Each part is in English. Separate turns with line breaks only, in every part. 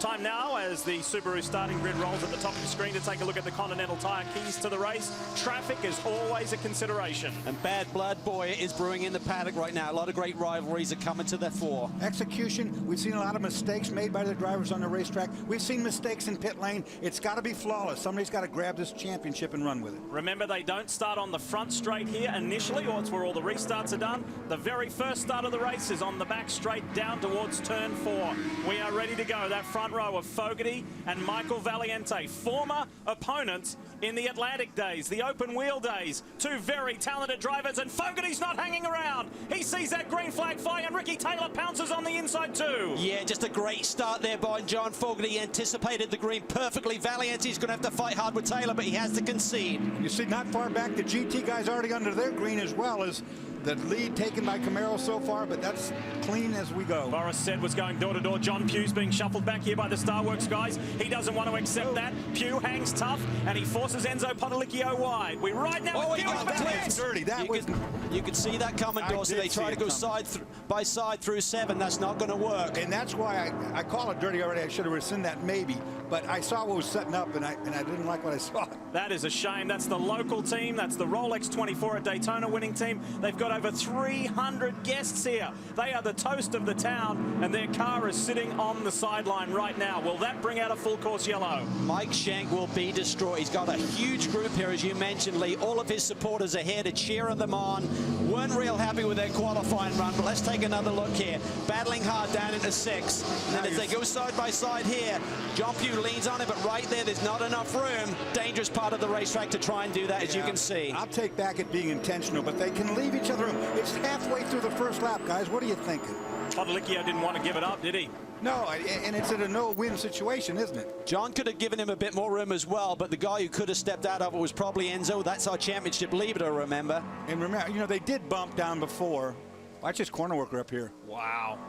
Time now as the Subaru starting grid rolls at the top of the screen to take a look at the Continental Tire keys to the race. Traffic is always a consideration.
And bad blood, boy, is brewing in the paddock right now. A lot of great rivalries are coming to the fore.
Execution, we've seen a lot of mistakes made by the drivers on the racetrack. We've seen mistakes in pit lane. It's got to be flawless. Somebody's got to grab this championship and run with it.
Remember, they don't start on the front straight here initially, or it's where all the restarts are done. The very first start of the race is on the back straight down towards turn 4. We are ready to go. That front row of Fogarty and Michael Valiante, former opponents in the Atlantic days, the open wheel days. Two very talented drivers, and Fogarty's not hanging around. He sees that green flag fly, and Ricky Taylor pounces on the inside too.
Yeah, just a great start there by John Fogarty. Anticipated the green perfectly. Valiante's going to have to fight hard with Taylor, but he has to concede.
You see, not far back, the GT guys already under their green, as well as the lead taken by Camaro so far, but that's clean as we go.
Boris said was going door to door. John Pugh's being shuffled back here by the Starworks guys. He doesn't want to accept that. Pugh hangs tough, and he forces Enzo Potolicchio wide. We ride now with Pugh.
That was dirty.
You could see that coming, Dorsey. They try to go side by side through 7. That's not going to work.
And that's why I call it dirty already. I should have rescinded that maybe, but I saw what was setting up, and I didn't like what I saw.
That is a shame. That's the local team. That's the Rolex 24 at Daytona winning team. They've got over 300 guests here. They are the toast of the town, and their car is sitting on the sideline right now. Will that bring out a full course yellow?
Mike Shank will be destroyed. He's got a huge group here, as you mentioned, Lee. All of his supporters are here to cheer them on. Weren't real happy with their qualifying run, but let's take another look here. Battling hard down into 6. And then as they go side by side here, John Pugh leans on it, but right there's not enough room. Dangerous part of the racetrack to try and do that, as you can see.
I'll take back it being intentional, but they can leave each other room. It's halfway through the first lap, guys. What are you thinking?
Potolicchio didn't want to give it up, did he?
No, and it's in a no-win situation, isn't it?
John could have given him a bit more room as well, but the guy who could have stepped out of it was probably Enzo. That's our championship leader, remember?
And remember, you know, they did bump down before. Watch this corner worker up here.
Wow.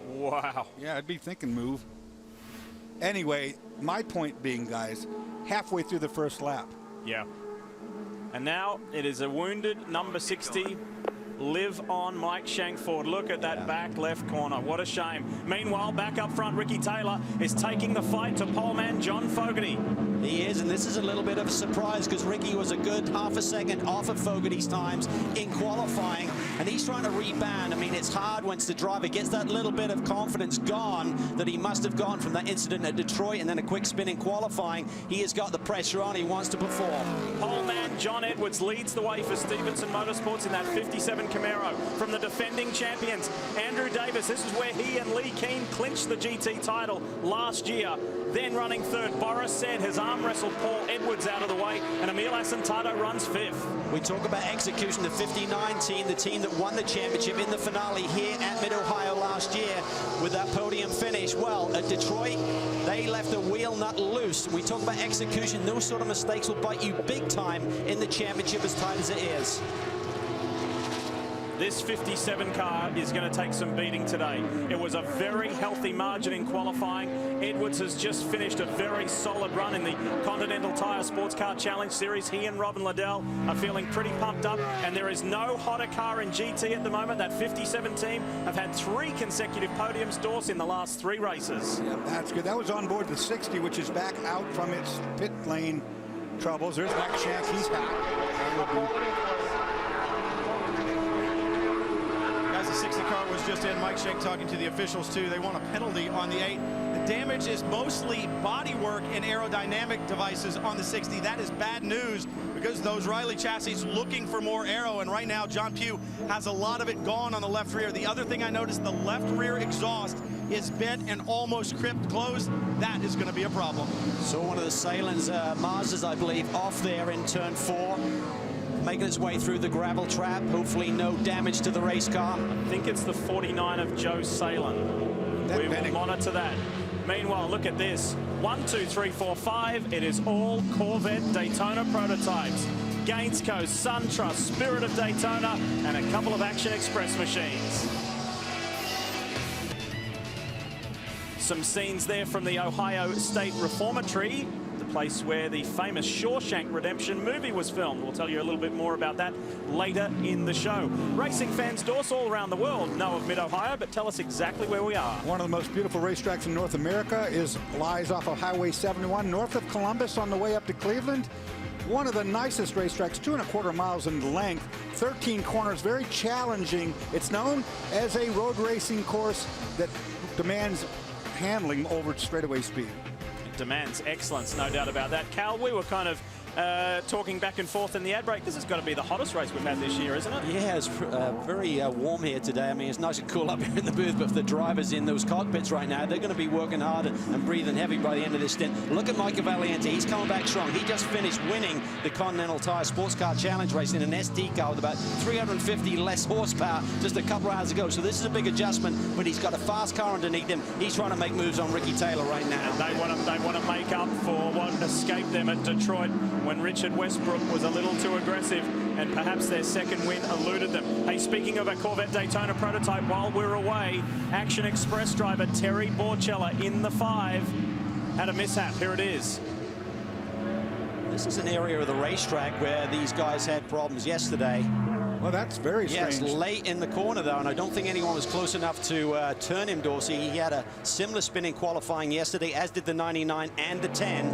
Wow.
Yeah, I'd be thinking move. Anyway, my point being, guys, halfway through the first lap.
Yeah. And now it is a wounded number 60. Live on Mike Shankford. Look at that back left corner. What a shame. Meanwhile, back up front, Ricky Taylor is taking the fight to pole man John Fogarty.
He is, and this is a little bit of a surprise because Ricky was a good half a second off of Fogarty's times in qualifying, and he's trying to rebound. I mean, it's hard once the driver gets that little bit of confidence gone that he must have gotten from that incident at Detroit and then a quick spin in qualifying. He has got the pressure on. He wants to perform.
Pole man John Edwards leads the way for Stevenson Motorsports in that 57 Camaro. From the defending champions, Andrew Davis. This is where he and Lee Keane clinched the GT title last year. Then running third, Boris said has arm wrestled Paul Edwards out of the way, and Emil Asentado runs 5th.
We talk about execution. The 59 team, the team that won the championship in the finale here at Mid-Ohio last year with that podium finish. Well, at Detroit, they left the wheel nut loose. We talk about execution. Those sort of mistakes will bite you big time in the championship, as tight as it is.
This 57 car is going to take some beating today. It was a very healthy margin in qualifying. Edwards has just finished a very solid run in the Continental Tire Sports Car Challenge Series. He and Robin Liddell are feeling pretty pumped up, and there is no hotter car in GT at the moment. That 57 team have had 3 consecutive podiums, Dorse, in the last 3 races.
Yeah, that's good. That was on board the 60, which is back out from its pit lane troubles. There's Mike Shank. He's back.
The 60 car was just in. Mike Shank talking to the officials too. They want a penalty on the 8. The damage is mostly bodywork and aerodynamic devices on the 60. That is bad news because those Riley chassis looking for more aero, and right now John Pugh has a lot of it gone on the left rear. The other thing I noticed, the left rear exhaust is bent and almost closed. That is going to be a problem.
So one of the Salen's Mazdas, I believe, off there in turn 4. Making its way through the gravel trap. Hopefully no damage to the race car.
I think it's the 49 of Joe Salen. We will monitor that. Meanwhile, look at this. 1, 2, 3, 4, 5. It is all Corvette Daytona prototypes. Gainsco, SunTrust, Spirit of Daytona, and a couple of Action Express machines. Some scenes there from the Ohio State Reformatory. The place where the famous Shawshank Redemption movie was filmed. We'll tell you a little bit more about that later in the show. Racing fans, Dorse, all around the world know of Mid-Ohio, but tell us exactly where we are.
One of the most beautiful racetracks in North America lies off of Highway 71 north of Columbus on the way up to Cleveland. One of the nicest racetracks, 2¼ miles in length, 13 corners, very challenging. It's known as a road racing course that demands handling over straightaway speed.
It demands excellence, no doubt about that. Cal, we were kind of talking back and forth in the ad break. This has got to be the hottest race we've had this year, isn't it?
Yeah, it's very warm here today. I mean, it's nice and cool up here in the booth, but for the drivers in those cockpits right now, they're going to be working hard and breathing heavy by the end of this stint. Look at Michael Valiante. He's coming back strong. He just finished winning the Continental Tire Sports Car Challenge race in an ST car with about 350 less horsepower just a couple hours ago. So this is a big adjustment, but he's got a fast car underneath him. He's trying to make moves on Ricky Taylor right now.
And they want to make up for what escaped them at Detroit when Richard Westbrook was a little too aggressive, and perhaps their second win eluded them. Hey, speaking of a Corvette Daytona prototype, while we're away, Action Express driver Terry Borchella in the 5 had a mishap. Here it is.
This is an area of the racetrack where these guys had problems yesterday.
Well, that's very strange.
Yes, late in the corner, though, and I don't think anyone was close enough to turn him, Dorsey. He had a similar spin in qualifying yesterday, as did the 99 and the 10.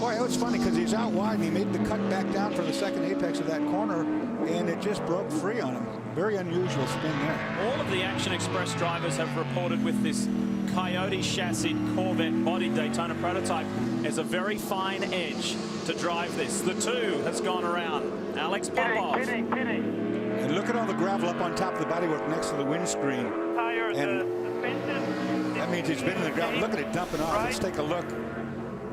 Boy, it was funny because he's out wide and he made the cut back down for the second apex of that corner, and it just broke free on him. Very unusual spin there.
All of the Action Express drivers have reported with this Coyote chassis Corvette body Daytona prototype as a very fine edge to drive this. The 2 has gone around. Alex Popov.
And look at all the gravel up on top of the bodywork next to the windscreen. And that means he's been in the gravel. Look at it dumping off. Let's take a look.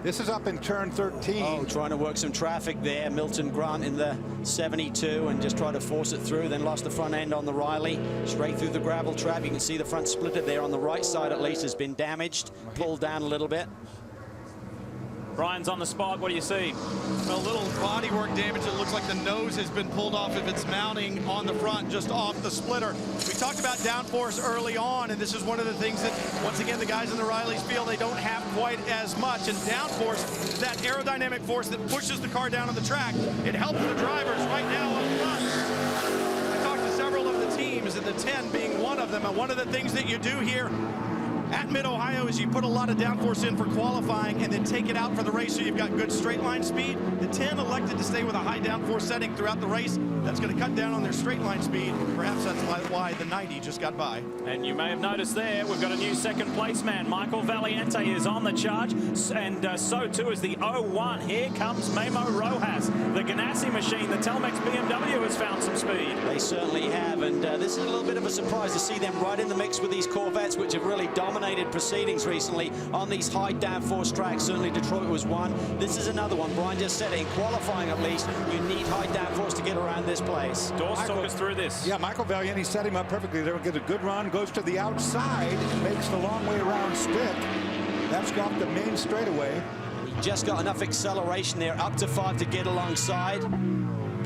This is up in turn 13.
Oh, trying to work some traffic there. Milton Grant in the 72 and just try to force it through. Then lost the front end on the Riley. Straight through the gravel trap. You can see the front splitter there on the right side at least has been damaged. Pulled down a little bit.
Brian's on the spot. What do you see?
A little bodywork damage. It looks like the nose has been pulled off of its mounting on the front, just off the splitter. We talked about downforce early on, and this is one of the things that, once again, the guys in the Rileys feel they don't have quite as much. And downforce is that aerodynamic force that pushes the car down on the track. It helps the drivers right now up front. I talked to several of the teams, and the 10 being one of them. And one of the things that you do here at Mid-Ohio is you put a lot of downforce in for qualifying and then take it out for the race so you've got good straight line speed. The 10 elected to stay with a high downforce setting throughout the race. That's going to cut down on their straight line speed. Perhaps that's why the 90 just got by.
And you may have noticed there, we've got a new second place man. Michael Valiante is on the charge, and so too is the 01. Here comes Memo Rojas. The Ganassi machine, the Telmex BMW, has found some speed.
They certainly have, and this is a little bit of a surprise to see them right in the mix with these Corvettes, which have really dominated proceedings recently on these high downforce tracks. Certainly Detroit was one. This is another one. Brian just said it, in qualifying at least, you need high downforce to get around this place.
Dorse, talk us through this.
Yeah, Michael Valiante set him up perfectly. They'll get a good run, goes to the outside, and makes the long way around stick. That's got the main straightaway.
He just got enough acceleration there, up to 5 to get alongside.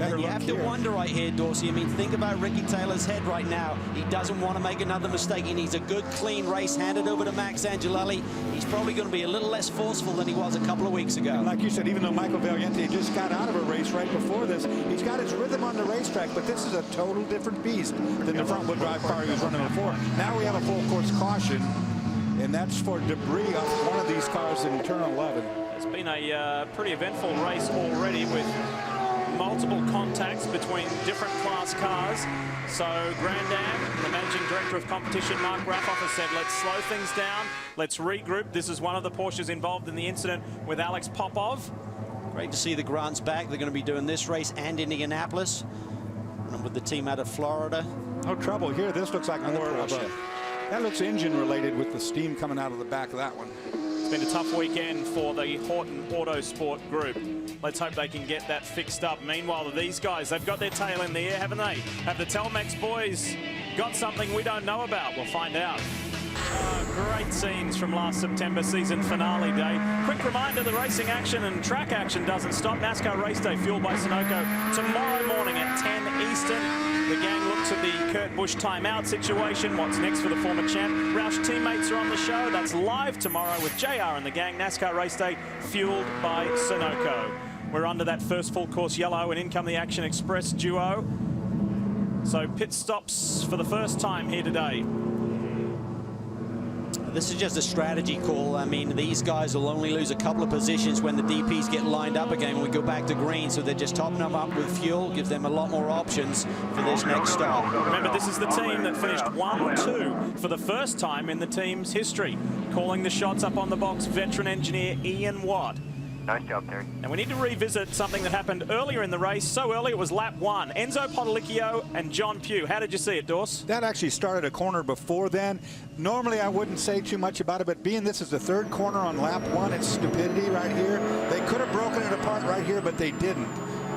And you have to wonder right here, Dorsey. I mean, think about Ricky Taylor's head right now. He doesn't want to make another mistake. He needs a good, clean race handed over to Max Angelelli. He's probably going to be a little less forceful than he was a couple of weeks ago.
And like you said, even though Michael Valiante just got out of a race right before this, he's got his rhythm on the racetrack, but this is a total different beast than the front-wheel drive car he was running before. Now we have a full-course caution, and that's for debris off one of these cars in turn 11.
It's been a pretty eventful race already with multiple contacts between different class cars. So Grandam, the managing director of competition, Mark Raffoff, has said, let's slow things down, let's regroup. This is one of the Porsches involved in the incident with Alex Popov.
Great to see the Grants back. They're going to be doing this race and Indianapolis. And with the team out of Florida.
No trouble here. This looks like more of a... That looks engine related with the steam coming out of the back of that one.
It's been a tough weekend for the Horton Autosport group. Let's hope they can get that fixed up. Meanwhile, these guys, they've got their tail in the air, haven't they? Have the Telmex boys got something we don't know about? We'll find out. Great scenes from last September season finale day. Quick reminder, the racing action and track action doesn't stop. NASCAR Race Day, fueled by Sunoco, tomorrow morning at 10 Eastern. The gang looks at the Kurt Busch timeout situation. What's next for the former champ? Roush teammates are on the show. That's live tomorrow with JR and the gang. NASCAR race day fueled by Sunoco. We're under that first full course yellow, and in come the Action Express duo. So pit stops for the first time here today.
This is just a strategy call. I mean, these guys will only lose a couple of positions when the DPs get lined up again when we go back to green, so they're just topping them up with fuel, gives them a lot more options for this next stop.
Remember, this is the team that finished 1-2 for the first time in the team's history. Calling the shots up on the box, veteran engineer Ian Watt.
Nice job, Terry.
And we need to revisit something that happened earlier in the race. So early, it was lap 1. Enzo Potolicchio and John Pugh. How did you see it, Dorse?
That actually started a corner before then. Normally, I wouldn't say too much about it, but being this is the third corner on lap 1, it's stupidity right here. They could have broken it apart right here, but they didn't.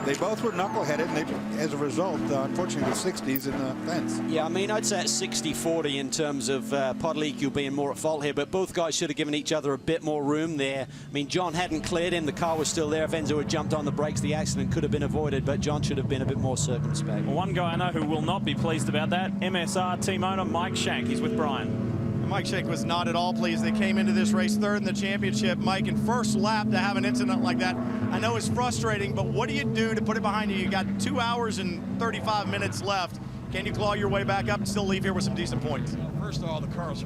They both were knuckleheaded, and they, as a result, unfortunately, the 60s in the fence.
Yeah, I mean, I'd say it's 60-40 in terms of Potolicchio being more at fault here, but both guys should have given each other a bit more room there. I mean, John hadn't cleared him. The car was still there. If Enzo had jumped on the brakes, the accident could have been avoided, but John should have been a bit more circumspect.
Well, one guy I know who will not be pleased about that, MSR team owner Mike Shank. He's with Brian.
Mike Shank was not at all pleased. They came into this race third in the championship. Mike, in first lap to have an incident like that, I know it's frustrating, but what do you do to put it behind you? You got 2 hours and 35 minutes left. Can you claw your way back up and still leave here with some decent points?
First of all, the car's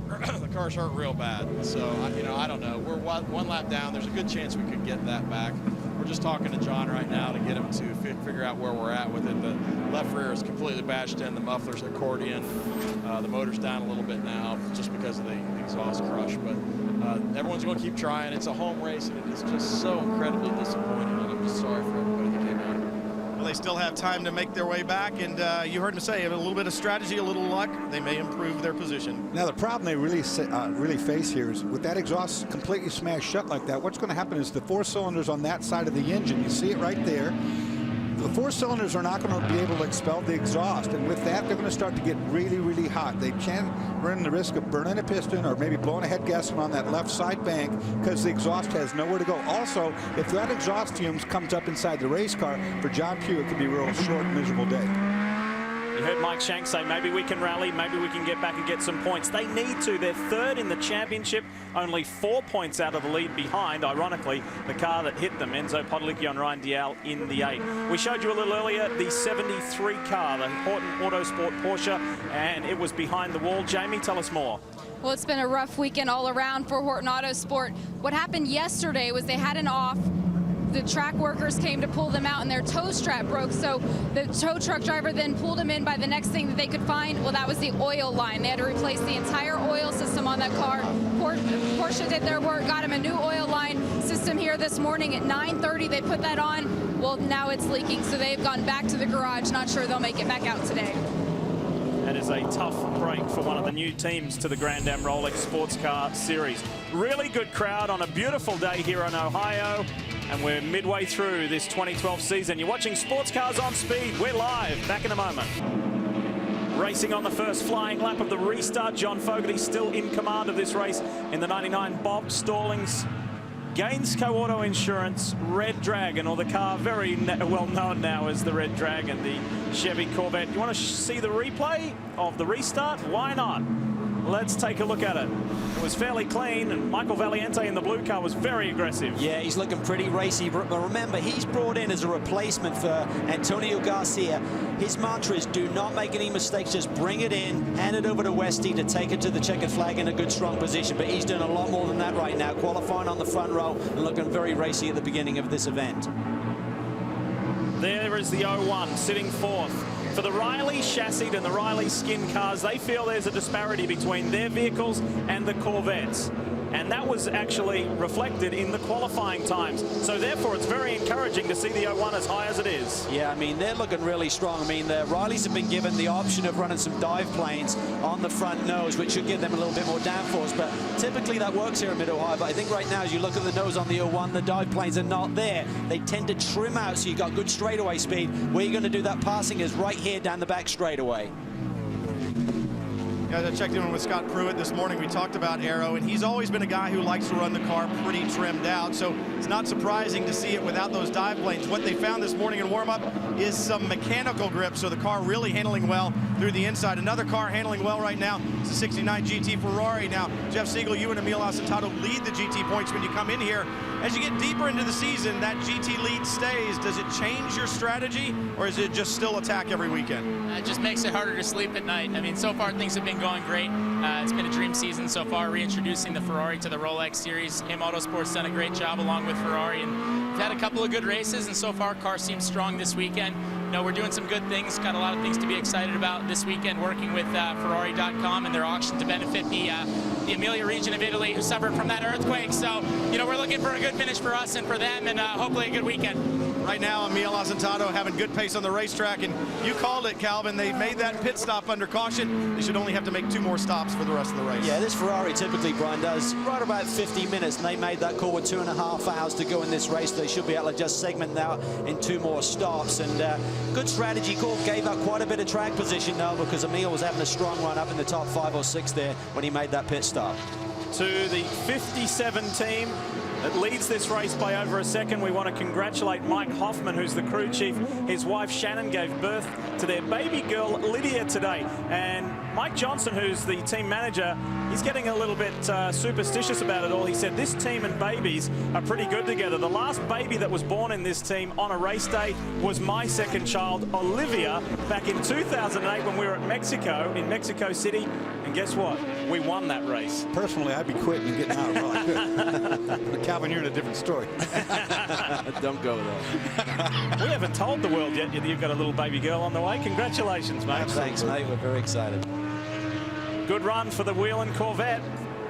hurt real bad. So, I don't know. We're one lap down. There's a good chance we could get that back. We're just talking to John right now to get him to figure out where we're at with it. The left rear is completely bashed in. The muffler's accordion. The motor's down a little bit now just because of the exhaust crush. But everyone's going to keep trying. It's a home race, and it is just so incredibly disappointing. And I'm just sorry for everybody that came out.
Well, they still have time to make their way back, and you heard him say a little bit of strategy, a little luck, they may improve their position.
Now, the problem they really face here is with that exhaust completely smashed shut like that, what's going to happen is the 4 cylinders on that side of the engine, you see it right there, the 4 cylinders are not going to be able to expel the exhaust, and with that, they're going to start to get really, really hot. They can run the risk of burning a piston or maybe blowing a head gasket on that left side bank because the exhaust has nowhere to go. Also, if that exhaust fumes comes up inside the race car, for John Pugh, it could be a real short, miserable day.
You heard Mike Shank say maybe we can rally, maybe we can get back and get some points. They need to. They're third in the championship, only 4 points out of the lead behind, ironically, the car that hit them, Enzo Potolicchio and Ryan Dial in the 8. We showed you a little earlier the 73 car, the Horton Autosport Porsche, and it was behind the wall. Jamie, tell us more.
Well, it's been a rough weekend all around for Horton Autosport. What happened yesterday was they had an off. The track workers came to pull them out and their tow strap broke, so the tow truck driver then pulled them in by the next thing that they could find. Well, that was the oil line. They had to replace the entire oil system on that car. Porsche did their work, got them a new oil line system here this morning at 9:30. They put that on. Well, now it's leaking, so they've gone back to the garage. Not sure they'll make it back out today.
That is a tough break for one of the new teams to the Grand Am Rolex Sports Car Series. Really good crowd on a beautiful day here in Ohio, and we're midway through this 2012 season. You're watching Sports Cars on Speed. We're live. Back in a moment. Racing on the first flying lap of the restart. John Fogerty still in command of this race in the 99 Bob Stallings Gainesco Auto Insurance Red Dragon, or the car very well known now as the Red Dragon, the Chevy Corvette. You want to see the replay of the restart? Why not? Let's take a look at it. It was fairly clean, and Michael Valiante in the blue car was very aggressive.
Yeah, he's looking pretty racy, but remember, he's brought in as a replacement for Antonio Garcia. His mantra is do not make any mistakes, just bring it in, hand it over to Westy to take it to the checkered flag in a good, strong position. But he's doing a lot more than that right now, qualifying on the front row and looking very racy at the beginning of this event.
There is the 01 sitting fourth. For the Riley chassis and the Riley skin cars, they feel there's a disparity between their vehicles and the Corvettes. And that was actually reflected in the qualifying times. So therefore, it's very encouraging to see the 01 as high as it is.
Yeah, I mean, they're looking really strong. I mean, the Rileys have been given the option of running some dive planes on the front nose, which should give them a little bit more downforce. But typically that works here in Mid-Ohio. But I think right now, as you look at the nose on the 01, the dive planes are not there. They tend to trim out, so you've got good straightaway speed. Where you're going to do that passing is right here down the back straightaway.
Guys, I checked in with Scott Pruitt this morning. We talked about Aero, and he's always been a guy who likes to run the car pretty trimmed out. So it's not surprising to see it without those dive planes. What they found this morning in warm-up is some mechanical grip, so the car really handling well through the inside. Another car handling well right now is the 69 GT Ferrari. Now, Jeff Siegel, you and Emil Asentato lead the GT points when you come in here. As you get deeper into the season, that GT lead stays. Does it change your strategy, or is it just still attack every weekend?
It just makes it harder to sleep at night. I mean, so far things have been going great. It's been a dream season so far, reintroducing the Ferrari to the Rolex Series. EMCO Sports done a great job along with Ferrari, and we've had a couple of good races, and so far car seems strong this weekend. You know, we're doing some good things, got a lot of things to be excited about this weekend, working with Ferrari.com and their auction to benefit the Emilia region of Italy, who suffered from that earthquake. So, you know, we're looking for a good finish for us and for them, and hopefully a good weekend.
Right now, Emil Asentato having good pace on the racetrack, and you called it, Calvin. They made that pit stop under caution. They should only have to make 2 more stops for the rest of the race.
Yeah, this Ferrari typically, Brian, does right about 50 minutes, and they made that call with 2.5 hours to go in this race. They should be able to just segment that in 2 more stops, and good strategy call. Gave up quite a bit of track position now because Emil was having a strong run up in the top 5 or 6 there when he made that pit stop.
To the 57 team that leads this race by over a second, we want to congratulate Mike Hoffman, who's the crew chief. His wife Shannon gave birth to their baby girl Lydia today, and Mike Johnson, who's the team manager, he's getting a little bit superstitious about it all. He said this team and babies are pretty good together. The last baby that was born in this team on a race day was my second child, Olivia, back in 2008 when we were at Mexico, in Mexico City. And guess what? We won that race.
Personally, I'd be quitting and getting out of it. But Calvin, you're in a different story.
Don't go there.
We haven't told the world yet that you've got a little baby girl on the way. Congratulations, mate.
Thanks, mate. We're very excited.
Good run for the Whelen Corvette.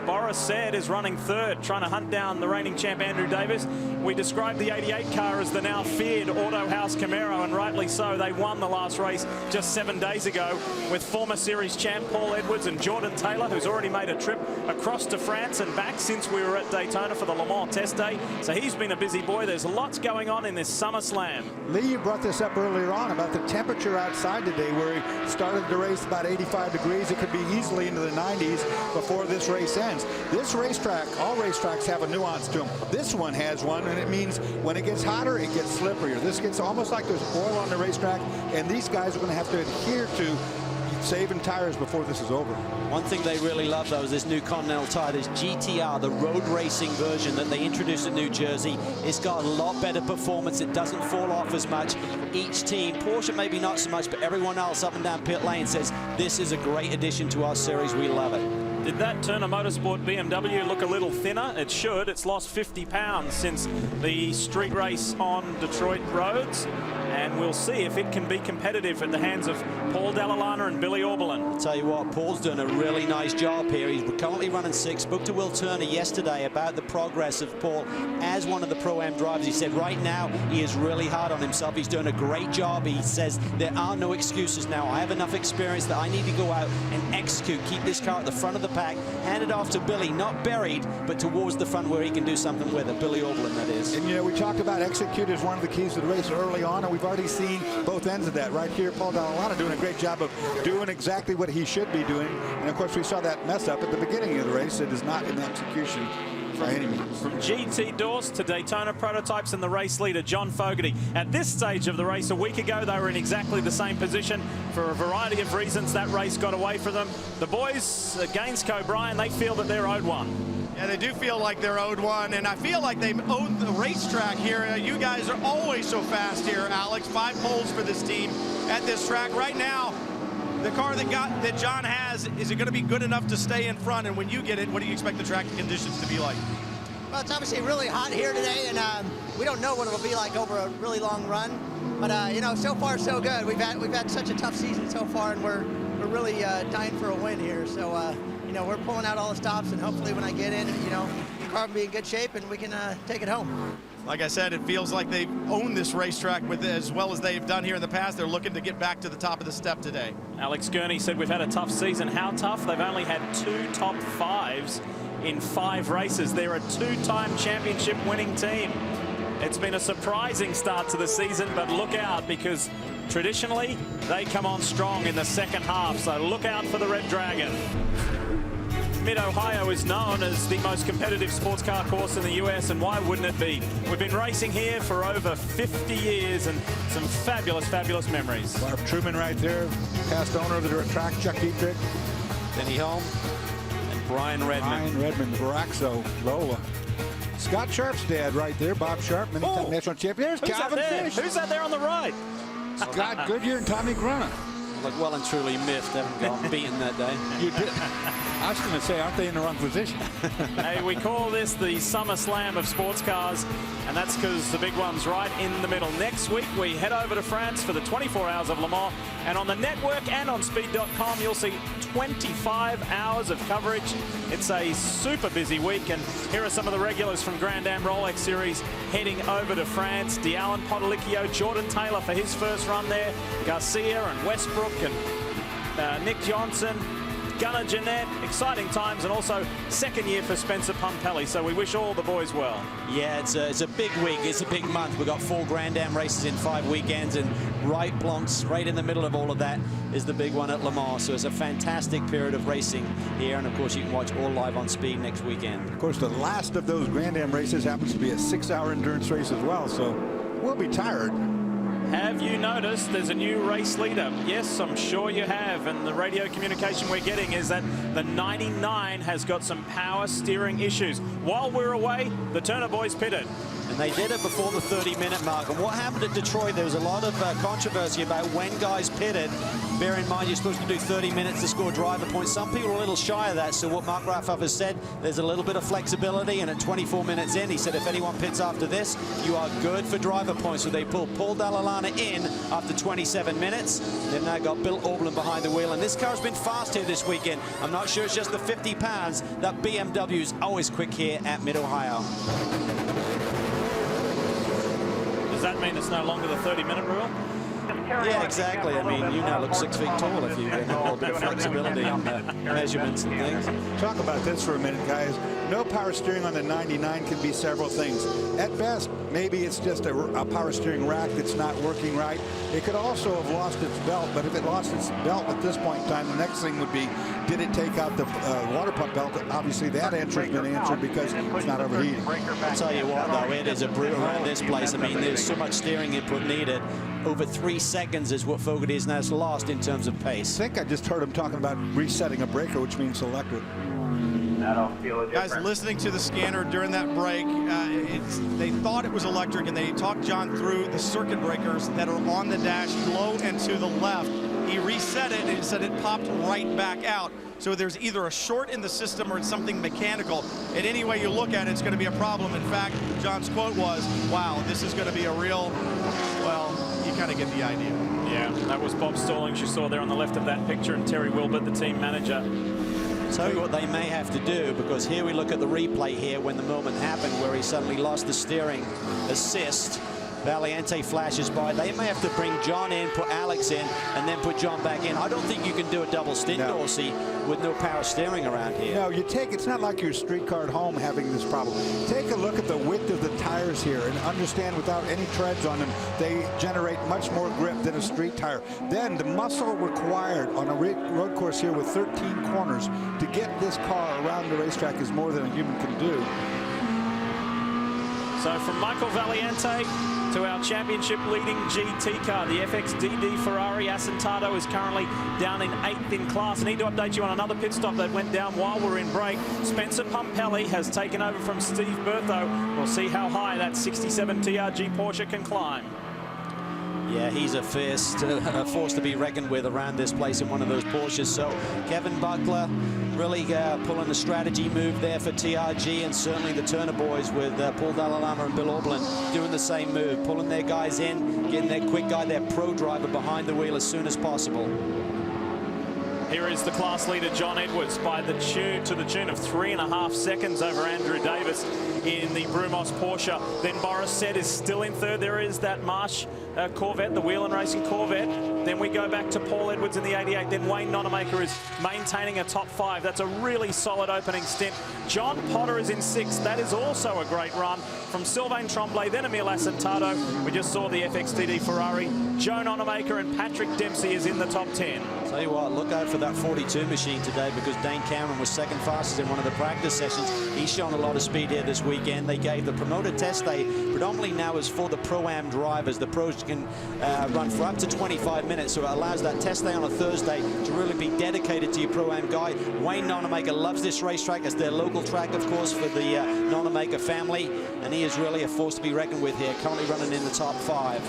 Boris Said is running 3rd, trying to hunt down the reigning champ Andrew Davis. We described the 88 car as the now feared Auto House Camaro, and rightly so. They won the last race just 7 days ago with former series champ Paul Edwards and Jordan Taylor, who's already made a trip across to France and back since we were at Daytona for the Le Mans test day. So he's been a busy boy. There's lots going on in this SummerSlam.
Lee, you brought this up earlier on about the temperature outside today, where he started the race about 85 degrees. It could be easily into the 90s before this race ends. This racetrack, all racetracks have a nuance to them. This one has one, and it means when it gets hotter, it gets slipperier. This gets almost like there's oil on the racetrack, and these guys are going to have to adhere to saving tires before this is over.
One thing they really love, though, is this new Continental tire, this GTR, the road racing version that they introduced in New Jersey. It's got a lot better performance. It doesn't fall off as much. Each team, Porsche maybe not so much, but everyone else up and down pit lane says this is a great addition to our series. We love it.
Did that Turner Motorsport BMW look a little thinner? It should. It's lost 50 pounds since the street race on Detroit roads, and we'll see if it can be competitive at the hands of Paul Dall'Alana and Billy Oberlin.
I'll tell you what, Paul's doing a really nice job here. He's currently running 6th. Spoke to Will Turner yesterday about the progress of Paul as one of the Pro-Am drivers. He said right now he is really hard on himself. He's doing a great job. He says there are no excuses now. I have enough experience that I need to go out and execute, keep this car at the front of the pack, hand it off to Billy, not buried, but towards the front where he can do something with it. Billy Oberlin, that is.
And, you know, we talked about execute as one of the keys to the race early on, and we've already seen both ends of that. Right here, Paul Dall'Alana doing a great job of doing exactly what he should be doing. And, of course, we saw that mess up at the beginning of the race. It is not in execution by any means.
From GT Dorse to Daytona prototypes and the race leader, John Fogarty. At this stage of the race a week ago, they were in exactly the same position. For a variety of reasons, that race got away from them. The boys at Gainesco, Brian, they feel that they're owed one.
Yeah, they do feel like they're owed one, and I feel like they've owed the racetrack here. You guys are always so fast here, Alex. 5 poles for this team at this track. Right now, the car that John has, is it going to be good enough to stay in front? And when you get it, what do you expect the track conditions to be like?
Well, it's obviously really hot here today, and we don't know what it'll be like over a really long run. But you know, so far so good. We've had such a tough season so far, and we're really dying for a win here. So you know, we're pulling out all the stops, and hopefully when I get in, you know, the car will be in good shape, and we can take it home.
Like I said, it feels like they've owned this racetrack with as well as they've done here in the past. They're looking to get back to the top of the step today.
Alex Gurney said we've had a tough season. How tough? They've only had 2 top 5s in 5 races. They're a 2-time championship winning team. It's been a surprising start to the season, but look out, because traditionally they come on strong in the second half, so look out for the Red Dragon. Mid-Ohio is known as the most competitive sports car course in the US, and why wouldn't it be? We've been racing here for over 50 years and some fabulous, fabulous memories.
Barb Truman right there, past owner of the track, Chuck Dietrich.
Denny Holm and Brian Redmond.
Brian Redmond, Varaxo, Lola. Scott Sharp's dad right there, Bob Sharp, many-time national champion. There's Calvin Fish.
Who's that there on the right?
Scott Goodyear and Tommy Grunna.
Look well and truly miffed, haven't gotten beaten that day.
You did. I was going to say, aren't they in the wrong position?
Hey, we call this the SummerSlam of sports cars, and that's because the big one's right in the middle. Next week, we head over to France for the 24 Hours of Le Mans, and on the network and on speed.com, you'll see 25 hours of coverage. It's a super busy week, and here are some of the regulars from Grand Am Rolex Series heading over to France. D'Allen Potolicchio, Jordan Taylor for his first run there, Garcia and Westbrook and Nick Johnson, Gunnar Jeanette. Exciting times, and also second year for Spencer Pumpelly, so we wish all the boys well.
Yeah, it's a big week. It's a big month. We've got 4 Grand Am races in 5 weekends, and right in the middle of all of that is the big one at Le Mans. So it's a fantastic period of racing here, and of course you can watch all live on Speed next weekend.
Of course, the last of those Grand Am races happens to be a 6-hour endurance race as well, so we'll be tired.
Have you noticed there's a new race leader? Yes, I'm sure you have, and the radio communication we're getting is that the 99 has got some power steering issues. While we're away, the Turner boys pitted.
And they did it before the 30-minute mark. And what happened at Detroit, there was a lot of controversy about when guys pitted. Bear in mind, you're supposed to do 30 minutes to score driver points. Some people are a little shy of that. So what Mark Raffoff has said, there's a little bit of flexibility. And at 24 minutes in, he said, if anyone pits after this, you are good for driver points. So they pulled Paul Dalla in after 27 minutes. They've now got Bill Aublin behind the wheel. And this car's been fast here this weekend. I'm not sure it's just the 50 pounds. That BMW is always quick here at Mid-Ohio.
Does that mean it's no longer the 30-minute rule?
Yeah, exactly. I mean, you now look 6 feet tall if you have a little bit of flexibility on the measurements and things.
Talk about this for a minute, guys. No power steering on the 99 can be several things. At best, maybe it's just a power steering rack that's not working right. It could also have lost its belt, but if it lost its belt at this point in time, the next thing would be, did it take out the water pump belt? Obviously, that answer has been answered because it's not overheating.
I'll tell you what, though, it is a brutal around this place. I mean, there's so much steering input needed. Over 3 seconds is what Fogarty has now lost in terms of pace.
I think I just heard him talking about resetting a breaker, which means electric.
Guys, listening to the scanner during that break, they thought it was electric, and they talked John through the circuit breakers that are on the dash low and to the left. He reset it, and he said it popped right back out. So there's either a short in the system or it's something mechanical. And any way you look at it, it's going to be a problem. In fact, John's quote was, wow, this is going to be a real, well, you kind of get the idea.
Yeah, that was Bob Stallings you saw there on the left of that picture, and Terry Wilbert, the team manager.
Tell you what they may have to do, because here we look at the replay here when the moment happened where he suddenly lost the steering assist. Valiante flashes by. They may have to bring John in, put Alex in, and then put John back in. I don't think you can do a double stint, Dorsey, with no power steering around here.
No, it's not like your street car at home having this problem. Take a look at the width of the tires here and understand without any treads on them, they generate much more grip than a street tire. Then the muscle required on a road course here with 13 corners to get this car around the racetrack is more than a human can do.
So from Michael Valiante to our championship-leading GT car, the FXDD Ferrari Asentato is currently down in 8th in class. I need to update you on another pit stop that went down while we're in break. Spencer Pumpelly has taken over from Steve Bertho. We'll see how high that 67 TRG Porsche can climb.
Yeah, he's a force to be reckoned with around this place in one of those Porsches. So Kevin Buckler really pulling a strategy move there for TRG, and certainly the Turner boys with Paul Dalla and Bill Aublin doing the same move, pulling their guys in, getting their quick guy, their pro driver behind the wheel as soon as possible.
Here is the class leader, John Edwards, to the tune of 3.5 seconds over Andrew Davis in the Brumos Porsche. Then Boris Said is still in third. There is that Marsh Corvette, the Whelen Racing Corvette. Then we go back to Paul Edwards in the 88. Then Wayne Nonamaker is maintaining a top 5. That's a really solid opening stint. John Potter is in 6th. That is also a great run from Sylvain Tremblay, then Emil Asentado. We just saw the FXTD Ferrari. Joe Nonamaker and Patrick Dempsey is in the top 10.
Tell you what, look out for that 42 machine today, because Dane Cameron was second fastest in one of the practice sessions. He's shown a lot of speed here this weekend. They gave the promoted test day predominantly now is for the Pro-Am drivers. The pros can run for up to 25 minutes, so it allows that test day on a Thursday to really be dedicated to your Pro-Am guy. Wayne Nonamaker loves this racetrack. It's their local track, of course, for the Nonamaker family, and he is really a force to be reckoned with here, currently running in the top 5.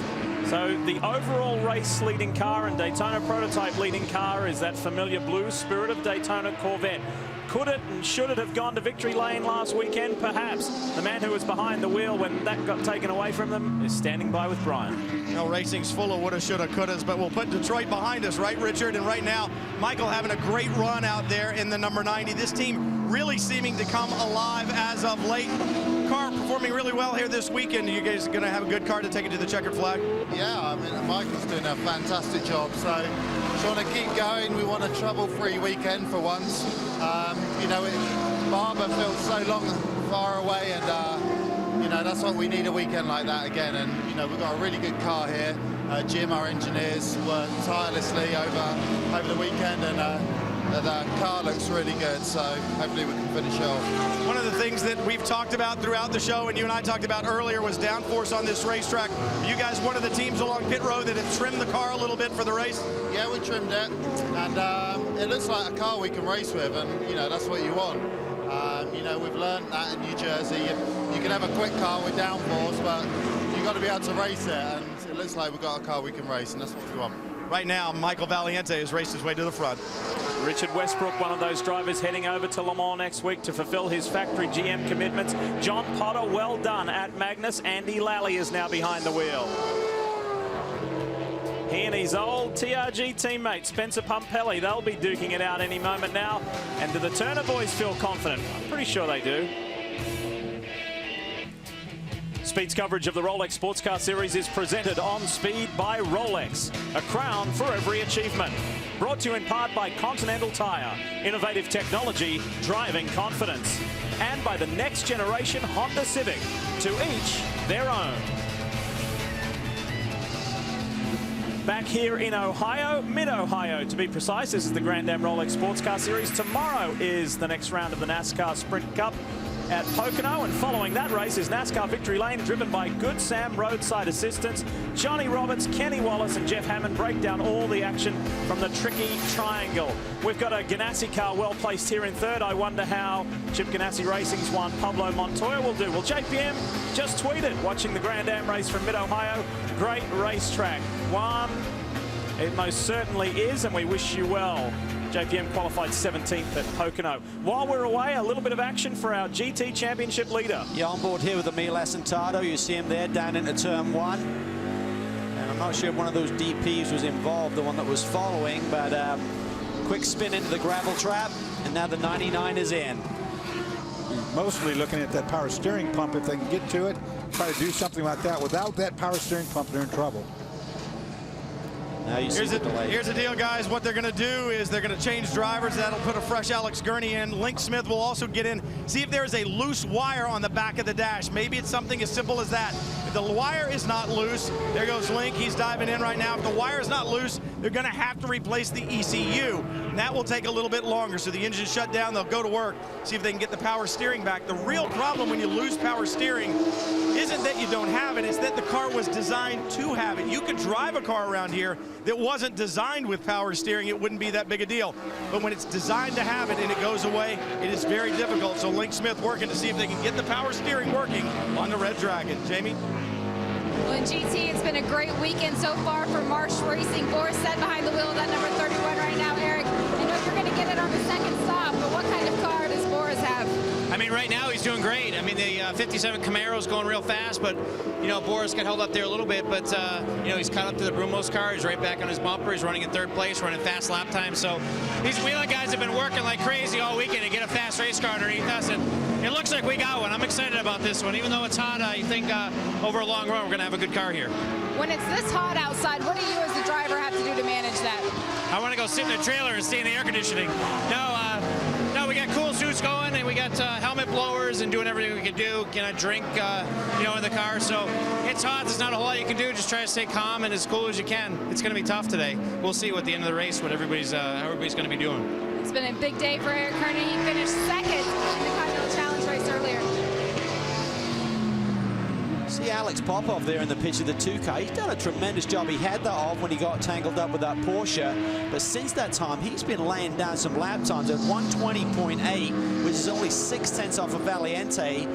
So the overall race leading car and Daytona prototype leading car is that familiar blue Spirit of Daytona Corvette. Could it and should it have gone to victory lane last weekend? Perhaps. The man who was behind the wheel when that got taken away from them is standing by with Brian.
You know, racing's full of woulda, shoulda, couldas, but we'll put Detroit behind us, right, Richard? And right now, Michael having a great run out there in the number 90. This team really seeming to come alive as of late. Car performing really well here this weekend. You guys are going to have a good car to take it to the checkered flag?
Yeah, I mean, Michael's doing a fantastic job. So, just want to keep going. We want a trouble-free weekend for once. You know, Barber feels so long, far away, and you know, that's what we need, a weekend like that again. And you know, we've got a really good car here. Jim, our engineers, worked tirelessly over the weekend, and the car looks really good, so hopefully we can finish off.
One of the things that we've talked about throughout the show, and you and I talked about earlier, was downforce on this racetrack. Are you guys one of the teams along pit road that have trimmed the car a little bit for the race?
Yeah, we trimmed it, and it looks like a car we can race with, and you know, that's what you want. You know, we've learned that in New Jersey. You can have a quick car with downforce, but you've got to be able to race it, and it looks like we've got a car we can race, and that's what we want.
Right now, Michael Valiante has raced his way to the front.
Richard Westbrook, one of those drivers heading over to Le Mans next week to fulfill his factory GM commitments. John Potter, well done at Magnus. Andy Lally is now behind the wheel. He and his old TRG teammate, Spencer Pumpelly, they'll be duking it out any moment now. And do the Turner boys feel confident? I'm pretty sure they do. Speed's coverage of the Rolex Sports Car Series is presented on Speed by Rolex. A crown for every achievement. Brought to you in part by Continental Tire. Innovative technology, driving confidence. And by the next generation Honda Civic. To each their own. Back here in Ohio, mid-Ohio to be precise. This is the Grand Am Rolex Sports Car Series. Tomorrow is the next round of the NASCAR Sprint Cup at Pocono, and following that race is NASCAR Victory Lane, driven by Good Sam Roadside Assistance. Johnny Roberts, Kenny Wallace and Jeff Hammond break down all the action from the tricky triangle. We've got a Ganassi car well placed here in third. I wonder how Chip Ganassi Racing's one Pablo Montoya will do. Well, JPM just tweeted, watching the Grand Am race from mid-Ohio. Great racetrack. One, it most certainly is, and we wish you well. JPM qualified 17th at Pocono. While we're away, a little bit of action for our GT Championship leader.
Yeah, on board here with Emil Asentado. You see him there down into turn 1. And I'm not sure if one of those DPs was involved, the one that was following, but quick spin into the gravel trap, and now the 99 is in.
Mostly looking at that power steering pump. If they can get to it, try to do something like that. Without that power steering pump, they're in trouble.
Now you see the delay.
Here's the deal, guys. What they're going to do is they're going to change drivers. That'll put a fresh Alex Gurney in. Link Smith will also get in. See if there's a loose wire on the back of the dash. Maybe it's something as simple as that. If the wire is not loose, there goes Link. He's diving in right now. If the wire is not loose, they're going to have to replace the ECU. And that will take a little bit longer. So the engine's shut down. They'll go to work, see if they can get the power steering back. The real problem when you lose power steering isn't that you don't have it. It's that the car was designed to have it. You could drive a car around here that wasn't designed with power steering. It wouldn't be that big a deal. But when it's designed to have it and it goes away, it is very difficult. So Link Smith working to see if they can get the power steering working on the Red Dragon. Jamie?
Well, in GT, it's been a great weekend so far for Marsh Racing. Boris Said behind the wheel of that number 31 right now, Eric. I know you're going to get it on the second stop, but what kind of car does Boris have?
I mean, right now he's doing great. I mean, the 57 Camaro's going real fast, but, you know, Boris got held up there a little bit, but, you know, he's caught up to the Brumos car. He's right back on his bumper. He's running in third place, running fast lap time. So these wheeling guys have been working like crazy all weekend to get a fast race car underneath us, and it looks like we got one. I'm excited about this one. Even though it's hot, I think over a long run we're going to have a good car here.
When it's this hot outside, what do you as the driver have to do to manage that?
I want to go sit in the trailer and stay in the air conditioning. No, we got cool suits going, and we got helmet blowers and doing everything we can do. Can I drink, you know, in the car? So it's hot. There's not a whole lot you can do. Just try to stay calm and as cool as you can. It's going to be tough today. We'll see at the end of the race what everybody's going to be doing.
It's been a big day for Eric Kearney. He finished second in the Continental Challenge race earlier.
See Alex Popov there in the pitch of the 2K. He's done a tremendous job. He had that off when he got tangled up with that Porsche, but since that time he's been laying down some lap times at 120.8, which is only 0.6 off of Valiante,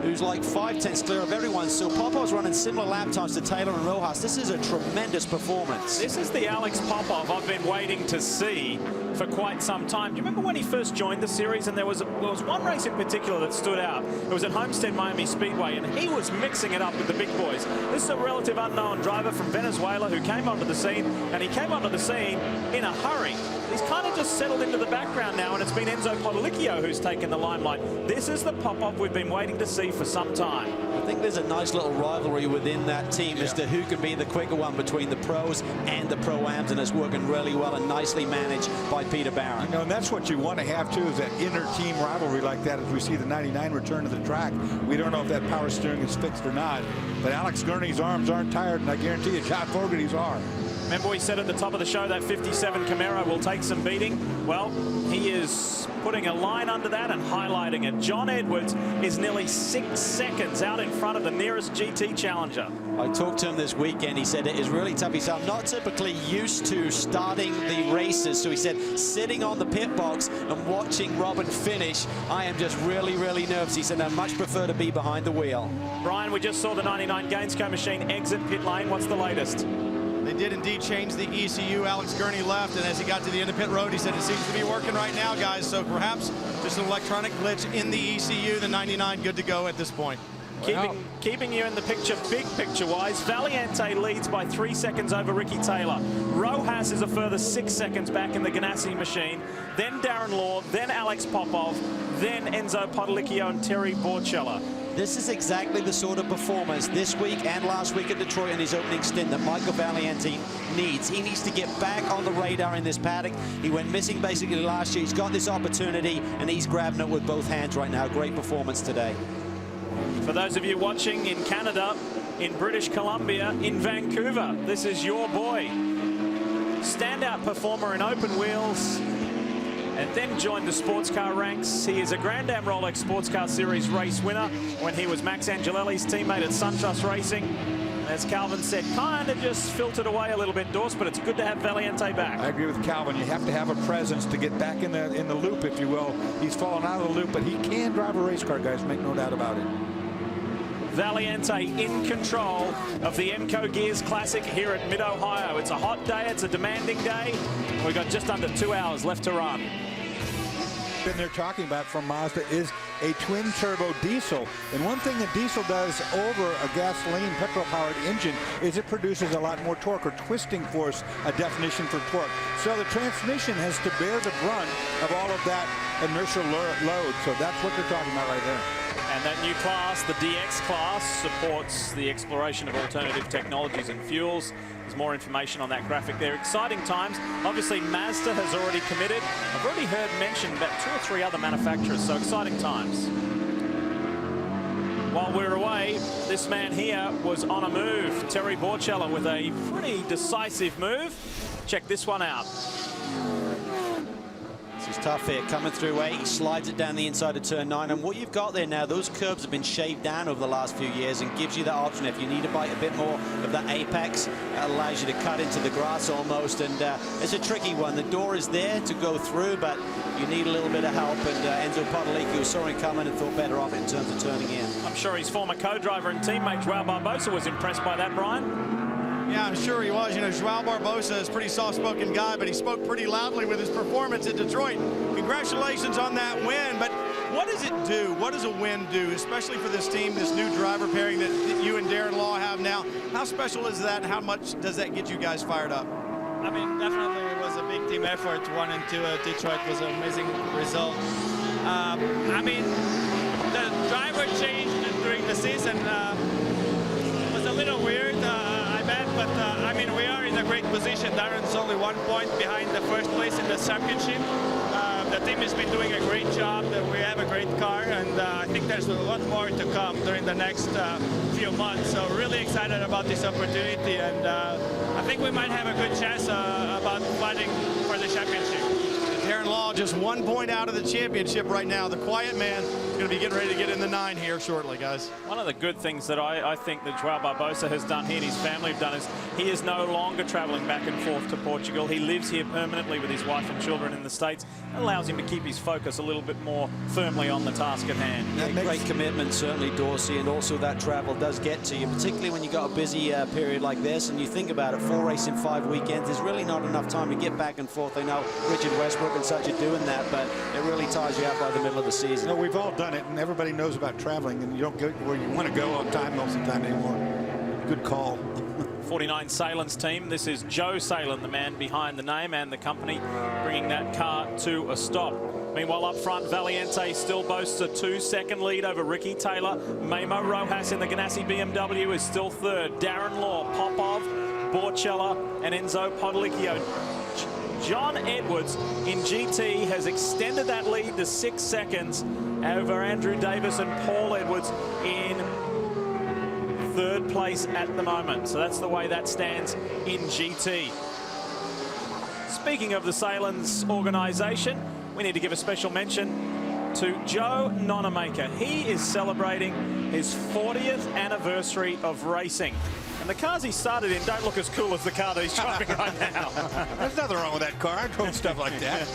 who's like 0.5 clear of everyone. So Popov's running similar lap times to Taylor and Rojas. This is a tremendous performance.
This is the Alex Popov I've been waiting to see for quite some time. Do you remember when he first joined the series? And there was one race in particular that stood out. It was at Homestead Miami Speedway, and he was mixing it up with the big boys. This is a relative unknown driver from Venezuela who came onto the scene, and he came onto the scene in a hurry. He's kind of just settled into the background now, and it's been Enzo Podolicchio who's taken the limelight. This is the Popov we've been waiting to see for some time.
I think there's a nice little rivalry within that team as to who can be the quicker one between the pros and the pro-ams, and it's working really well and nicely managed by Peter Barron.
You know, and that's what you want to have too, is that inter-team rivalry like that as we see the 99 return to the track. We don't know if that power steering is fixed or not, but Alex Gurney's arms aren't tired, and I guarantee you John Fogerty's are.
Remember we said at the top of the show that 57 Camaro will take some beating? Well, he is putting a line under that and highlighting it. John Edwards is nearly 6 seconds out in front of the nearest GT challenger.
I talked to him this weekend. He said it is really tough. He said, I'm not typically used to starting the races. So he said, sitting on the pit box and watching Robin finish, I am just really, really nervous. He said, I much prefer to be behind the wheel.
Brian, we just saw the 99 Gainsco machine exit pit lane. What's the latest?
They did indeed change the ECU. Alex Gurney left, and as he got to the end of pit road, he said it seems to be working right now, guys. So perhaps just an electronic glitch in the ECU. The 99 good to go at this point.
Keeping you in the picture, big picture-wise, Valiante leads by 3 seconds over Ricky Taylor. Rojas is a further 6 seconds back in the Ganassi machine. Then Darren Law, then Alex Popov, then Enzo Podolicchio and Terry Borchella.
This is exactly the sort of performance this week and last week at Detroit in his opening stint that Michael Valiante needs. He needs to get back on the radar in this paddock. He went missing basically last year. He's got this opportunity, and he's grabbing it with both hands right now. Great performance today.
For those of you watching in Canada, in British Columbia, in Vancouver, this is your boy. Standout performer in open wheels, and then joined the sports car ranks. He is a Grand Am Rolex Sports Car Series race winner when he was Max Angelelli's teammate at SunTrust Racing. As Calvin said, kind of just filtered away a little bit, Dorse, but it's good to have Valiante back.
I agree with Calvin. You have to have a presence to get back in the loop, if you will. He's fallen out of the loop, but he can drive a race car, guys. Make no doubt about it.
Valiante in control of the EMCO Gears Classic here at Mid-Ohio. It's a hot day, it's a demanding day. We've got just under 2 hours left to run.
Been there talking about from Mazda is a twin turbo diesel, and one thing that diesel does over a gasoline petrol powered engine is it produces a lot more torque, or twisting force, a definition for torque. So the transmission has to bear the brunt of all of that inertial load. So that's what they're talking about right there.
And that new class, the DX class, supports the exploration of alternative technologies and fuels. There's more information on that graphic there. Exciting times. Obviously, Mazda has already committed. I've already heard mentioned about 2 or 3 other manufacturers, so exciting times. While we're away, this man here was on a move. Terry Borchella with a pretty decisive move. Check this one out.
This is tough here, coming through 8, he slides it down the inside of turn 9, and what you've got there now, those curbs have been shaved down over the last few years and gives you that option. If you need to bite a bit more of that apex, it allows you to cut into the grass almost, and it's a tricky one. The door is there to go through, but you need a little bit of help, and Enzo Podolicchio saw him coming and thought better of it in terms of turning in.
I'm sure his former co-driver and teammate Joao Barbosa was impressed by that, Brian.
Yeah, I'm sure he was. You know, Joao Barbosa is a pretty soft-spoken guy, but he spoke pretty loudly with his performance at Detroit. Congratulations on that win, but What does it do? What does a win do, especially for this team, this new driver pairing that you and Darren Law have now? How special is that? How much does that get you guys fired up?
I mean, definitely it was a big team effort. 1 and 2 at Detroit was an amazing result. I mean, the driver changed during the season was a little weird, I bet, but I mean, we are in a great position. Darren's only 1 point behind the first place in the championship. The team has been doing a great job. We have a great car, and I think there's a lot more to come during the next few months. So really excited about this opportunity, and I think we might have a good chance about fighting for the championship.
Darren Law just 1 point out of the championship right now. The quiet man is going to be getting ready to get in the 9 here shortly, guys.
One of the good things that I think that Joao Barbosa has done, he and his family have done, is he is no longer travelling back and forth to Portugal. He lives here permanently with his wife and children in the States. It allows him to keep his focus a little bit more firmly on the task at hand.
Yeah, great commitment, certainly, Dorsey, and also that travel does get to you, particularly when you got a busy period like this, and you think about it, 4 races in 5 weekends, there's really not enough time to get back and forth. I know Richard Westbrook and such are doing that, but it really tires you out by the middle of the season.
No, we've all done it, and everybody knows about traveling, and you don't get where you want to go on time most of the time anymore. Good call.
49 Salen's team. This is Joe Salen, the man behind the name and the company, bringing that car to a stop. Meanwhile, up front, Valiante still boasts a 2-second lead over Ricky Taylor. Memo Rojas in the Ganassi BMW is still third. Darren Law, Popov, Borchella, and Enzo Podolicchio. John Edwards in GT has extended that lead to 6 seconds over Andrew Davis and Paul Edwards in third place at the moment. So that's the way that stands in GT. Speaking of the Salen's organisation, we need to give a special mention to Joe Nonamaker. He is celebrating his 40th anniversary of racing. And the cars he started in don't look as cool as the car that he's driving right now.
There's nothing wrong with that car. I drove stuff like that.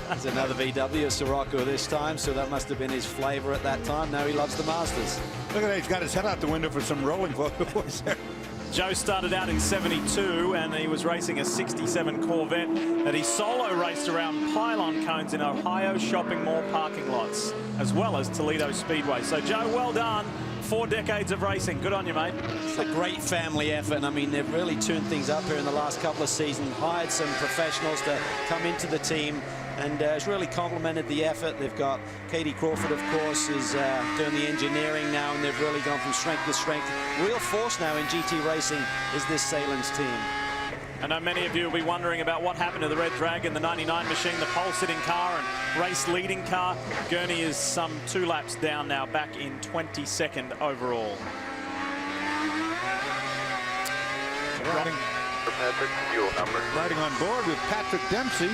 There's another VW, Sirocco this time, so that must have been his flavor at that time. Now he loves the Masters.
Look at that. He's got his head out the window for some rolling photos there.
Joe started out in '72 and he was racing a '67 Corvette that he solo raced around pylon cones in Ohio shopping mall parking lots, as well as Toledo Speedway. So Joe, well done. 4 decades of racing. Good on you, mate.
It's a great family effort, and I mean, they've really turned things up here in the last couple of seasons, hired some professionals to come into the team, and it's really complemented the effort. They've got Katie Crawford, of course, is doing the engineering now, and they've really gone from strength to strength. Real force now in GT racing is this Salen's team.
I know many of you will be wondering about what happened to the Red Dragon, the 99 machine, the pole-sitting car and race-leading car. Gurney is some 2 laps down now, back in 22nd overall.
Riding on board with Patrick Dempsey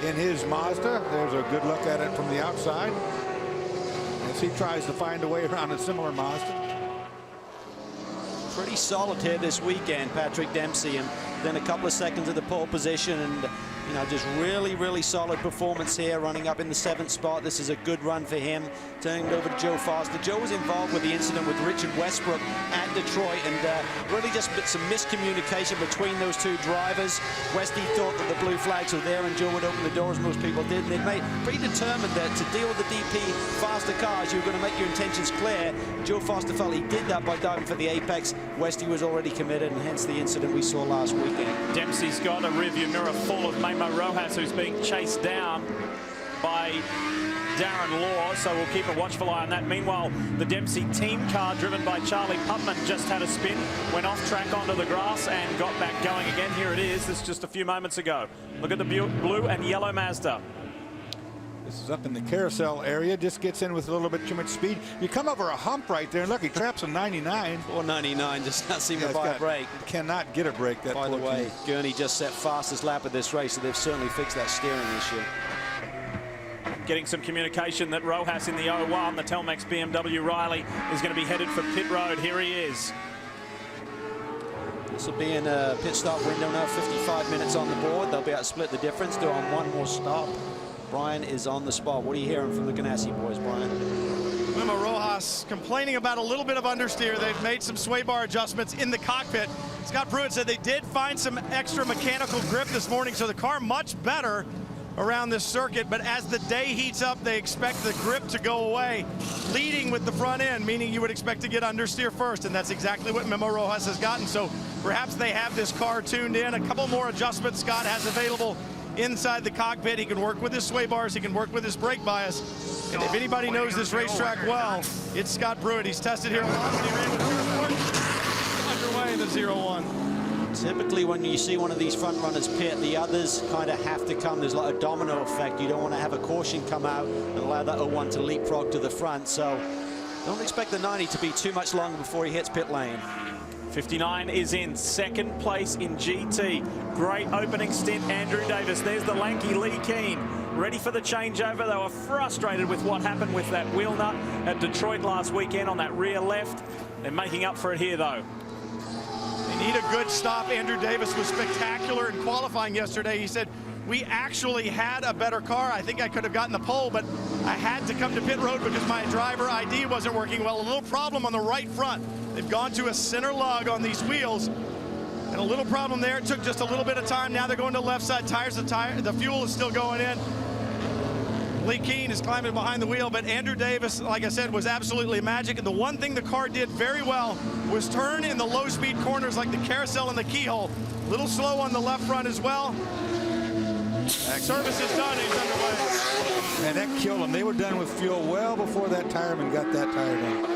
in his Mazda. There's a good look at it from the outside as he tries to find a way around a similar Mazda.
Pretty solid here this weekend, Patrick Dempsey, and then a couple of seconds at the pole position, and you know, just really solid performance here, running up in the 7th spot. This is a good run for him. Turning it over to Joe Foster. Joe was involved with the incident with Richard Westbrook at Detroit, and really just some miscommunication between those 2 drivers. Westy thought that the blue flags were there and Joe would open the doors, most people did, and they made predetermined that to deal with the DP faster cars, you were going to make your intentions clear. Joe Foster felt he did that by diving for the apex. Westy was already committed, and hence the incident we saw last weekend.
Dempsey's got a rearview mirror full of Memo Rojas, who's being chased down by Darren Law, so we'll keep a watchful eye on that. Meanwhile, the Dempsey team car, driven by Charlie Putman, just had a spin, went off track onto the grass and got back going again. Here it is. This is just a few moments ago. Look at the blue and yellow Mazda.
This is up in the carousel area. Just gets in with a little bit too much speed. You come over a hump right there, and look, he traps a 99.
499 does not seem to buy a break.
Cannot get a break. That
by the way, Gurney just set fastest lap of this race, so they've certainly fixed that steering issue.
Getting some communication that Rojas in the 01, the Telmex BMW Riley, is going to be headed for pit road. Here he is.
This will be in a pit stop window now, 55 minutes on the board. They'll be able to split the difference, do on 1 more stop. Brian is on the spot. What are you hearing from the Ganassi boys, Brian?
Memo Rojas complaining about a little bit of understeer. They've made some sway bar adjustments in the cockpit. Scott Pruitt said they did find some extra mechanical grip this morning, so the car much better. around this circuit, but as the day heats up, they expect the grip to go away, leading with the front end, meaning you would expect to get understeer first, and that's exactly what Memo Rojas has gotten. So perhaps they have this car tuned in. A couple more adjustments Scott has available inside the cockpit. He can work with his sway bars, he can work with his brake bias. And if anybody knows this racetrack well, it's Scott Pruitt. He's tested here a lot, and he ran with underway in the 0-1.
Typically when you see one of these front runners pit, the others kind of have to come. There's like a domino effect. You don't want to have a caution come out and allow that 01 to leapfrog to the front. So don't expect the 90 to be too much longer before he hits pit lane.
59 is in second place in GT. Great opening stint, Andrew Davis. There's the lanky Lee Keane, ready for the changeover. They were frustrated with what happened with that wheel nut at Detroit last weekend on that rear left. They're making up for it here, though.
They need a good stop. Andrew Davis was spectacular in qualifying yesterday. He said, we actually had a better car. I think I could have gotten the pole, but I had to come to pit road because my driver ID wasn't working well. A little problem on the right front. They've gone to a center lug on these wheels, and a little problem there. It took just a little bit of time. Now they're going to left side tires. The fuel is still going in. Lee Keane is climbing behind the wheel, but Andrew Davis, like I said, was absolutely magic. And the one thing the car did very well was turn in the low-speed corners like the carousel and the keyhole. A little slow on the left front as well. Service is done. He's underway.
And that killed them. They were done with fuel well before that tireman got that tire done.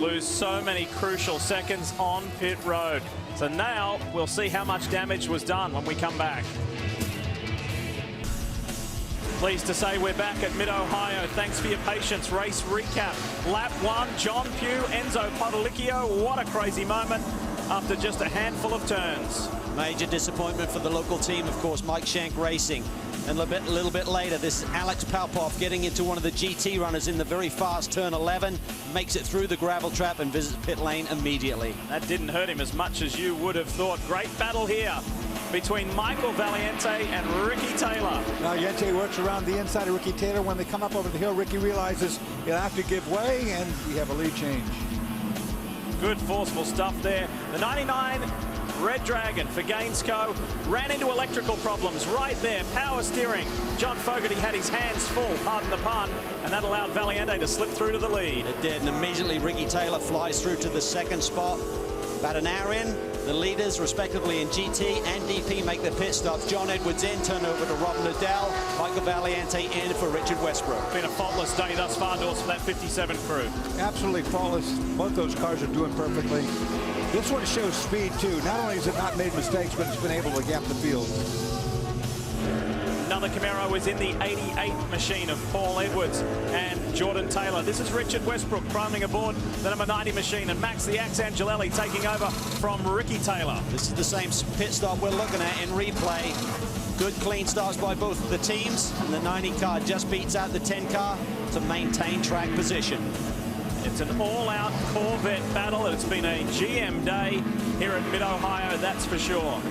Lose so many crucial seconds on pit road. So now we'll see how much damage was done when we come back. Pleased to say we're back at Mid-Ohio. Thanks for your patience. Race recap. Lap 1, John Pugh, Enzo Potolicchio. What a crazy moment after just a handful of turns.
Major disappointment for the local team, of course, Mike Shank Racing. And a little bit later, this is Alex Palpov getting into one of the GT runners in the very fast turn 11, makes it through the gravel trap and visits pit lane immediately.
That didn't hurt him as much as you would have thought. Great battle here between Michael Valiante and Ricky Taylor.
Valiante works around the inside of Ricky Taylor. When they come up over the hill, Ricky realizes he'll have to give way, and we have a lead change.
Good forceful stuff there. The 99 Red Dragon for Gainsco ran into electrical problems right there. Power steering. John Fogarty had his hands full, pardon the pun, and that allowed Valiante to slip through to the lead.
It did, and immediately Ricky Taylor flies through to the second spot. About an hour in, the leaders, respectively in GT and DP, make their pit stops. John Edwards in, turn over to Rob Liddell. Michael Valiante in for Richard Westbrook.
Been a faultless day thus far, Dawes, for that 57 crew.
Absolutely faultless. Both those cars are doing perfectly. This one shows speed, too. Not only has it not made mistakes, but it's been able to gap the field.
Another Camaro is in the 88 machine of Paul Edwards and Jordan Taylor. This is Richard Westbrook priming aboard the number 90 machine, and Max the Axe Angelelli taking over from Ricky Taylor.
This is the same pit stop we're looking at in replay. Good clean starts by both of the teams, and the 90 car just beats out the 10 car to maintain track position.
It's an all-out Corvette battle. It's been a GM day here at Mid-Ohio, that's for sure.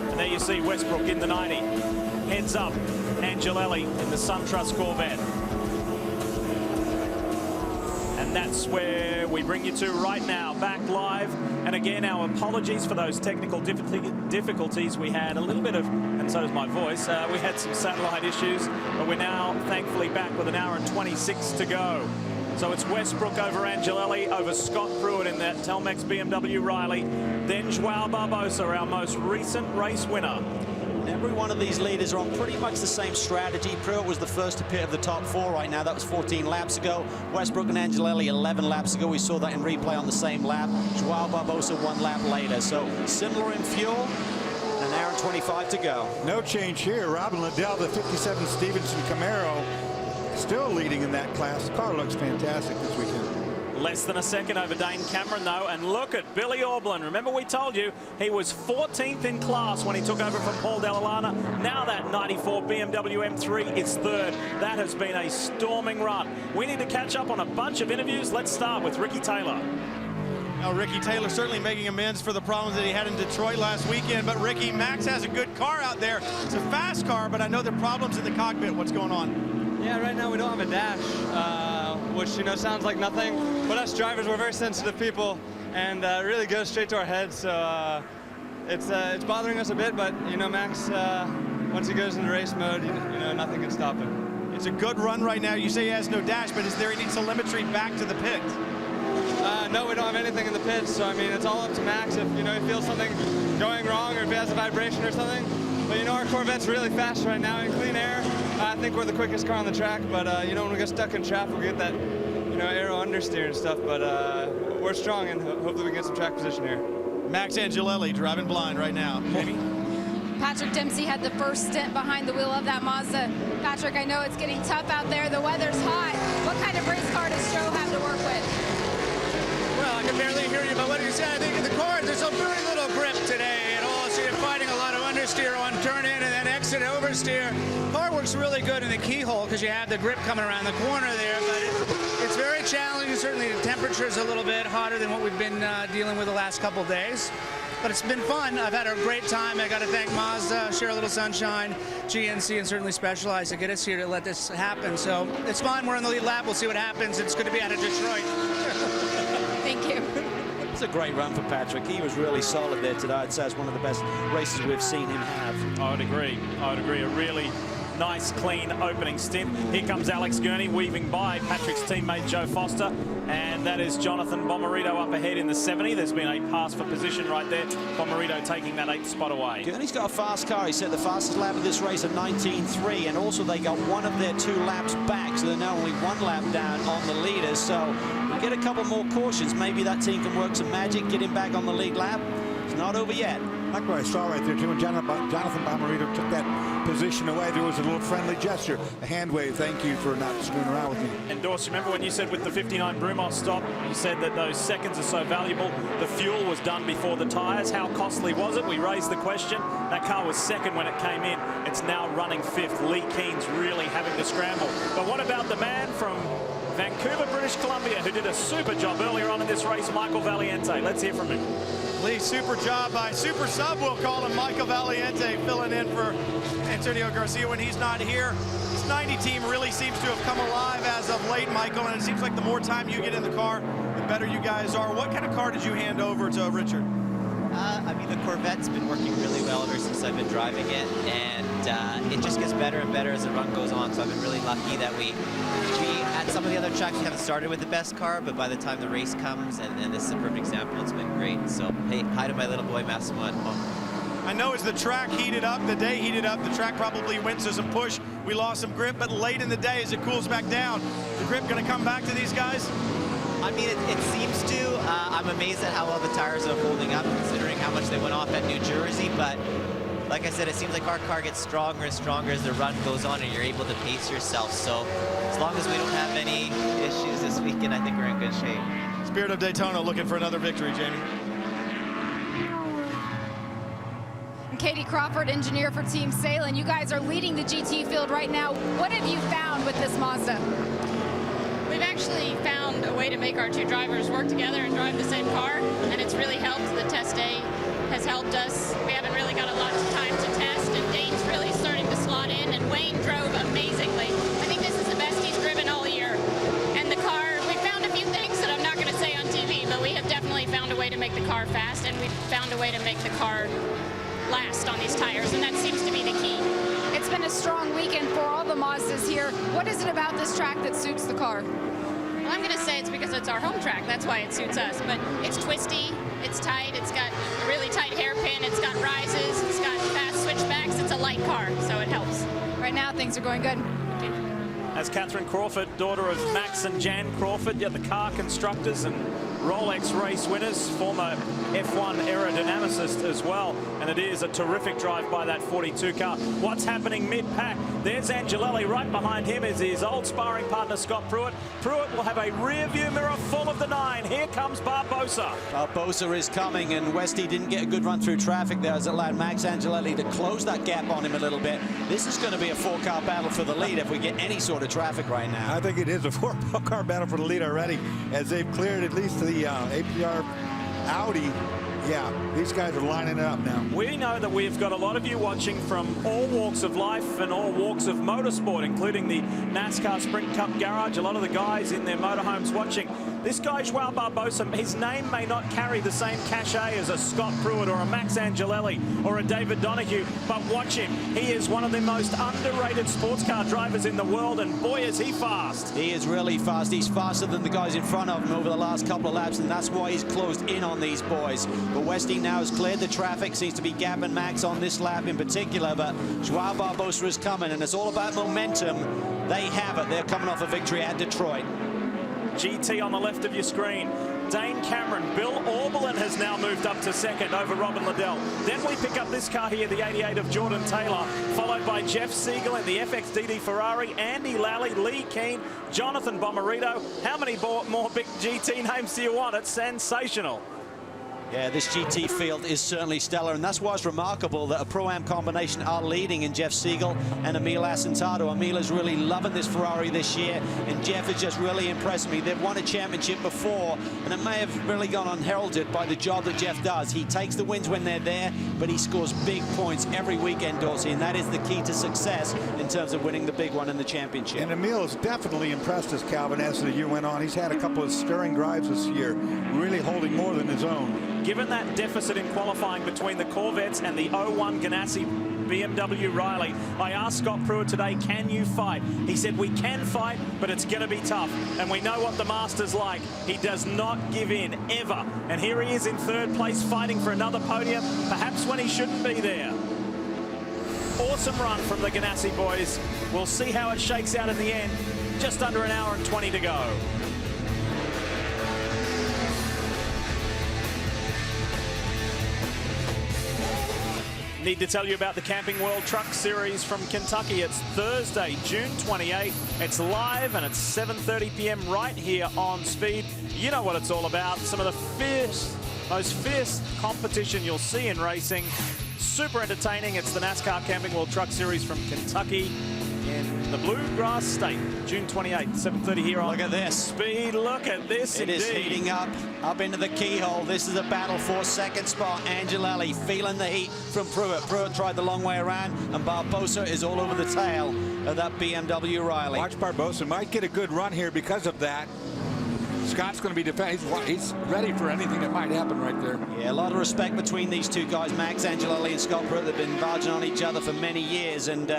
And there you see Westbrook in the 90. Heads up, Angelelli in the SunTrust Corvette. And that's where we bring you to right now, back live. And again, our apologies for those technical difficulties. We had a little bit of, and so does my voice, we had some satellite issues, but we're now thankfully back with an hour and 26 to go. So it's Westbrook over Angelelli, over Scott Pruitt in that Telmex BMW Riley, then Joao Barbosa, our most recent race winner.
Every one of these leaders are on pretty much the same strategy. Pruitt was the first to pit of the top 4 right now. That was 14 laps ago. Westbrook and Angelelli 11 laps ago. We saw that in replay on the same lap. Joao Barbosa 1 lap later. So similar in fuel. An hour and 25 to go.
No change here. Robin Liddell, the 57 Stevenson Camaro, still leading in that class. The car looks fantastic this weekend.
Less than a second over Dane Cameron, though, and look at Billy Orblin. Remember we told you he was 14th in class when he took over from Paul Dell'Alana. Now that 94 BMW M3 is 3rd. That has been a storming run. We need to catch up on a bunch of interviews. Let's start with Ricky Taylor.
Now, Ricky Taylor certainly making amends for the problems that he had in Detroit last weekend. But Ricky, Max has a good car out there. It's a fast car, but I know there are problems in the cockpit. What's going on?
Yeah, right now we don't have a dash, which, you know, sounds like nothing. But us drivers, we're very sensitive people, and really goes straight to our heads. So it's bothering us a bit, but, you know, Max once he goes into race mode, you know, nothing can stop him.
It's a good run right now. You say he has no dash, but is there any telemetry back to the pit?
No, we don't have anything in the pits, so I mean, it's all up to Max if, you know, he feels something going wrong or if he has a vibration or something. But, you know, our Corvette's really fast right now in clean air. I think we're the quickest car on the track, but, you know, when we get stuck in traffic, we get that, you know, aero understeer and stuff, but we're strong and hopefully we can get some track position here.
Max Angelelli driving blind right now. Jamie?
Patrick Dempsey had the first stint behind the wheel of that Mazda. Patrick, I know it's getting tough out there. The weather's hot. What kind of race car does Joe have to work with?
Well, I can barely hear you, but what you said, I think in the cars, there's a very little grip today at all, so you're fighting a lot of understeer on turn in and then exit oversteer. Car works really good in the keyhole because you have the grip coming around the corner there, but it's very challenging. Certainly the temperature is a little bit hotter than what we've been dealing with the last couple of days. But it's been fun. I've had a great time. I got to thank Mazda, Share a Little Sunshine, GNC, and certainly Specialized to get us here to let this happen. So it's fun. We're in the lead lap. We'll see what happens. It's good to be out of Detroit.
Thank you.
It's a great run for Patrick. He was really solid there today. I'd say it's one of the best races we've seen him have.
I would agree. I would agree. A really nice, clean opening stint. Here comes Alex Gurney weaving by Patrick's teammate Joe Foster, and that is Jonathan Bomarito up ahead in the 70. There's been a pass for position right there. Bomarito taking that 8th spot away.
Gurney's got a fast car. He set the fastest lap of this race at 19.3, and also they got one of their 2 laps back, so they're now only 1 lap down on the leaders. So we get a couple more cautions. Maybe that team can work some magic, get him back on the lead lap. It's not over yet.
Like what I saw right there, too, when Jonathan Bomarito took that position away, there was a little friendly gesture, a hand wave. Thank you for not screwing around with me.
And Dorse, remember when you said with the 59 Brumos stop, you said that those seconds are so valuable. The fuel was done before the tires. How costly was it? We raised the question. That car was second when it came in. It's now running 5th. Lee Keen's really having to scramble. But what about the man from Vancouver, British Columbia, who did a super job earlier on in this race, Michael Valiante? Let's hear from him.
Lee, super job by super sub, we'll call him, Michael Valiante, filling in for Antonio Garcia when he's not here. This 90 team really seems to have come alive as of late, Michael, and it seems like the more time you get in the car, the better you guys are. What kind of car did you hand over to Richard?
I mean, the Corvette's been working really well ever since I've been driving it, and it just gets better and better as the run goes on. So I've been really lucky that we at some of the other tracks we haven't started with the best car, but by the time the race comes, and this is a perfect example, it's been great. So hey, hi to my little boy Massimo at home.
I know as the track heated up, the day heated up, the track probably went to some push. We lost some grip, but late in the day as it cools back down, the grip going to come back to these guys?
I mean, it seems to. I'm amazed at how well the tires are holding up, considering how much they went off at New Jersey. But like I said, it seems like our car gets stronger and stronger as the run goes on, and you're able to pace yourself. So as long as we don't have any issues this weekend, I think we're in good shape.
Spirit of Daytona looking for another victory, Jamie.
Katie Crawford, engineer for Team Salem. You guys are leading the GT field right now. What have you found with this Mazda?
We've actually found a way to make our 2 drivers work together and drive the same car, and it's really helped. The test day has helped us. We haven't really got a lot of time to test, and Dane's really starting to slot in, and Wayne drove amazingly. I think this is the best he's driven all year. And the car, we found a few things that I'm not going to say on TV, but we have definitely found a way to make the car fast, and we've found a way to make the car last on these tires, and that seems to be the key.
It's been a strong weekend for all the Mazdas here. What is it about this track that suits the car?
Well, I'm going to say it's because it's our home track. That's why it suits us. But it's twisty, it's tight, it's got a really tight hairpin, it's got rises, it's got fast switchbacks. It's a light car, so it helps.
Right now, things are going good.
As Catherine Crawford, daughter of Max and Jan Crawford, the car constructors and Rolex race winners, former F1 aerodynamicist as well, and it is a terrific drive by that 42 car. What's happening mid-pack? There's Angelelli. Right behind him is his old sparring partner Scott Pruitt. Pruitt will have a rear view mirror full of the 9. Here comes Barbosa.
Barbosa is coming, and Westy didn't get a good run through traffic there as it allowed Max Angelelli to close that gap on him a little bit. This is going to be a 4-car battle for the lead if we get any sort of traffic right now.
I think it is a 4-car battle for the lead already, as they've cleared at least the APR Audi. Yeah, these guys are lining it up now.
We know that we've got a lot of you watching from all walks of life and all walks of motorsport, including the NASCAR Sprint Cup Garage. A lot of the guys in their motorhomes watching. This guy, Joao Barbosa, his name may not carry the same cachet as a Scott Pruitt or a Max Angelelli or a David Donahue, but watch him. He is one of the most underrated sports car drivers in the world, and boy, is he fast.
He is really fast. He's faster than the guys in front of him over the last couple of laps, and that's why he's closed in on these boys. But Westy now has cleared the traffic. Seems to be Gavin Max on this lap in particular, but Joao Barbosa is coming, and it's all about momentum. They have it. They're coming off a victory at Detroit.
GT on the left of your screen. Dane Cameron. Bill Orbelin has now moved up to second over Robin Liddell. Then we pick up this car here, the 88 of Jordan Taylor, followed by Jeff Siegel in the FXDD Ferrari, Andy Lally, Lee Keane, Jonathan Bomarito. How many more big GT names do you want? It's sensational.
Yeah, this GT field is certainly stellar, and that's why it's remarkable that a Pro-Am combination are leading in Jeff Siegel and Emil Asentado. Emil is really loving this Ferrari this year, and Jeff is just really impressing me. They've won a championship before, and it may have really gone unheralded by the job that Jeff does. He takes the wins when they're there, but he scores big points every weekend, Dorsey, and that is the key to success in terms of winning the big one in the championship.
And Emil has definitely impressed us, Calvin, as the year went on. He's had a couple of stirring drives this year, really holding more than his own.
Given that deficit in qualifying between the Corvettes and the 01 Ganassi BMW Riley, I asked Scott Pruitt today, can you fight? He said, we can fight, but it's going to be tough. And we know what the Master's like. He does not give in, ever. And here he is in third place, fighting for another podium, perhaps when he shouldn't be there. Awesome run from the Ganassi boys. We'll see how it shakes out in the end. Just under an hour and 20 to go. Need to tell you about the Camping World Truck Series from Kentucky. It's Thursday, June 28. It's live and it's 7:30 p.m. right here on Speed. You know what it's all about. Some of the most fierce competition you'll see in racing. Super entertaining. It's the NASCAR Camping World Truck Series from Kentucky in the Bluegrass State. June 28th, 7:30 here on
Look at this.
Speed. Look at this.
It is heating up into the keyhole. This is a battle for second spot. Angelelli feeling the heat from Pruitt. Pruitt tried the long way around, and Barbosa is all over the tail of that BMW Riley.
Watch Barbosa might get a good run here because of that. Scott's going to be defending. He's ready for anything that might happen right there.
Yeah, a lot of respect between these two guys, Max Angelelli and Scott Pruitt. They've been barging on each other for many years, and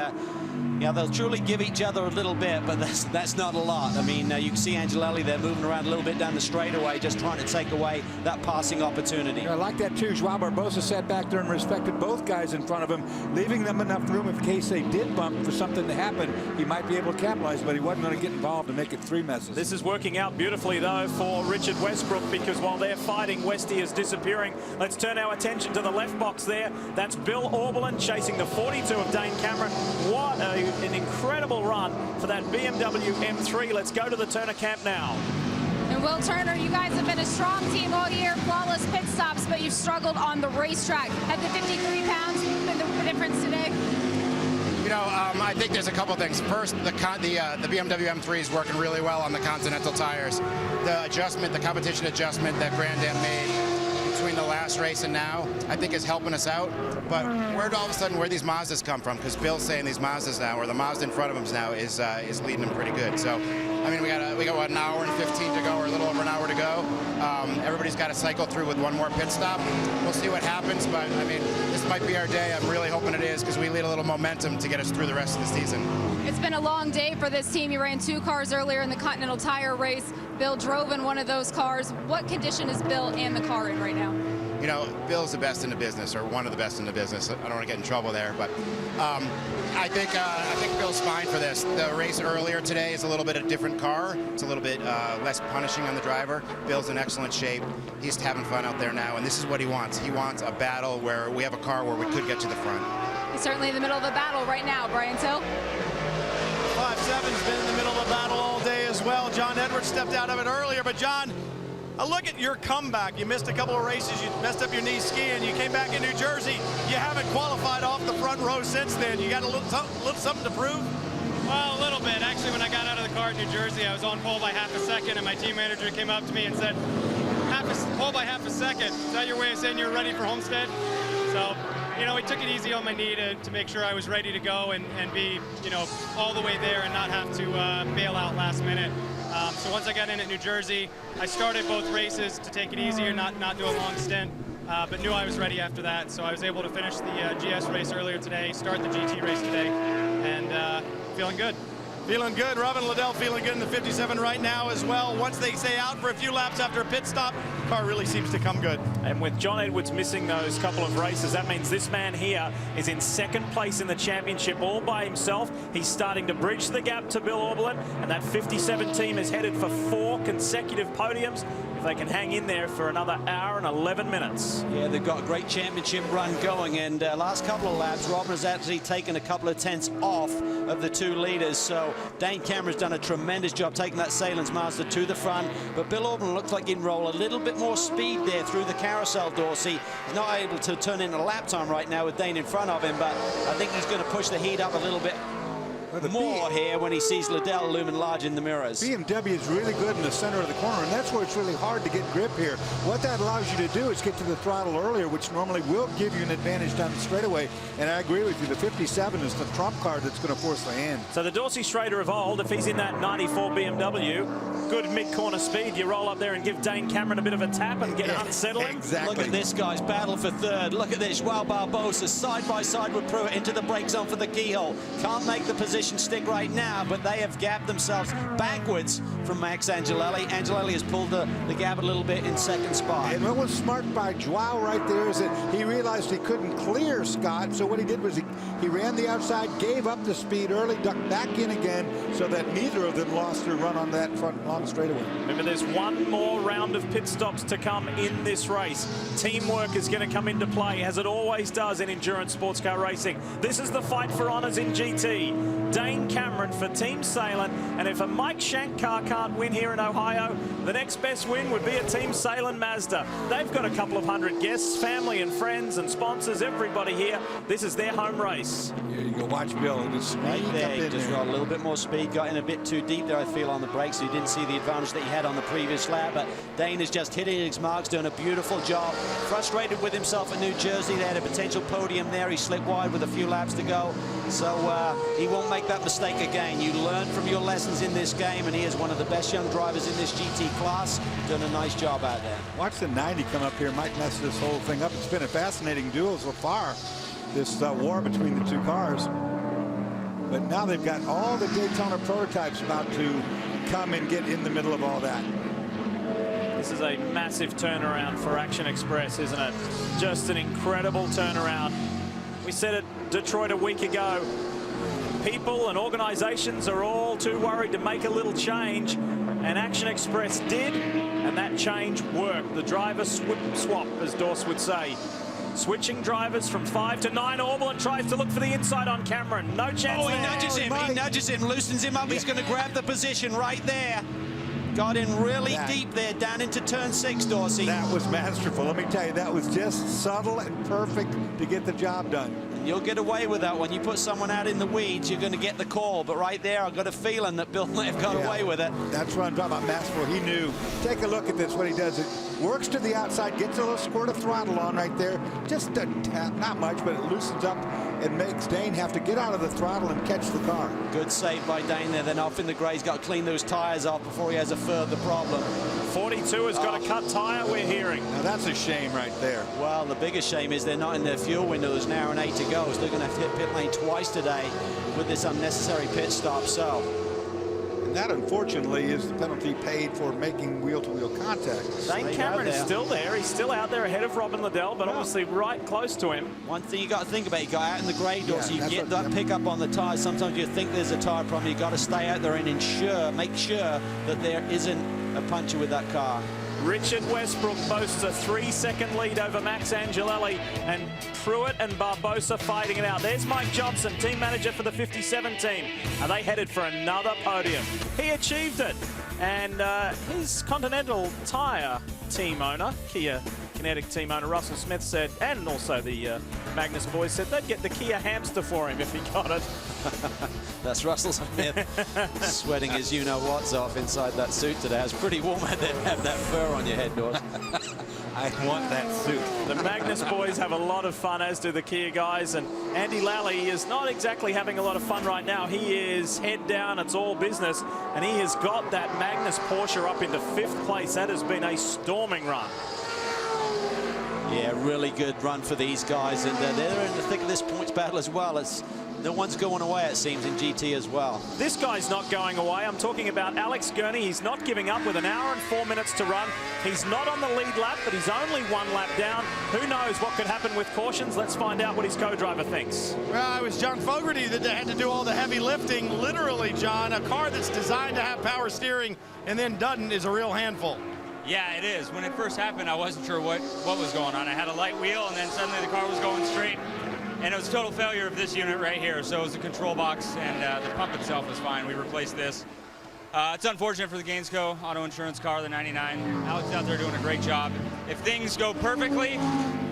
yeah, they'll truly give each other a little bit, but that's not a lot. I mean, you can see Angelelli there moving around a little bit down the straightaway, just trying to take away that passing opportunity.
I like that too. Joao Barbosa sat back there and respected both guys in front of him, leaving them enough room in case they did bump for something to happen. He might be able to capitalize, but he wasn't going to get involved and make it three messes.
This is working out beautifully, though, for Richard Westbrook, because while they're fighting, Westy is disappearing. Let's turn our attention to the left box there. That's Bill Orbelin chasing the 42 of Dane Cameron. What an incredible run for that BMW M3. Let's go to the Turner camp now.
And Will Turner, you guys have been a strong team all year, flawless pit stops, but you've struggled on the racetrack. Had the 53 pounds been the difference today?
You know, I think there's a couple things. First, the BMW M3 is working really well on the Continental tires. The adjustment, the competition adjustment that Grandin made between the last race and now, I think is helping us out. But where these Mazdas come from? Because Bill's saying these Mazdas now, or the Mazda in front of him now, is leading them pretty good. So, I mean, we got what, an hour and 15 to go, or a little over an hour to go. Everybody's got to cycle through with one more pit stop. We'll see what happens, but I mean, this might be our day. I'm really hoping it is, because we need a little momentum to get us through the rest of the season.
It's been a long day for this team. You ran two cars earlier in the Continental Tire race. Bill drove in one of those cars. What condition is Bill and the car in right now?
You know, Bill's the best in the business, or one of the best in the business. I don't want to get in trouble there, but I think Bill's fine for this. The race earlier today is a little bit of a different car. It's a little bit less punishing on the driver. Bill's in excellent shape. He's having fun out there now, and this is what he wants. He wants a battle where we have a car where we could get to the front.
He's certainly in the middle of a battle right now, Brian Till.
5-7's been in the middle of a battle all day as well. John Edwards stepped out of it earlier, but John, a look at your comeback. You missed a couple of races. You messed up your knee skiing. You came back in New Jersey. You haven't qualified off the front row since then. You got a little something to prove?
Well, a little bit. Actually, when I got out of the car in New Jersey, I was on pole by half a second, and my team manager came up to me and said, pole by half a second. Is that your way of saying you're ready for Homestead? So, you know, we took it easy on my knee to make sure I was ready to go and be, you know, all the way there and not have to bail out last minute. So once I got in at New Jersey, I started both races to take it easier, not do a long stint, but knew I was ready after that. So I was able to finish the GS race earlier today, start the GT race today, and feeling good.
Feeling good. Robin Liddell feeling good in the 57 right now as well. Once they stay out for a few laps after a pit stop, car really seems to come good.
And with John Edwards missing those couple of races, that means this man here is in second place in the championship all by himself. He's starting to bridge the gap to Bill Auberlen, and that 57 team is headed for 4 consecutive podiums if they can hang in there for another hour and 11 minutes.
Yeah, they've got a great championship run going, and last couple of laps, Robin has actually taken a couple of tenths off of the 2 leaders. So Dane Cameron's done a tremendous job taking that Salins Master to the front, but Bill Auberlen looks like he can roll a little bit more speed there through the carousel, Dorsey. He's not able to turn in a lap time right now with Dane in front of him, but I think he's going to push the heat up a little bit more here when he sees Liddell looming large in the mirrors.
BMW is really good in the center of the corner, and that's where it's really hard to get grip here. What that allows you to do is get to the throttle earlier, which normally will give you an advantage down the straightaway. And I agree with you, the 57 is the trump card that's going to force the hand.
So the Dorsey Schrader of old, if he's in that 94 BMW, good mid-corner speed, you roll up there and give Dane Cameron a bit of a tap and get unsettling.
Exactly.
Look at this, guys, battle for third. Look at this, Joao Barbosa side by side with Pruitt into the brake zone for the keyhole. Can't make the position stick right now, but they have gapped themselves backwards from Max Angelelli. Angelelli has pulled the gap a little bit in second spot.
And what was smart by Joao right there is that he realized he couldn't clear Scott, so what he did was he ran the outside, gave up the speed early, ducked back in again, so that neither of them lost their run on that front long straightaway.
Remember, there's one more round of pit stops to come in this race. Teamwork is going to come into play, as it always does in endurance sports car racing. This is the fight for honours in GT. Dane Cameron for Team Salem, and if a Mike Shank car can't win here in Ohio, the next best win would be a Team Salem Mazda. They've got a couple of hundred guests, family and friends and sponsors, everybody here. This is their home race.
Here you go, watch Bill. Just
right there, just got a little bit more speed, got in a bit too deep there, I feel, on the brakes, so he didn't see the advantage that he had on the previous lap, but Dane is just hitting his marks, doing a beautiful job. Frustrated with himself at New Jersey. They had a potential podium there. He slipped wide with a few laps to go, so he won't make that mistake again. You learn from your lessons in this game, and he is one of the best young drivers in this GT class, doing a nice job out there.
Watch the 90 come up here, might mess this whole thing up. It's been a fascinating duel so far, this war between the 2 cars. But now they've got all the Daytona prototypes about to come and get in the middle of all that.
This is a massive turnaround for Action Express, isn't it? Just an incredible turnaround. We said it Detroit a week ago. People and organizations are all too worried to make a little change, and Action Express did, and that change worked. The driver swap, as Dorse would say. Switching drivers from 5 to 9. Auberlen tries to look for the inside on Cameron. No chance.
Oh, he nudges him, loosens him up. He's going to grab the position right there. Got in really deep there, down into turn 6, Dorsey.
That was masterful. Let me tell you, that was just subtle and perfect to get the job done.
You'll get away with that. When you put someone out in the weeds, you're going to get the call. But right there, I've got a feeling that Bill might have got away with it.
That's what I'm talking about, masterful. He knew. Take a look at this, what he does. It works to the outside, gets a little squirt of throttle on right there. Just doesn't tap, not much, but it loosens up and makes Dane have to get out of the throttle and catch the car.
Good save by Dane there. Then off in the grey. He's got to clean those tires off before he has a further problem.
42 has got a cut tire, we're hearing.
Now that's a shame right there.
Well, the biggest shame is they're not in their fuel window. There's an hour and 8 to go, so they're going to have to hit pit lane twice today with this unnecessary pit stop. So,
and that, unfortunately, is the penalty paid for making wheel-to-wheel contact.
Dane Cameron is still there. He's still out there ahead of Robin Liddell, but obviously right close to him.
One thing you got to think about, you got out in the grey door, so you get that pickup on the tires. Sometimes you think there's a tire problem. You got to stay out there and make sure that there isn't a puncher with that car.
Richard Westbrook boasts a 3-second lead over Max Angelelli, and Pruitt and Barbosa fighting it out. There's Mike Johnson, team manager for the 57 team. Are they headed for another podium? He achieved it. And his Continental Tire team owner, Kia Kinetic team owner Russell Smith said, and also the Magnus boys said they'd get the Kia hamster for him if he got it.
That's Russell Smith sweating his you-know-what's off inside that suit today. It's pretty warm out there to have that fur on your head, Dawes.
I want that suit.
The Magnus boys have a lot of fun, as do the Kia guys, and Andy Lally is not exactly having a lot of fun right now. He is head down, it's all business, and he has got that Magnus Porsche up into 5th place. That has been a storming run.
Yeah, really good run for these guys, and they're in the thick of this points battle as well. No one's going away, it seems, in GT as well.
This guy's not going away. I'm talking about Alex Gurney. He's not giving up with 1 hour and 4 minutes to run. He's not on the lead lap, but he's only 1 lap down. Who knows what could happen with cautions? Let's find out what his co-driver thinks.
Well, it was John Fogerty that had to do all the heavy lifting. Literally, John, a car that's designed to have power steering and then doesn't is a real handful.
Yeah, it is. When it first happened, I wasn't sure what was going on. I had a light wheel, and then suddenly the car was going straight. And it was a total failure of this unit right here. So it was the control box, and the pump itself was fine. We replaced this. It's unfortunate for the Gainesco auto insurance car, the 99. Alex is out there doing a great job. If things go perfectly,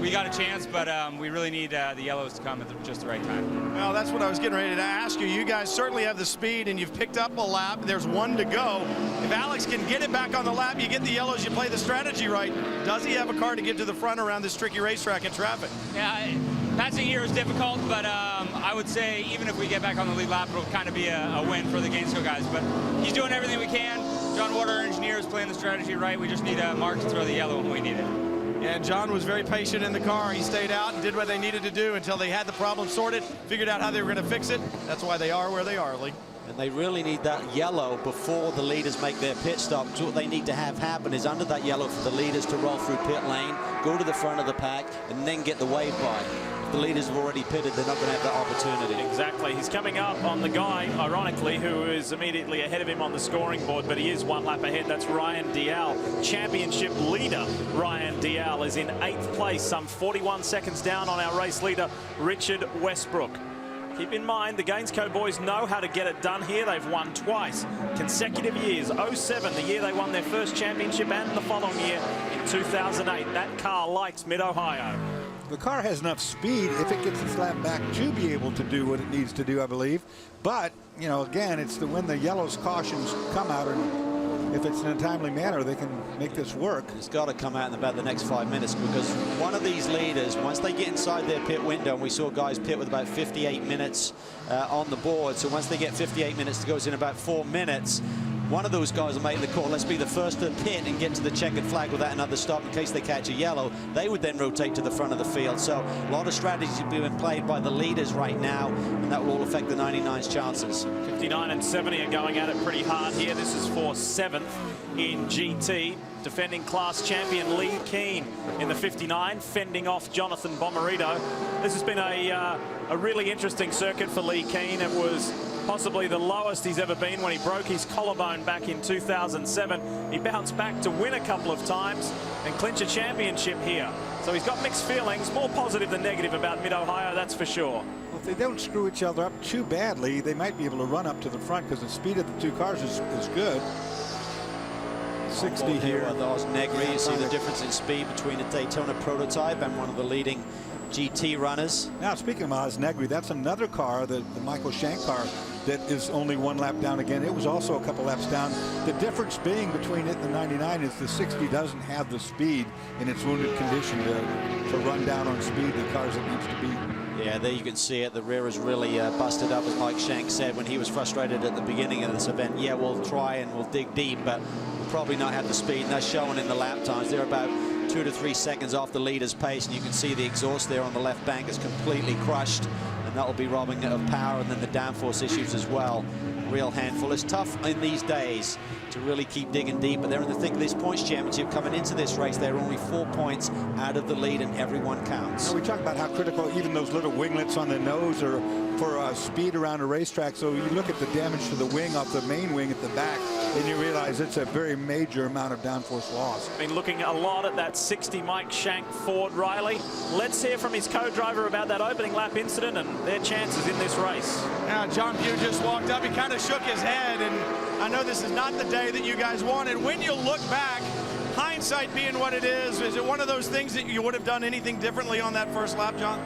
we got a chance, but we really need the yellows to come at just the right time.
Well, that's what I was getting ready to ask you. You guys certainly have the speed, and you've picked up a lap. There's 1 to go. If Alex can get it back on the lap, you get the yellows, you play the strategy right. Does he have a car to get to the front around this tricky racetrack in traffic?
Yeah, passing here is difficult, but I would say even if we get back on the lead lap, it'll kind of be a win for the Gainesco guys. But he's doing everything we can. John Ward, our engineer, is playing the strategy right. We just need Mark to throw the yellow when we need it.
And John was very patient in the car. He stayed out and did what they needed to do until they had the problem sorted, figured out how they were going to fix it. That's why they are where they are, Lee.
And they really need that yellow before the leaders make their pit stop. So what they need to have happen is under that yellow for the leaders to roll through pit lane, go to the front of the pack, and then get the wave by. If the leaders have already pitted, they're not going to have that opportunity.
Exactly. He's coming up on the guy, ironically, who is immediately ahead of him on the scoring board, but he is 1 lap ahead. That's Ryan Dial. Championship leader Ryan Dial is in 8th place, some 41 seconds down on our race leader, Richard Westbrook. Keep in mind, the Gainesco boys know how to get it done here. They've won twice, consecutive years. 07, the year they won their first championship, and the following year in 2008. That car likes Mid-Ohio.
The car has enough speed if it gets its lap back to be able to do what it needs to do, I believe. But, you know, again, it's when the yellow's cautions come out, and if it's in a timely manner, they can make this work.
It's got to come out in about the next 5 minutes, because one of these leaders, once they get inside their pit window, and we saw guys pit with about 58 minutes on the board, so once they get 58 minutes, it goes in about 4 minutes. One of those guys will make the call. Let's be the first to pit and get to the checkered flag without another stop in case they catch a yellow. They would then rotate to the front of the field. So a lot of strategies being played by the leaders right now, and that will all affect the 99's chances.
59 and 70 are going at it pretty hard here. This is for 7th in GT. Defending class champion Lee Keane in the 59, fending off Jonathan Bomarito. This has been a really interesting circuit for Lee Keane. It was possibly the lowest he's ever been when he broke his collarbone back in 2007. He bounced back to win a couple of times and clinch a championship here. So he's got mixed feelings, more positive than negative about Mid-Ohio, that's for sure.
Well, if they don't screw each other up too badly, they might be able to run up to the front, because the speed of the 2 cars is good. 60 here.
Those Negri, you see the difference in speed between a Daytona prototype and one of the leading GT runners.
Now, speaking of Oz Negri, that's another car, the Michael Shank car, that is only 1 lap down again. It was also a couple laps down. The difference being between it and the 99 is the 60 doesn't have the speed in its wounded condition to run down on speed the cars it needs to be.
Yeah, there you can see it. The rear is really busted up, as Mike Shank said when he was frustrated at the beginning of this event. Yeah, we'll try and we'll dig deep, but we'll probably not have the speed. And that's showing in the lap times. They're about 2 to 3 seconds off the leader's pace, and you can see the exhaust there on the left bank is completely crushed, and that will be robbing it of power, and then the downforce issues as well. Real handful. It's tough in these days to really keep digging deep, but they're in the thick of this points championship. Coming into this race, they're only 4 points out of the lead, and everyone counts.
Now, we talk about how critical even those little winglets on the nose are for speed around a racetrack. So you look at the damage to the wing off the main wing at the back, and you realize it's a very major amount of downforce loss.
Been looking a lot at that 60 Mike Shank Ford Riley. Let's hear from his co-driver about that opening lap incident and their chances in this race.
Now, John Pugh just walked up. He kind of shook his head, and I know this is not the day that you guys wanted. When you look back, hindsight being what it is it one of those things that you would have done anything differently on that first lap, John?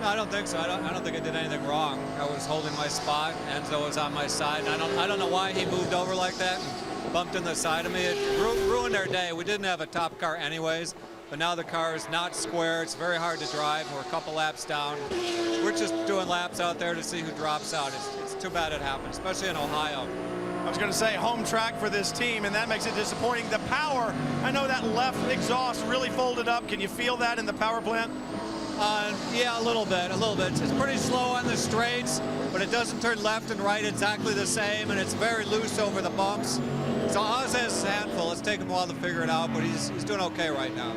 No, I don't think so. I don't think I did anything wrong. I was holding my spot. Enzo was on my side. And I don't know why he moved over like that and bumped in the side of me. It ruined our day. We didn't have a top car anyways.
but now the car is not square. It's very hard to drive. We're a couple laps down. We're just doing laps out there to see who drops out. It's too bad it happened, especially in Ohio.
I was going to say home track for this team, and that makes it disappointing. The power, I know that left exhaust really folded up. Can you feel that in the power plant?
Yeah, a little bit. It's pretty slow on the straights, but it doesn't turn left and right exactly the same, and it's very loose over the bumps. So Oz has a handful. It's taken a while to figure it out, but he's doing okay right now.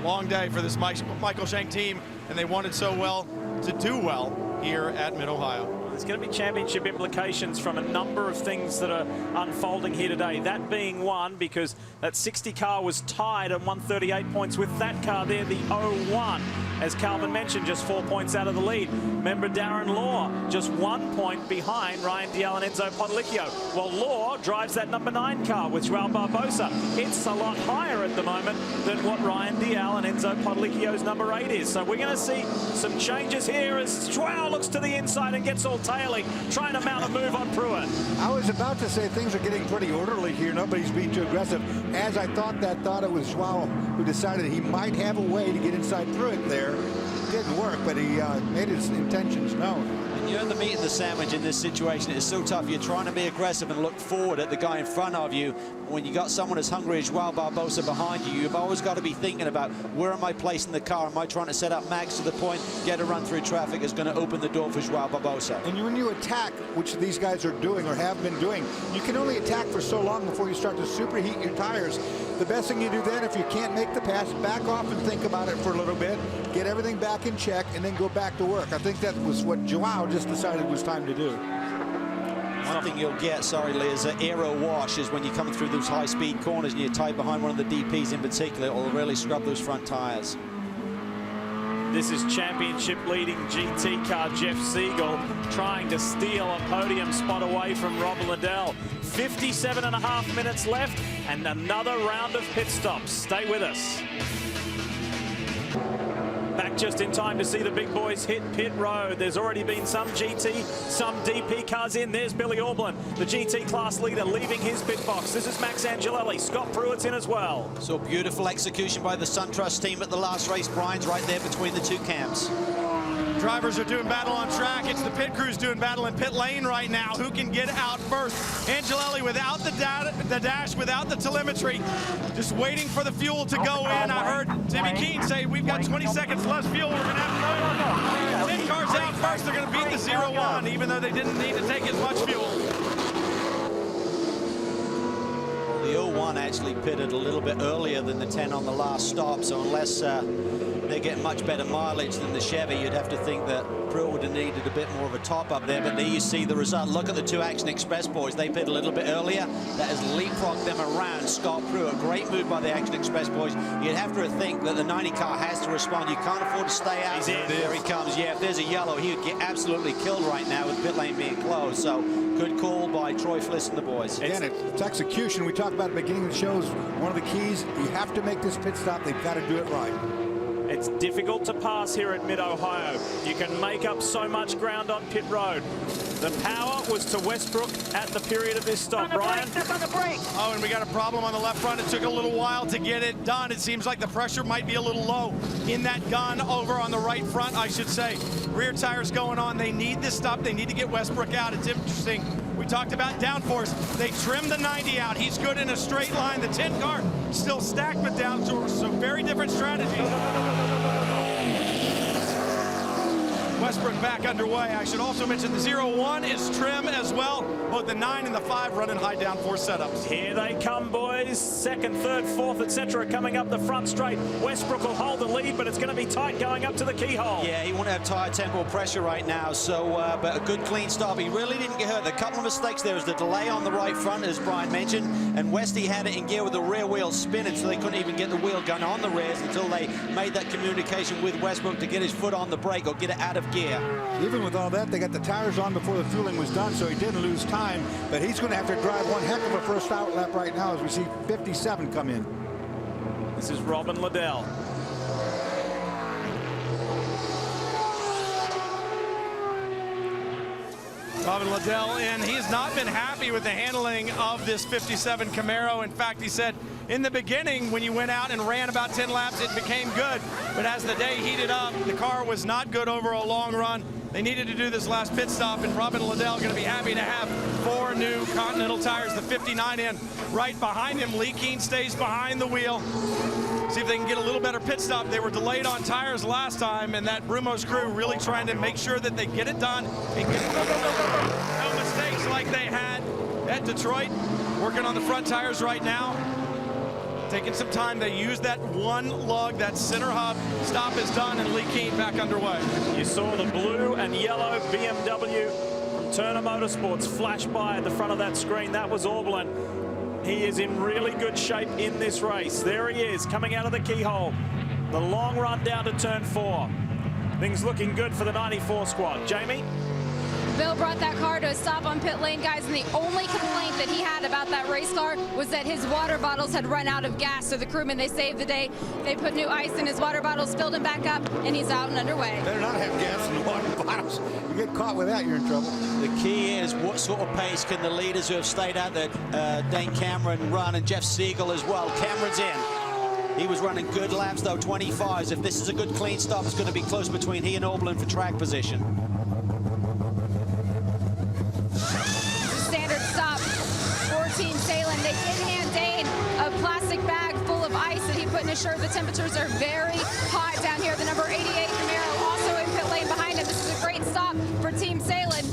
Long day for this Michael Shank team, and they wanted so well to do well here at Mid-Ohio.
There's going to be championship implications from a number of things that are unfolding here today. That being one, because that 60 car was tied at 138 points with that car there, the 01. As Calvin mentioned, just 4 points out of the lead. Remember Darren Law, just 1 point behind Ryan Dial and Enzo Potolicchio. Well, Law drives that number 9 car with Joao Barbosa. It's a lot higher at the moment than what Ryan Dial and Enzo Potolicchio's number 8 is. So we're going to see some changes here as Joao looks to the inside and gets all tailing, trying to mount a move on Pruitt.
I was about to say things are getting pretty orderly here. Nobody's being too aggressive. As I thought it was Joao who decided he might have a way to get inside Pruitt there. It didn't work, but he made his intentions known.
And you're the meat of the sandwich in this situation. It's so tough. You're trying to be aggressive and look forward at the guy in front of you. When you got someone as hungry as Joao Barbosa behind you, you've always got to be thinking about where am I placing the car? Am I trying to set up Max to the point, get a run through traffic is going to open the door for Joao Barbosa.
And when you attack, which these guys are doing or have been doing, you can only attack for so long before you start to superheat your tires. The best thing you do then, if you can't make the pass, back off and think about it for a little bit, get everything back in check, and then go back to work. I think that was what Joao just decided was time to do.
One thing you'll get, sorry Lee, is an aero wash is when you're coming through those high-speed corners and you're tied behind one of the DPs in particular, it will really scrub those front tires.
This is championship leading GT car Jeff Siegel trying to steal a podium spot away from Rob Liddell. 57.5 minutes left and another round of pit stops. Stay with us. Back just in time to see the big boys hit pit road. There's already been some GT, some DP cars in. There's Billy Aublin, the GT class leader, leaving his pit box. This is Max Angelelli. Scott Pruitt's in as well.
So beautiful execution by the SunTrust team at the last race. Brian's right there between the two camps.
Drivers are doing battle on track. It's the pit crews doing battle in pit lane right now. Who can get out first? Angelelli without the dash, without the telemetry, just waiting for the fuel to go in. I heard Timmy Keene say we've got 20 seconds less fuel. We're going to have to 10 cars out first. They're going to beat the 0-1, even though they didn't need to take as much fuel.
The 01 actually pitted a little bit earlier than the 10 on the last stop, so unless they're getting much better mileage than the Chevy, you'd have to think that Pruitt would have needed a bit more of a top up there. But there you see the result. Look at the two Action Express boys. They pit a little bit earlier. That has leapfrogged them around Scott Pruitt. Great move by the Action Express boys. You'd have to think that the 90 car has to respond. You can't afford to stay out. There he comes. Yeah, if there's a yellow, he would get absolutely killed right now with pit lane being closed. So good call by Troy Fliss and the boys.
Again, it's execution. We talked about at the beginning of the show is one of the keys. You have to make this pit stop. They've got to do it right.
It's difficult to pass here at Mid-Ohio. You can make up so much ground on pit road. The power was to Westbrook at the period of this stop. Brian?
Oh, and we got a problem on the left front. It took a little while to get it done. It seems like the pressure might be a little low in that gun over on the right front, I should say. Rear tires going on. They need this stop. They need to get Westbrook out. It's interesting. We talked about downforce. They trimmed the 90 out. He's good in a straight line. The 10 car still stacked with downforce, so very different strategy. Westbrook back underway. I should also mention the 0-1 is trim as well. Both the 9 and the 5 running high downforce setups.
Here they come, boys. Second, third, fourth, etc. coming up the front straight. Westbrook will hold the lead, but it's going to be tight going up to the keyhole.
Yeah, he won't have tire tempo pressure right now, so but a good clean stop. He really didn't get hurt. A couple of mistakes there was the delay on the right front, as Brian mentioned, and Westy had it in gear with the rear wheel spinning, so they couldn't even get the wheel gun on the rears until they made that communication with Westbrook to get his foot on the brake or get it out of gear.
Even with all that, they got the tires on before the fueling was done, so he didn't lose time, but he's going to have to drive one heck of a first out lap right now as we see 57 come in.
This is Robin Liddell.
Robin Liddell in. He has not been happy with the handling of this 57 Camaro. In fact, he said in the beginning when you went out and ran about 10 laps, it became good. But as the day heated up, the car was not good over a long run. They needed to do this last pit stop, and Robin Liddell going to be happy to have 4 new Continental tires, the 59 in right behind him. Lee Keen stays behind the wheel. See if they can get a little better pit stop. They were delayed on tires last time, and that Brumos crew really trying to make sure that they get it done and get no mistakes like they had at Detroit. Working on the front tires right now. Taking some time. They use that one lug, that center hub. Stop is done, and Lee Keen back underway.
You saw the blue and yellow BMW from Turner Motorsports flash by at the front of that screen. That was Auberlen. He is in really good shape in this race. There he is, coming out of the keyhole. The long run down to turn 4. Things looking good for the 94 squad. Jamie?
Bill brought that car to a stop on pit lane, guys, and the only complaint that he had about that race car was that his water bottles had run out of gas. So the crewmen, they saved the day. They put new ice in his water bottles, filled him back up, and he's out and underway.
Better not have gas in the water bottles. You get caught with that, you're in trouble.
The key is what sort of pace can the leaders who have stayed out there, Dane Cameron run, and Jeff Siegel as well. Cameron's in. He was running good laps, though, 25s. If this is a good clean stop, it's going to be close between he and Auberlen for track position.
Standard stop for Team Salem. They did hand Dane a plastic bag full of ice that he put in his shirt. The temperatures are very hot down here. The number 88 Camaro also in pit lane behind him. This is a great stop for Team Salem.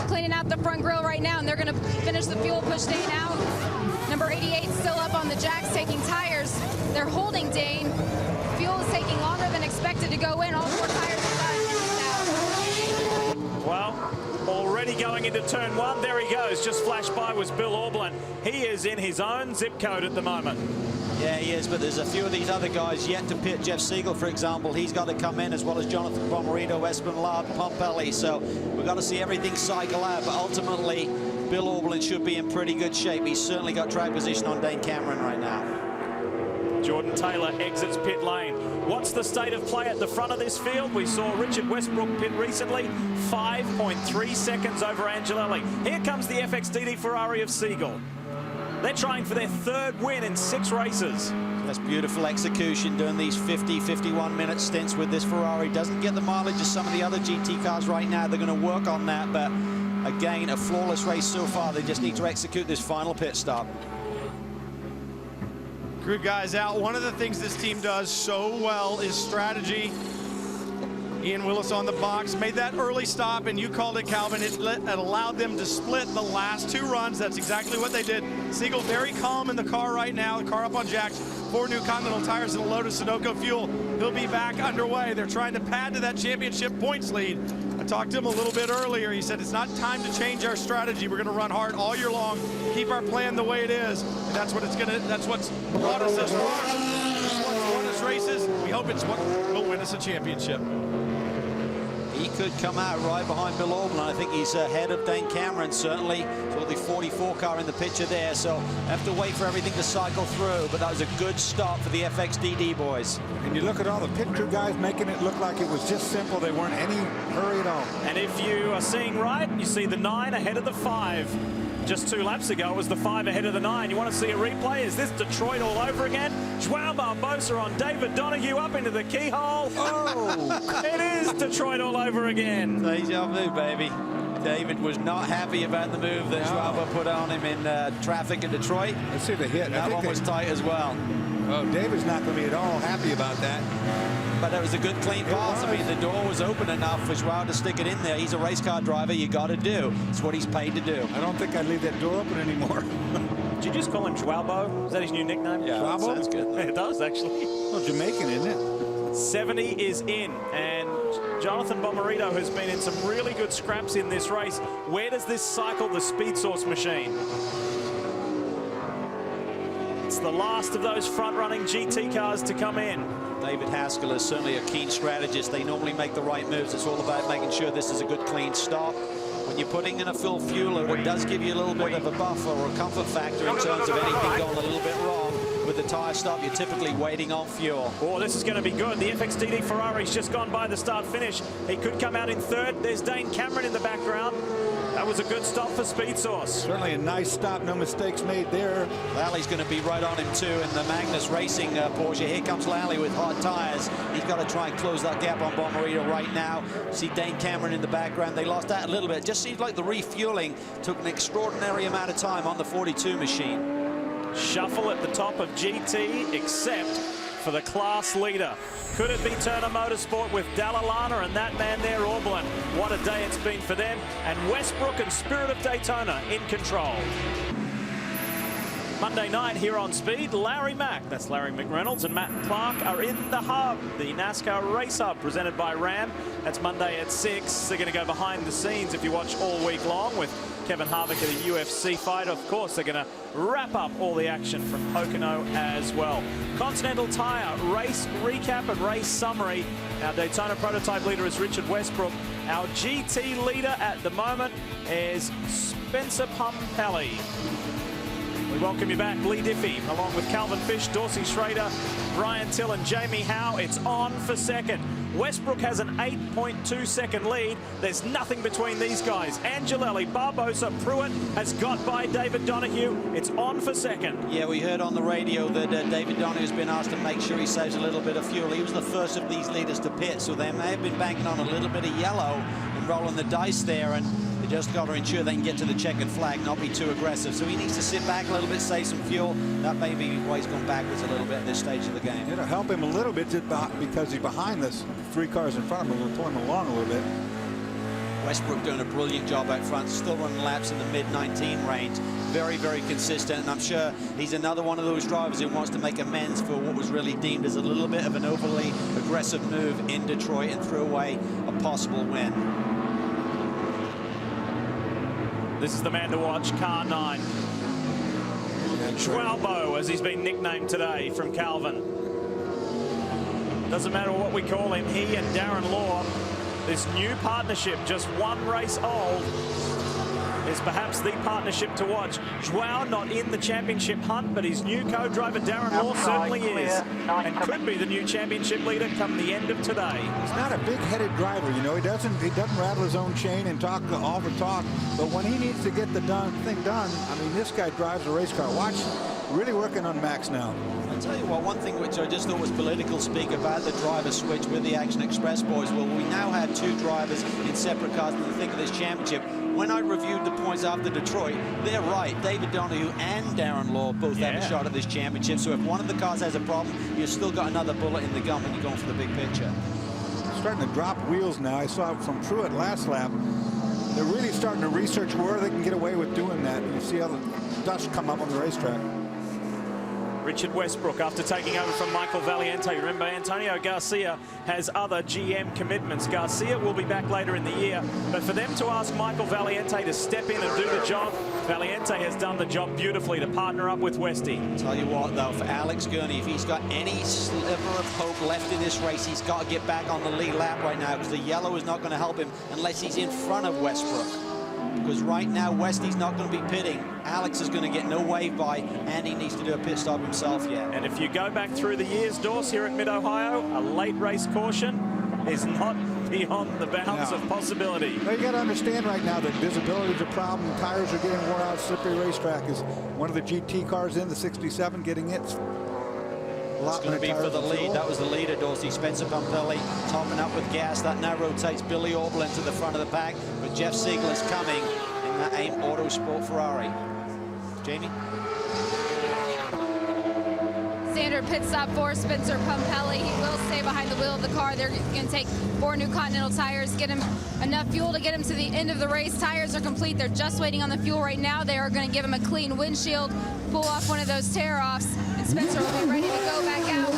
Cleaning out the front grille right now, and they're going to finish the fuel, push Dane out. Number 88 still up on the jacks taking tires. They're holding Dane. Fuel is taking longer than expected to go in. All 4 tires are done.
Well, already going into turn 1. There he goes. Just flashed by was Bill Auberlen. He is in his own zip code at the moment.
Yeah, he is, but there's a few of these other guys yet to pit. Jeff Siegel, for example, he's got to come in, as well as Jonathan Bomarito, Espinlard, Pompelli. So we've got to see everything cycle out, but ultimately Bill Auberlen should be in pretty good shape. He's certainly got track position on Dane Cameron right now.
Jordan Taylor exits pit lane. What's the state of play at the front of this field? We saw Richard Westbrook pit recently, 5.3 seconds over Angelelli. Here comes the FXDD Ferrari of Siegel. They're trying for their 3rd win in 6 races.
That's beautiful execution, doing these 50, 51-minute stints with this Ferrari. Doesn't get the mileage of some of the other GT cars right now. They're going to work on that, but again, a flawless race so far. They just need to execute this final pit stop.
Crew guys out. One of the things this team does so well is strategy. Ian Willis on the box made that early stop, and you called it, Calvin. It allowed them to split the last 2 runs. That's exactly what they did. Siegel very calm in the car right now. The car up on jacks. 4 new Continental tires and a load of Sunoco fuel. He'll be back underway. They're trying to pad to that championship points lead. I talked to him a little bit earlier. He said it's not time to change our strategy. We're going to run hard all year long. Keep our plan the way it is. And that's what it's going to. That's what's brought us this far. It's what's won us races. We hope it's what will win us a championship.
He could come out right behind Bill Auberlen. I think he's ahead of Dane Cameron, certainly. So the 44 car in the picture there. So have to wait for everything to cycle through. But that was a good start for the FXDD boys.
And you look at all the pit crew guys making it look like it was just simple. They weren't any hurry at all.
And if you are seeing right, you see the 9 ahead of the 5. Just 2 laps ago was the 5 ahead of the 9. You want to see a replay? Is this Detroit all over again? Joao Barbosa on David Donahue up into the keyhole. Oh, it is Detroit all over again.
Deja vu, baby. David was not happy about the move that Joao put on him in traffic in Detroit.
Let's see the hit.
That one was tight as well.
Oh, David's not going to be at all happy about that.
But it was a good clean pass. I mean, the door was open enough for Joao to stick it in there. He's a race car driver. You got to do. It's what he's paid to do.
I don't think I'd leave that door open anymore.
Did you just call him Joao? Is that his new nickname?
Yeah, that sounds good.
It does, actually.
Well, Jamaican, isn't it?
70 is in, and Jonathan Bomarito has been in some really good scraps in this race. Where does this cycle the Speed Source machine? It's the last of those front-running GT cars to come in.
David Haskell is certainly a keen strategist. They normally make the right moves. It's all about making sure this is a good, clean stop. When you're putting in a full fueler, it does give you a little bit of a buffer or a comfort factor in terms of anything going a little bit wrong. With the tire stop, you're typically waiting on fuel.
Oh, this is going to be good. The FXDD Ferrari's just gone by the start-finish. He could come out in 3rd. There's Dane Cameron in the background. That was a good stop for Speed Source.
Certainly a nice stop, no mistakes made there.
Lally's going to be right on him too in the Magnus Racing Porsche. Here comes Lally with hot tires. He's got to try and close that gap on Bomarito right now. See Dane Cameron in the background. They lost that a little bit. Just seems like the refueling took an extraordinary amount of time on the 42 machine.
Shuffle at the top of GT, except for the class leader. Could it be Turner Motorsport with Dallalana and that man there, Orblin? What a day it's been for them. And Westbrook and Spirit of Daytona in control. Monday night here on Speed, Larry Mack, that's Larry McReynolds, and Matt Clark are in the hub, the NASCAR Race Hub presented by Ram. That's Monday at 6. They're going to go behind the scenes if you watch all week long with Kevin Harvick at a UFC fight. Of course, they're going to wrap up all the action from Pocono as well. Continental Tire race recap and race summary. Our Daytona prototype leader is Richard Westbrook. Our GT leader at the moment is Spencer Pumpelly. We welcome you back, Lee Diffie, along with Calvin Fish, Dorsey Schrader, Brian Till and Jamie Howe. It's on for second. Westbrook has an 8.2 second lead. There's nothing between these guys. Angelelli, Barbosa, Pruitt has got by David Donahue. It's on for second.
Yeah, we heard on the radio that David Donahue has been asked to make sure he saves a little bit of fuel. He was the first of these leaders to pit, so they may have been banking on a little bit of yellow and rolling the dice there, and they just got to ensure they can get to the checkered flag, not be too aggressive. So he needs to sit back a little bit, save some fuel. That may be why he's gone backwards a little bit at this stage of the game.
It'll help him a little bit because he's behind this 3 cars in front of him. We'll pull him along a little bit.
Westbrook doing a brilliant job out front, still running laps in the mid-19 range. Very, very consistent, and I'm sure he's another one of those drivers who wants to make amends for what was really deemed as a little bit of an overly aggressive move in Detroit and threw away a possible win.
This is the man to watch, car 9. Schwalbo, as he's been nicknamed today from Calvin. Doesn't matter what we call him, he and Darren Law, this new partnership, just 1 race old, is perhaps the partnership to watch. Joao not in the championship hunt, but his new co-driver Darren Law certainly is, and could be the new championship leader come the end of today.
He's not a big-headed driver, you know. He doesn't rattle his own chain and talk all the talk, but when he needs to get the thing done, I mean, this guy drives a race car. Watch, really working on Max now.
I'll tell you what, one thing which I just thought was political speak about the driver switch with the Action Express boys. Well, we now have 2 drivers in separate cars when you think of this championship. When I reviewed the points after Detroit, they're right. David Donahue and Darren Law both have a shot at this championship. So if one of the cars has a problem, you've still got another bullet in the gun when you're going for the big picture.
Starting to drop wheels now. I saw from Pruitt last lap. They're really starting to research where they can get away with doing that. You see how the dust come up on the racetrack.
Richard Westbrook, after taking over from Michael Valiante. Remember, Antonio Garcia has other GM commitments. Garcia will be back later in the year, but for them to ask Michael Valiante to step in and do the job, Valiante has done the job beautifully to partner up with Westy.
Tell you what, though, for Alex Gurney, if he's got any sliver of hope left in this race, he's got to get back on the lead lap right now, because the yellow is not going to help him unless he's in front of Westbrook. Because right now, Westy's not going to be pitting. Alex is going to get no wave by, and he needs to do a pit stop himself yet.
And if you go back through the years, Dorse, here at Mid-Ohio, a late race caution is not beyond the bounds of possibility.
Well, you got to understand right now that visibility is a problem. Tires are getting worn out. Slippery racetrack is one of the GT cars in the 67 getting it.
It's going to be for the lead. That was the leader, Dorsey. Spencer Pumpelly topping up with gas. That now rotates Billy Orblin to the front of the pack. But Jeff Siegler's coming in that AIM Autosport Ferrari. Jamie?
Standard pit stop for Spencer Pumpelly. He will stay behind the wheel of the car. They're going to take 4 new Continental tires, get him enough fuel to get him to the end of the race. Tires are complete. They're just waiting on the fuel right now. They are going to give him a clean windshield, pull off one of those tear-offs, and Spencer will be ready to go back out.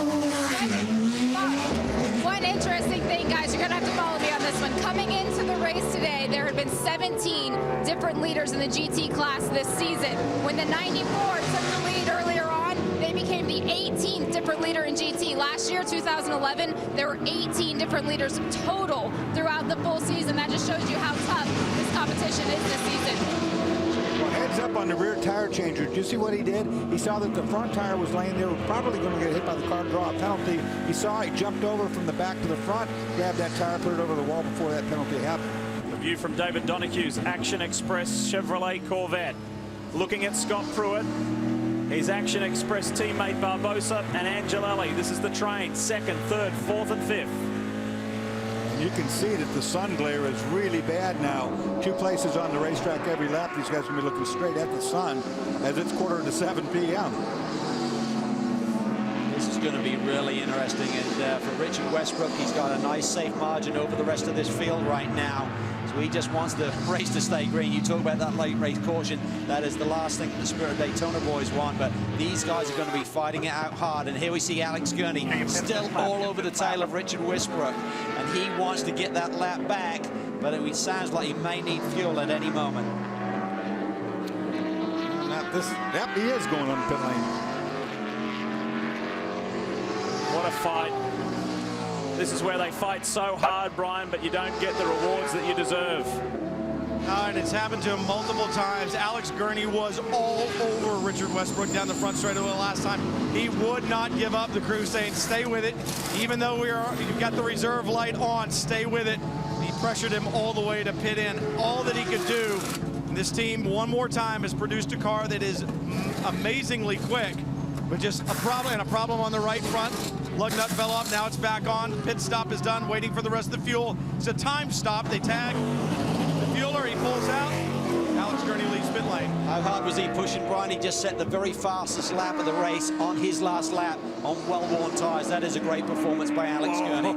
One interesting thing, guys, you're going to have to follow me on this one. Coming into the race today, there had been 17 different leaders in the GT class this season. When the 94 took the lead earlier on, they became the 18th different leader in GT. Last year, 2011, there were 18 different leaders total throughout the full season. That just shows you how tough this competition is this season.
Well, heads up on the rear tire changer. Did you see what he did? He saw that the front tire was laying there, probably going to get hit by the car, draw a penalty. He saw it, jumped over from the back to the front, grabbed that tire, put it over the wall before that penalty happened.
view from David Donohue's Action Express Chevrolet Corvette. Looking at Scott Pruitt, his Action Express teammate Barbosa and Angelelli. This is the train, 2nd, 3rd, 4th and 5th.
You can see that the sun glare is really bad now. 2 places on the racetrack every lap. These guys will be looking straight at the sun as it's 6:45 p.m.
This is going to be really interesting, and for Richard Westbrook, he's got a nice safe margin over the rest of this field right now. So he just wants the race to stay green. You talk about that late race caution. That is the last thing the Spirit of Daytona boys want, but these guys are going to be fighting it out hard. And here we see Alex Gurney still all over the tail of Richard Westbrook, and he wants to get that lap back, but it sounds like he may need fuel at any moment.
Yep, he is going on the pit lane.
What a fight. This is where they fight so hard, Brian, but you don't get the rewards that you deserve.
And it's happened to him multiple times. Alex Gurney was all over Richard Westbrook down the front straightaway last time. He would not give up. The crew saying, stay with it. Even though you've got the reserve light on, stay with it. He pressured him all the way to pit in. All that he could do. And this team, one more time, has produced a car that is amazingly quick, but just a problem on the right front. Lug nut fell off, now it's back on. Pit stop is done, waiting for the rest of the fuel. It's a time stop, they tag the fueler, he pulls out. Alex Gurney leaves pit lane.
How hard was he pushing, Brian? He just set the very fastest lap of the race on his last lap on well-worn tyres. That is a great performance by Alex Gurney.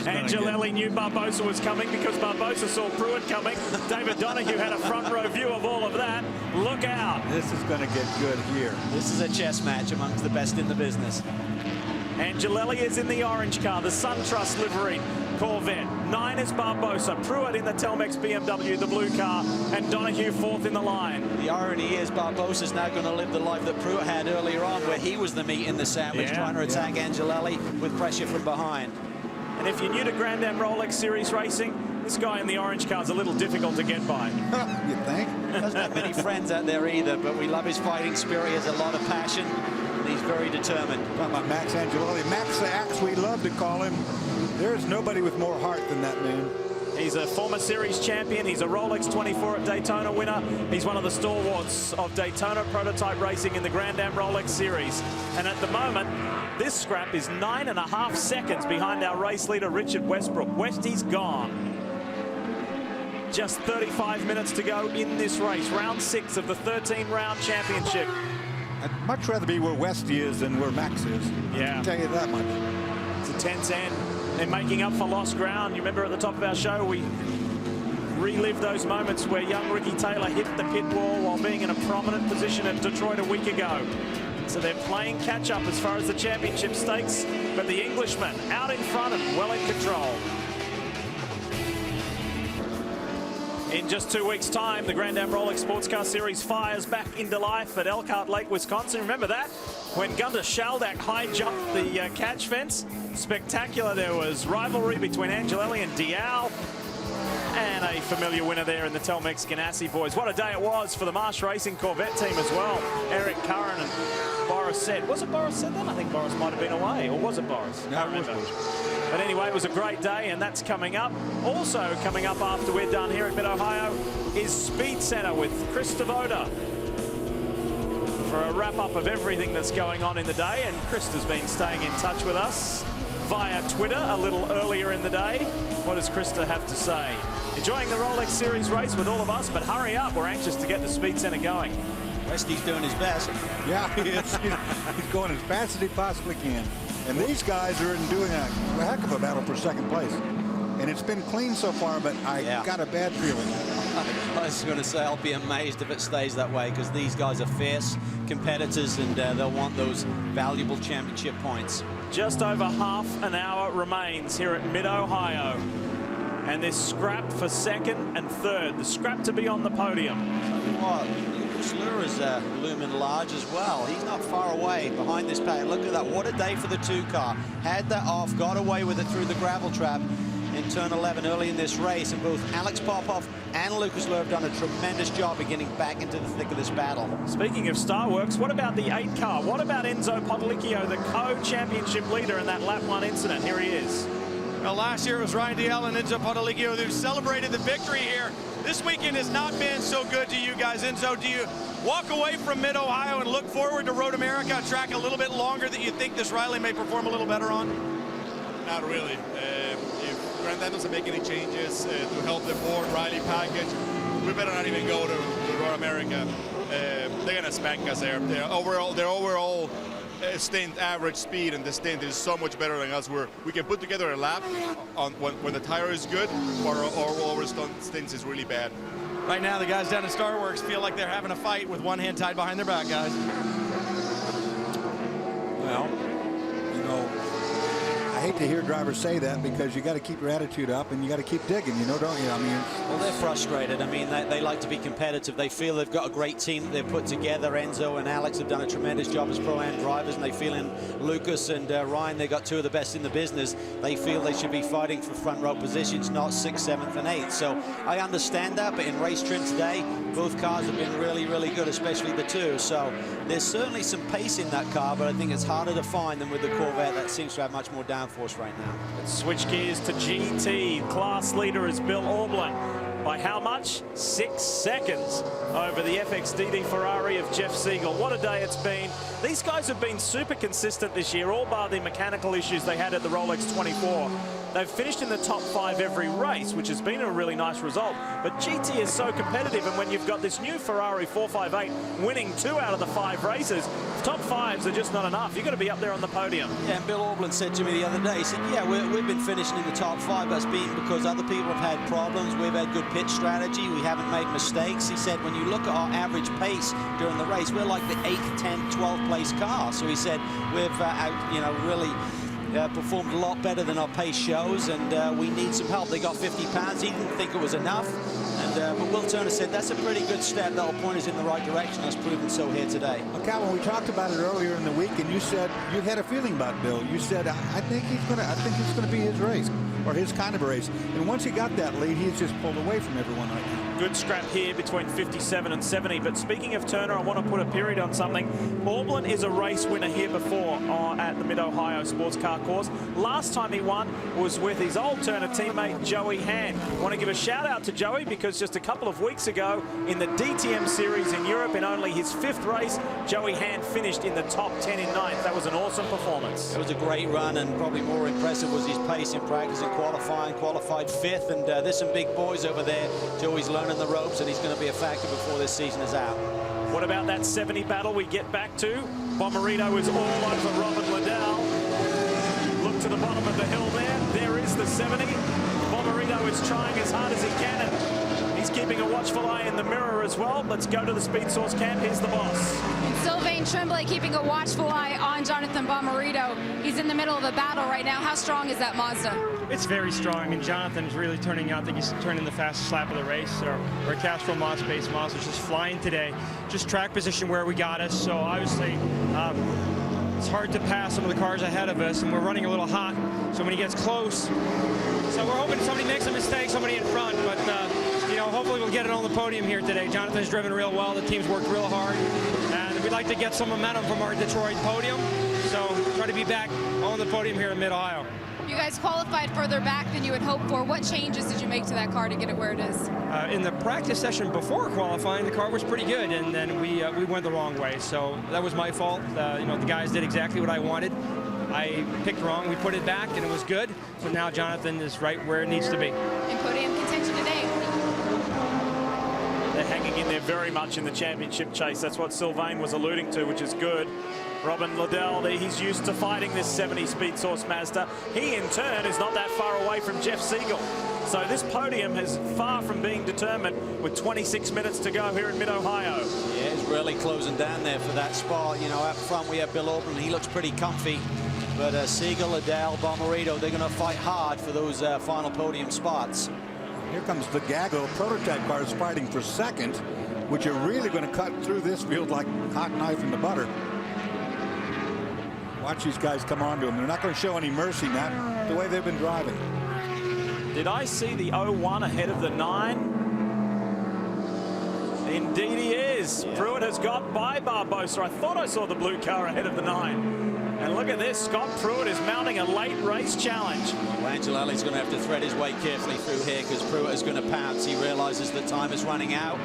Angelelli knew Barbosa was coming because Barbosa saw Pruitt coming. David Donohue had a front row view of all of that. Look out.
This is going to get good here.
This is a chess match amongst the best in the business.
Angelelli is in the orange car, the SunTrust livery Corvette. 9 is Barbosa. Pruitt in the Telmex BMW, the blue car, and Donohue 4th in the line.
The irony is Barbosa's now going to live the life that Pruitt had earlier on, where he was the meat in the sandwich, trying to attack Angelelli with pressure from behind.
And if you're new to Grand Am Rolex Series racing, this guy in the orange car is a little difficult to get by.
You think?
Doesn't have many friends out there either, but we love his fighting spirit. He has a lot of passion. He's very determined.
Talking about Max Angelelli. Max the Axe, we love to call him. There's nobody with more heart than that man.
He's a former series champion. He's a Rolex 24 at Daytona winner. He's one of the stalwarts of Daytona prototype racing in the Grand Am Rolex Series. And at the moment, this scrap is 9.5 seconds behind our race leader, Richard Westbrook. Westy's gone. Just 35 minutes to go in this race. Round 6 of the 13-round championship.
I'd much rather be where Westy is than where Max is.
Yeah.
I can tell you that much.
It's a tense end. They're making up for lost ground. You remember at the top of our show, we relived those moments where young Ricky Taylor hit the pit wall while being in a prominent position at Detroit a week ago. So they're playing catch-up as far as the championship stakes, but the Englishman out in front and well in control. In just 2 weeks' time, the Grand Am Rolex Sports Car Series fires back into life at Elkhart Lake, Wisconsin. Remember that? When Gunter Shaldak high-jumped the catch fence. Spectacular. There was rivalry between Angelelli and Dial. And a familiar winner there in the Telmex Ganassi boys. What a day it was for the Marsh Racing Corvette team as well. Eric Curran and Boris said. Was it Boris said then? I think Boris might have been away. Or was it Boris?
No, it was Boris.
But anyway, it was a great day, and that's coming up. Also coming up after we're done here at Mid-Ohio is Speed Center with Chris Devoda for a wrap-up of everything that's going on in the day. And Chris has been staying in touch with us via Twitter a little earlier in the day. What does Krista have to say? Enjoying the Rolex Series race with all of us, but hurry up. We're anxious to get the Speed Center going.
Westy's doing his best.
Yeah, he is. He's going as fast as he possibly can. And these guys are doing a heck of a battle for second place. And it's been clean so far, but I got a bad feeling.
I was going to say, I'll be amazed if it stays that way, because these guys are fierce competitors, and they'll want those valuable championship points.
Just over half an hour remains here at Mid-Ohio. And this scrap for second and third. The scrap to be on the podium.
What? Slur is looming large as well. He's not far away behind this pack. Look at that. What a day for the 2 car. Had that off, got away with it through the gravel trap in turn 11 early in this race. And both Alex Popov and Lucas Slur have done a tremendous job of getting back into the thick of this battle.
Speaking of Starworks, what about the 8 car? What about Enzo Popolicchio, the co-championship leader in that lap 1 incident? Here he is.
Last year it was Ryan Diel and Enzo Potolicchio who celebrated the victory here. This weekend has not been so good to you guys. Enzo, do you walk away from Mid-Ohio and look forward to Road America, a track a little bit longer that you think this Riley may perform a little better on?
Not really. If Grand Am doesn't make any changes to help the Ford Riley package, we better not even go to Road America. They're going to spank us there. Their overall stint average speed and the stint is so much better than us. We can put together a lap on when the tire is good, but our stints is really bad.
Right now, the guys down at Star Works feel like they're having a fight with one hand tied behind their back, guys.
Well, you know, I hate to hear drivers say that because you got to keep your attitude up and you got to keep digging, you know, don't you? I mean,
well, they're frustrated. I mean, they like to be competitive. They feel they've got a great team that they've put together. Enzo and Alex have done a tremendous job as Pro-Am drivers, and they feel in Lucas and Ryan, they've got two of the best in the business. They feel they should be fighting for front row positions, not 6th, 7th, and 8th. So I understand that, but in race trim today, both cars have been really, really good, especially the two. So there's certainly some pace in that car, but I think it's harder to find than with the Corvette. That seems to have much more downforce right now.
Let's switch gears to GT. Class leader is Bill Aublin. By how much? 6 seconds over the FXDD Ferrari of Jeff Siegel. What a day it's been. These guys have been super consistent this year, all bar the mechanical issues they had at the Rolex 24. They've finished in the top 5 every race, which has been a really nice result. But GT is so competitive, and when you've got this new Ferrari 458 winning 2 out of the 5 races, top 5s are just not enough. You've got to be up there on the podium.
Yeah, and Bill Aublin said to me the other day, he said, yeah, we've been finishing in the top 5. That's been because other people have had problems. We've had good pit strategy. We haven't made mistakes. He said, when you look at our average pace during the race, we're like the 8th, 10th, 12th place car. So he said, we've really performed a lot better than our pace shows, and we need some help. They got 50 pounds. He didn't think it was enough. And but Will Turner said that's a pretty good step. That'll point us in the right direction. That's proven so here today.
Well, Calvin, we talked about it earlier in the week, and you said you had a feeling about Bill. You said, I think it's gonna be his race, or his kind of a race. And once he got that lead, he's just pulled away from everyone right now.
Good scrap here between 57 and 70. But speaking of Turner, I want to put a period on something. Aublin is a race winner here before at the Mid-Ohio Sports Car Course. Last time he won was with his old Turner teammate, Joey Hand. I want to give a shout out to Joey because just a couple of weeks ago in the DTM Series in Europe, in only his 5th race, Joey Hand finished in the top 10 in 9th. That was an awesome performance.
It was a great run, and probably more impressive was his pace in practice and qualifying. Qualified 5th, and there's some big boys over there. Joey's learning the ropes, and he's going to be a factor before this season is out.
What about that 70 battle we get back to? Bommarito is all over Robin Liddell. Look to the bottom of the hill there. There is the 70. Bommarito is trying as hard as he can, and he's keeping a watchful eye in the mirror as well. Let's go to the Speed Source camp. Here's the boss.
And Sylvain Tremblay keeping a watchful eye on Jonathan Bommarito. He's in the middle of the battle right now. How strong is that Mazda?
It's very strong. I mean, Jonathan's really turning out. I think he's turning the fastest lap of the race. Our Castrol Moss-based Mazda's just flying today. Just track position where we got us. So obviously, it's hard to pass some of the cars ahead of us, and we're running a little hot. So when he gets close, so we're hoping somebody makes a mistake, somebody in front. But you know, hopefully we'll get it on the podium here today. Jonathan's driven real well. The team's worked real hard, and we'd like to get some momentum from our Detroit podium. So try to be back on the podium here in Mid-Ohio.
You guys qualified further back than you had hoped for. What changes did you make to that car to get it where it is?
In the practice session before qualifying, the car was pretty good, and then we went the wrong way. So that was my fault. You know, the guys did exactly what I wanted. I picked wrong. We put it back, and it was good. So now Jonathan is right where it needs to be.
In podium contention today.
They're hanging in there very much in the championship chase. That's what Sylvain was alluding to, which is good. Robin Liddell, he's used to fighting this 70 Speed Source Mazda. He, in turn, is not that far away from Jeff Siegel. So this podium is far from being determined with 26 minutes to go here in Mid-Ohio.
Yeah, he's really closing down there for that spot. You know, up front we have Bill Aublin. He looks pretty comfy. But Siegel, Liddell, Bommarito, they're going to fight hard for those final podium spots.
Here comes the Gago prototype cars fighting for second, which are really going to cut through this field like hot knife in the butter. Watch these guys come on to them. They're not going to show any mercy now, the way they've been driving.
Did I see the 01 ahead of the 9? Indeed he is. Yeah. Pruitt has got by Barbosa. I thought I saw the blue car ahead of the 9. And look at this, Scott Pruitt is mounting a late race challenge.
Well, Angelelli's going to have to thread his way carefully through here because Pruitt is going to pounce. He realizes that time is running out.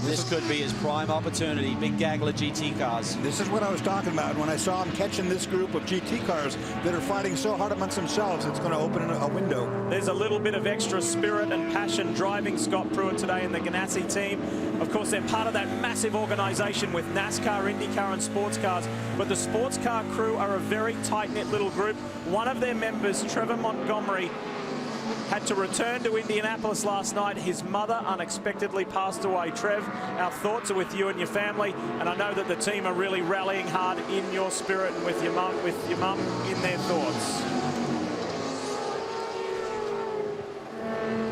This could be his prime opportunity. Big gaggle of GT cars.
This is what I was talking about when I saw him catching this group of GT cars that are fighting so hard amongst themselves. It's going to open a window.
There's a little bit of extra spirit and passion driving Scott Pruitt today in the Ganassi team. Of course, they're part of that massive organization with NASCAR, IndyCar and sports cars. But the sports car crew are a very tight-knit little group. One of their members, Trevor Montgomery, had to return to Indianapolis last night. His mother unexpectedly passed away. Trev, our thoughts are with you and your family, and I know that the team are really rallying hard in your spirit and with your mum in their thoughts.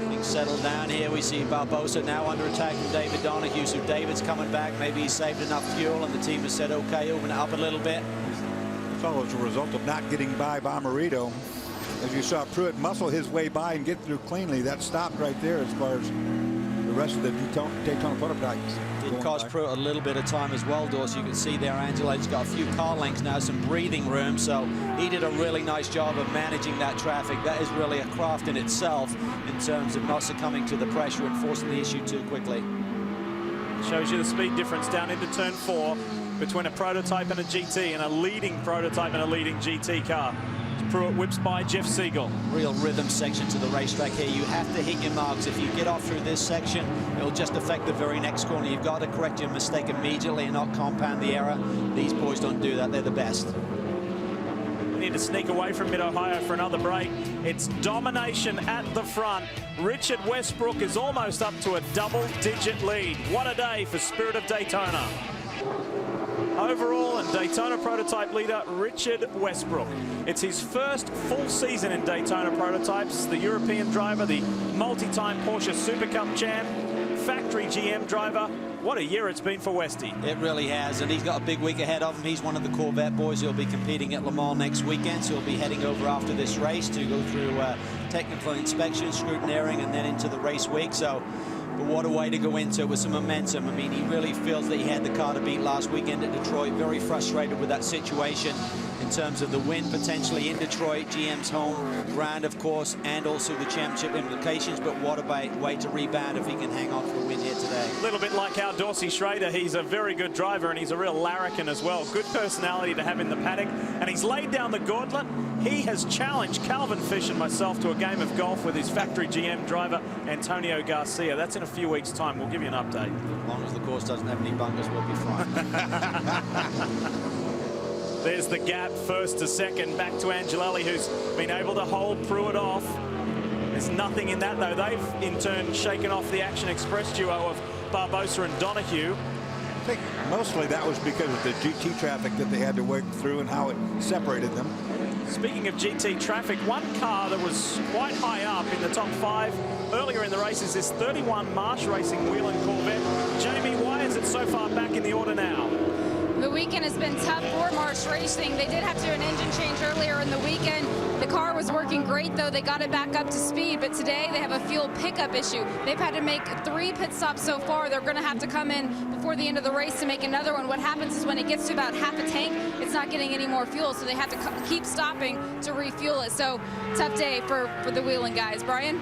Things settled down here. We see Barbosa now under attack from David Donahue. So David's coming back. Maybe he's saved enough fuel, and the team has said, okay, open it up a little bit.
It's all as a result of not getting by Bomarito. As you saw Pruitt muscle his way by and get through cleanly. That stopped right there as far as the rest of the Daytona prototypes.
Did cost Pruitt a little bit of time as well, Dorsey. You can see there Angela's got a few car lengths now, some breathing room, so he did a really nice job of managing that traffic. That is really a craft in itself in terms of not succumbing to the pressure and forcing the issue too quickly.
Shows you the speed difference down into turn 4 between a prototype and a GT, and a leading prototype and a leading GT car. Pruitt whips by Jeff Siegel.
Real rhythm section to the racetrack here. You have to hit your marks. If you get off through this section, it'll just affect the very next corner. You've got to correct your mistake immediately and not compound the error. These boys don't do that. They're the best.
We need to sneak away from Mid-Ohio for another break. It's domination at the front. Richard Westbrook is almost up to a double-digit lead. What a day for Spirit of Daytona. Overall and Daytona prototype leader Richard Westbrook. It's his first full season in Daytona prototypes. The European driver, the multi-time Porsche Super Cup champ, factory GM driver. What a year it's been for Westy.
It really has, and he's got a big week ahead of him. He's one of the Corvette boys. He'll be competing at Le Mans next weekend, so he'll be heading over after this race to go through technical inspection, scrutineering, and then into the race week. So, but what a way to go into it with some momentum. I mean, he really feels that he had the car to beat last weekend at Detroit. Very frustrated with that situation in terms of the win potentially in Detroit, GM's home ground, of course, and also the championship implications. But what a way to rebound if he can hang on for a win here today.
A little bit like our Dorsey Schrader. He's a very good driver, and he's a real larrikin as well. Good personality to have in the paddock, and he's laid down the gauntlet. He has challenged Calvin Fish and myself to a game of golf with his factory GM driver, Antonio Garcia. That's in a few weeks' time. We'll give you an update.
As long as the course doesn't have any bunkers, we'll be fine.
There's the gap, first to second, back to Angelelli, who's been able to hold Pruitt off. There's nothing in that, though. They've, in turn, shaken off the Action Express duo of Barbosa and Donahue.
I think mostly that was because of the GT traffic that they had to work through and how it separated them.
Speaking of GT traffic, one car that was quite high up in the top 5 earlier in the race is this 31 Marsh Racing Whelen Corvette. Jamie, why is it so far back in the order now?
The weekend has been tough for Marsh Racing. They did have to do an engine change earlier in the weekend. The car was working great, though. They got it back up to speed, but today they have a fuel pickup issue. They've had to make 3 pit stops so far. They're going to have to come in before the end of the race to make another one. What happens is when it gets to about half a tank, it's not getting any more fuel, so they have to keep stopping to refuel it. So tough day for the Whelen guys. Brian?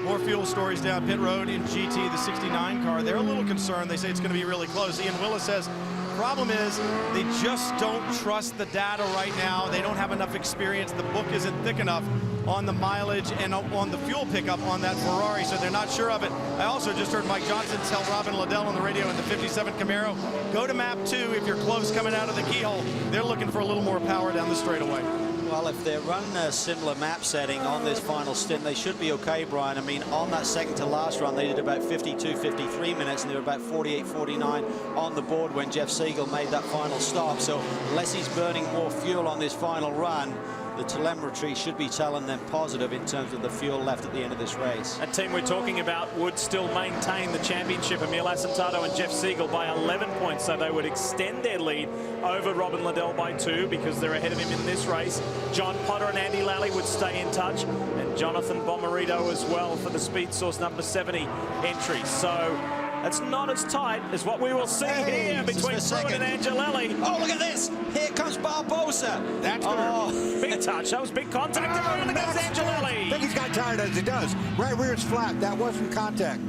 More fuel stories down pit road in GT, the 69 car. They're a little concerned. They say it's going to be really close. Ian Willis says, problem is they just don't trust the data right now. They don't have enough experience. The book isn't thick enough on the mileage and on the fuel pickup on that Ferrari, so they're not sure of it. I also just heard Mike Johnson tell Robin Liddell on the radio in the 57 Camaro, go to map 2 if you're close coming out of the keyhole. They're looking for a little more power down the straightaway.
Well, if they're running a similar map setting on this final stint, they should be okay, Brian. I mean, on that second to last run, they did about 52, 53 minutes, and they were about 48, 49 on the board when Jeff Siegel made that final stop. So unless he's burning more fuel on this final run, the telemetry should be telling them positive in terms of the fuel left at the end of this race.
That team we're talking about would still maintain the championship, Emil Asentado and Jeff Siegel, by 11 points, so they would extend their lead over Robin Liddell by 2 because they're ahead of him in this race. John Potter and Andy Lally would stay in touch, and Jonathan Bomarito as well for the Speed Source number 70 entry. So That's not as tight as what we will see here between Pruitt and Angelelli.
Oh, look at this. Here comes Barbosa.
That's good.
Big touch. That was big contact. And there's Angelelli.
I think he's got tired as he does. Right rear is flat. That wasn't contact.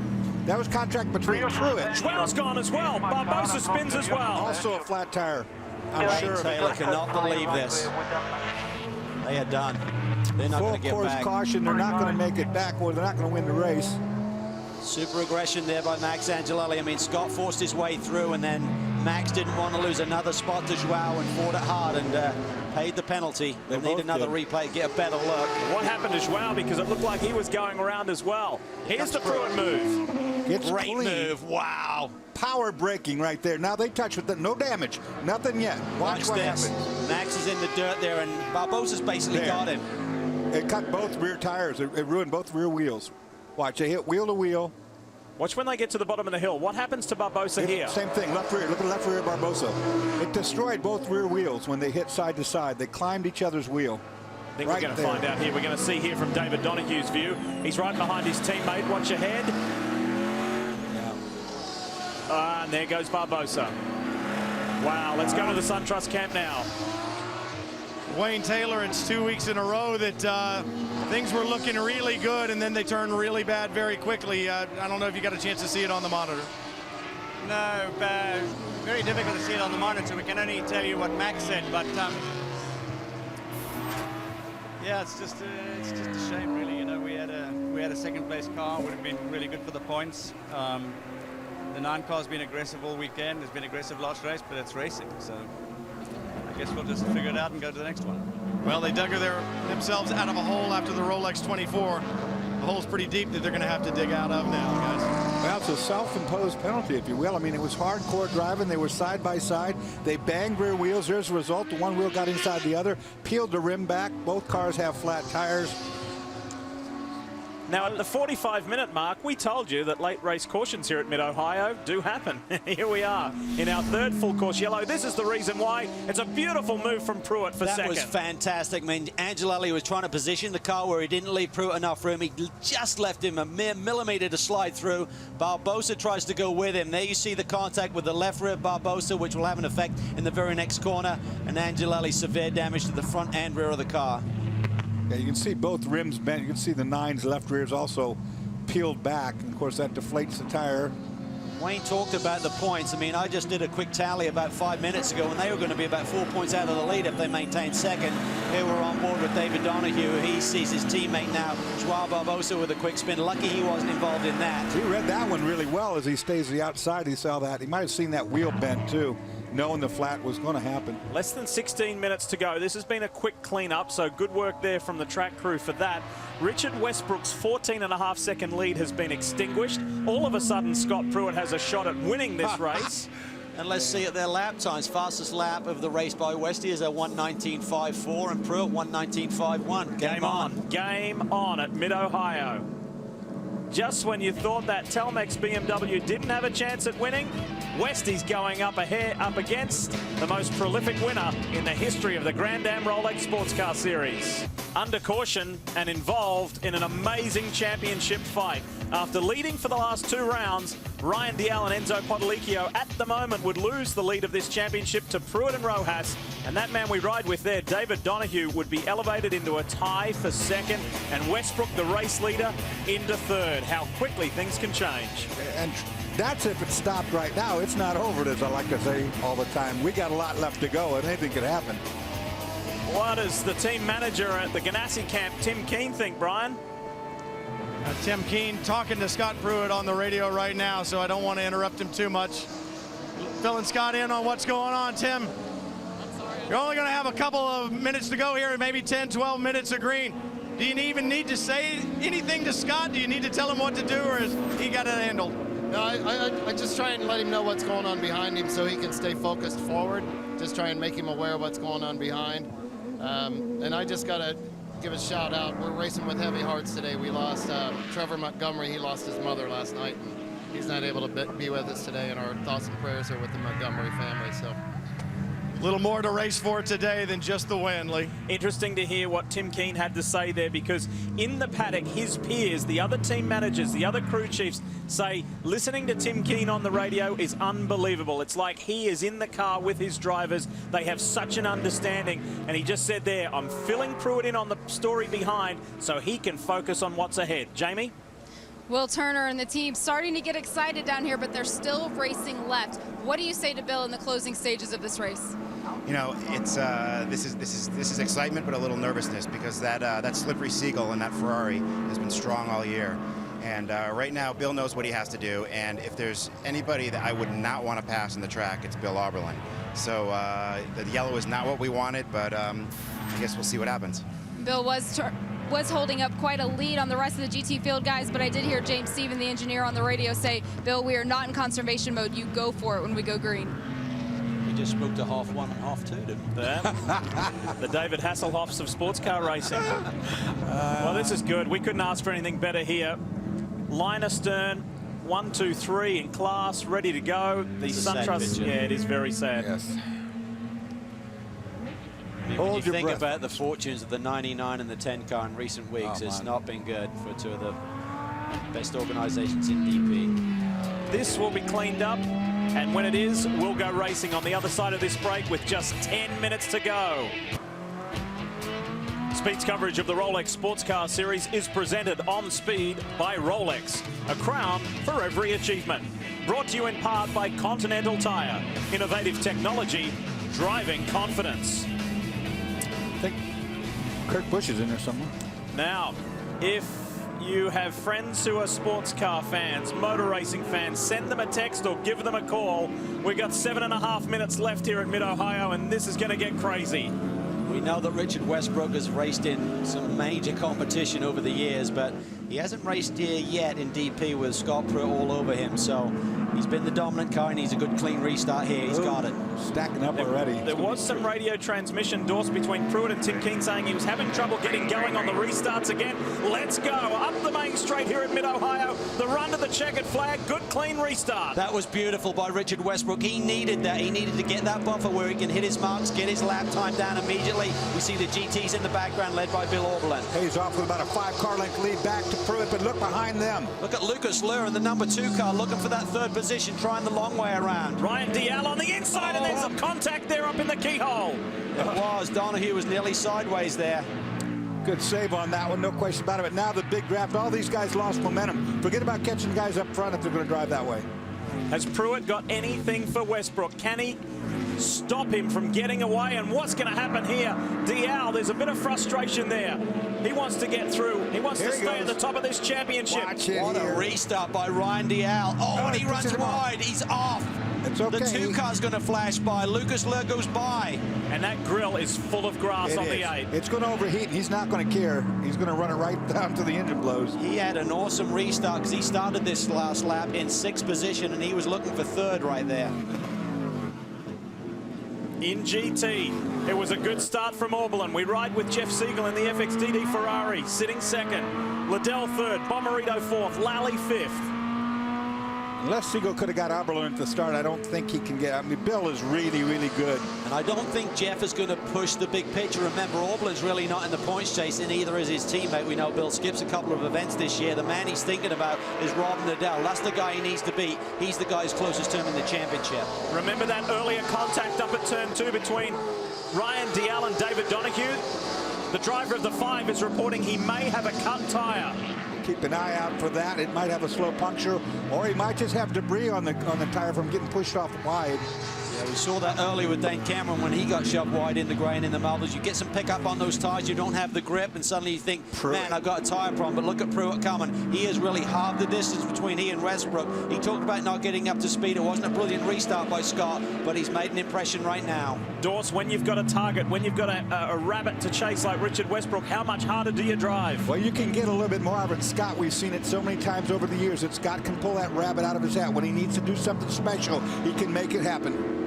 That was contact between Pruitt.
Joao's gone as well. Barbosa spins as well.
Also a flat tire.
I'm sure Taylor cannot believe this. They are done. They're not going to get back.
Caution. They're not going to make it back, or they're not going to win the race.
Super aggression there by Max Angelelli. I mean, Scott forced his way through, and then Max didn't want to lose another spot to Joao and fought it hard and paid the penalty. They need another replay, get a better look.
What happened to Joao? Because it looked like he was going around as well. Here's the Pruitt move.
Great move. Wow.
Power braking right there. Now they touch with it. No damage. Nothing yet. Watch what
this.
happens.
Max is in the dirt there, and Barbosa's basically got him.
It cut both rear tires. It ruined both rear wheels. Watch, they hit wheel to wheel.
Watch when they get to the bottom of the hill. What happens to Barbosa here?
Same thing, left rear. Look at the left rear of Barbosa. It destroyed both rear wheels when they hit side to side. They climbed each other's wheel.
I think we're going to find out here. We're going to see here from David Donohue's view. He's right behind his teammate. Watch ahead. And there goes Barbosa. Wow, let's go to the SunTrust camp now.
Wayne Taylor, it's 2 weeks in a row that things were looking really good, and then they turned really bad very quickly. I don't know if you got a chance to see it on the monitor.
No, very difficult to see it on the monitor. We can only tell you what Max said, but yeah, it's just a shame, really. You know, we had a second place car, would have been really good for the points. The 9 car's been aggressive all weekend. It's been aggressive last race, but it's racing, so I guess we'll just figure it out and go to the next one.
Well, they dug themselves out of a hole after the Rolex 24. The hole's pretty deep that they're going to have to dig out of now, guys.
Well, it's a self-imposed penalty, if you will. I mean, it was hardcore driving. They were side by side. They banged rear wheels. There's the result. The one wheel got inside the other, peeled the rim back. Both cars have flat tires.
Now, at the 45-minute mark, we told you that late race cautions here at Mid-Ohio do happen. Here we are in our third full course yellow. This is the reason why. It's a beautiful move from Pruitt for second.
That was fantastic. I mean, Angelelli was trying to position the car where he didn't leave Pruitt enough room. He just left him a mere millimeter to slide through. Barbosa tries to go with him. There you see the contact with the left rear of Barbosa, which will have an effect in the very next corner. And Angelelli, severe damage to the front and rear of the car.
Yeah, you can see both rims bent. You can see the 9's left rear is also peeled back. And of course, that deflates the tire.
Wayne talked about the points. I mean, I just did a quick tally about 5 minutes ago, and they were going to be about 4 points out of the lead if they maintained second. Here we're on board with David Donohue. He sees his teammate now, Joao Barbosa, with a quick spin. Lucky he wasn't involved in that.
He read that one really well as he stays to the outside. He saw that. He might have seen that wheel bent, too, knowing the flat was going to happen.
Less than 16 minutes to go. This has been a quick cleanup, so good work there from the track crew for that. Richard Westbrook's 14.5-second lead has been extinguished. All of a sudden, Scott Pruitt has a shot at winning this race.
And let's see at their lap times. Fastest lap of the race by Westy is a 1:19.54, and Pruitt 1:19.51.
Game on. Game on at Mid-Ohio. Just when you thought that Telmex BMW didn't have a chance at winning, Westy's going up against the most prolific winner in the history of the Grand Am Rolex Sports Car Series. Under caution and involved in an amazing championship fight. After leading for the last 2 rounds, Ryan Dial and Enzo Potolicchio at the moment would lose the lead of this championship to Pruitt and Rojas. And that man we ride with there, David Donohue, would be elevated into a tie for second, and Westbrook, the race leader, into third. How quickly things can change.
And that's if it stopped right now. It's not over, as I like to say all the time. We got a lot left to go, and anything could happen.
What does the team manager at the Ganassi camp, Tim Keane, think, Brian?
Tim Keane talking to Scott Pruitt on the radio right now, so I don't want to interrupt him too much. Filling Scott in on what's going on. Tim, you're only going to have a couple of minutes to go here, maybe 10, 12 minutes of green. Do you even need to say anything to Scott? Do you need to tell him what to do, or has he got it handled?
No, I just try and let him know what's going on behind him so he can stay focused forward. Just try and make him aware of what's going on behind. And I just got to give a shout out. We're racing with heavy hearts today. We lost Trevor Montgomery. He lost his mother last night, and he's not able to be with us today, and our thoughts and prayers are with the Montgomery family. So
A little more to race for today than just the win, Lee.
Interesting to hear what Tim Keane had to say there, because in the paddock, his peers, the other team managers, the other crew chiefs say listening to Tim Keane on the radio is unbelievable. It's like he is in the car with his drivers. They have such an understanding. And he just said there, I'm filling Pruitt in on the story behind so he can focus on what's ahead. Jamie?
Will Turner and the team starting to get excited down here, but they're still racing left. What do you say to Bill in the closing stages of this race?
You know, it's this is excitement, but a little nervousness, because that slippery seagull in that Ferrari has been strong all year. And right now, Bill knows what he has to do. And if there's anybody that I would not want to pass in the track, it's Bill Auberlen. So the yellow is not what we wanted, but I guess we'll see what happens.
Bill was holding up quite a lead on the rest of the GT field guys, but I did hear James Stephen, the engineer on the radio, say, Bill, we are not in conservation mode. You go for it when we go green.
He just spoke to half one and half two, didn't he?
The David Hasselhoffs of sports car racing. Well, this is good. We couldn't ask for anything better here. Line astern, 1, 2, 3 in class, ready to go. The SunTrust, yeah, it is very sad.
Yes.
When you think about the fortunes of the 99 and the 10 car in recent weeks, it's not been good for two of the best organizations in DP.
This will be cleaned up, and when it is, we'll go racing on the other side of this break with just 10 minutes to go. Speed's coverage of the Rolex Sports Car Series is presented on Speed by Rolex, a crown for every achievement. Brought to you in part by Continental Tire, innovative technology, driving confidence.
I think Kurt Busch is in there somewhere.
Now, if you have friends who are sports car fans, motor racing fans, send them a text or give them a call. We've got 7.5 minutes left here at Mid-Ohio, and this is going to get crazy.
We know that Richard Westbrook has raced in some major competition over the years, but he hasn't raced here yet in DP with Scott Pruitt all over him. So he's been the dominant car, and he's a good clean restart here. He's got it.
Stacking up already.
There was some radio transmission, Dorse, between Pruitt and Tim Keane saying he was having trouble getting going on the restarts again. Let's go. Up the main straight here at Mid-Ohio. The run to the checkered flag. Good, clean restart.
That was beautiful by Richard Westbrook. He needed that. He needed to get that buffer where he can hit his marks, get his lap time down immediately. We see the GTs in the background led by Bill Auberlen.
He's off with about a 5-car length lead back to Pruitt, but look behind them.
Look at Lucas Luhr in the number 2 car looking for that third position, trying the long way around.
Ryan Dial on the inside, and there's some contact there up in the keyhole.
It was. Donahue was nearly sideways there.
Good save on that one, no question about it. But now the big draft, all these guys lost momentum. Forget about catching guys up front if they're going to drive that way.
Has Pruitt got anything for Westbrook? Can he stop him from getting away? And what's going to happen here? Dial, there's a bit of frustration there. He wants to get through. He wants to stay at the top of this championship.
What a restart by Ryan Dial. Oh, and he runs wide. He's off.
It's okay.
The 2 car's going to flash by. Lucas Luhr goes by.
And that grill is full of grass on the 8.
It's going to overheat, and he's not going to care. He's going to run it right down to the engine blows.
He had an awesome restart because he started this last lap in 6th position, and he was looking for 3rd right there.
In GT, it was a good start from Auberlen. We ride with Jeff Siegel in the FXDD Ferrari, sitting 2nd. Liddell 3rd, Bomarito 4th, Lally 5th.
Unless Siegel could have got Auberlen at the start, I don't think he can get. I mean, Bill is really, really good.
And I don't think Jeff is going to push the big picture. Remember, Auberlen's really not in the points chase, and either is his teammate. We know Bill skips a couple of events this year. The man he's thinking about is Rob Liddell. That's the guy he needs to beat. He's the guy who's closest to him in the championship.
Remember that earlier contact up at turn 2 between Ryan Dial and David Donahue? The driver of the 5 is reporting he may have a cut tire.
Keep an eye out for that. It might have a slow puncture, or he might just have debris on the tire from getting pushed off wide.
Yeah, we saw that earlier with Dane Cameron when he got shoved wide in the grain in the marbles. You get some pickup on those tires, you don't have the grip, and suddenly you think, man, I've got a tire problem. But look at Pruitt coming. He has really halved the distance between he and Westbrook. He talked about not getting up to speed. It wasn't a brilliant restart by Scott, but he's made an impression right now.
Dorse, when you've got a target, when you've got a rabbit to chase like Richard Westbrook, how much harder do you drive?
Well, you can get a little bit more out of it. Scott, we've seen it so many times over the years that Scott can pull that rabbit out of his hat. When he needs to do something special, he can make it happen.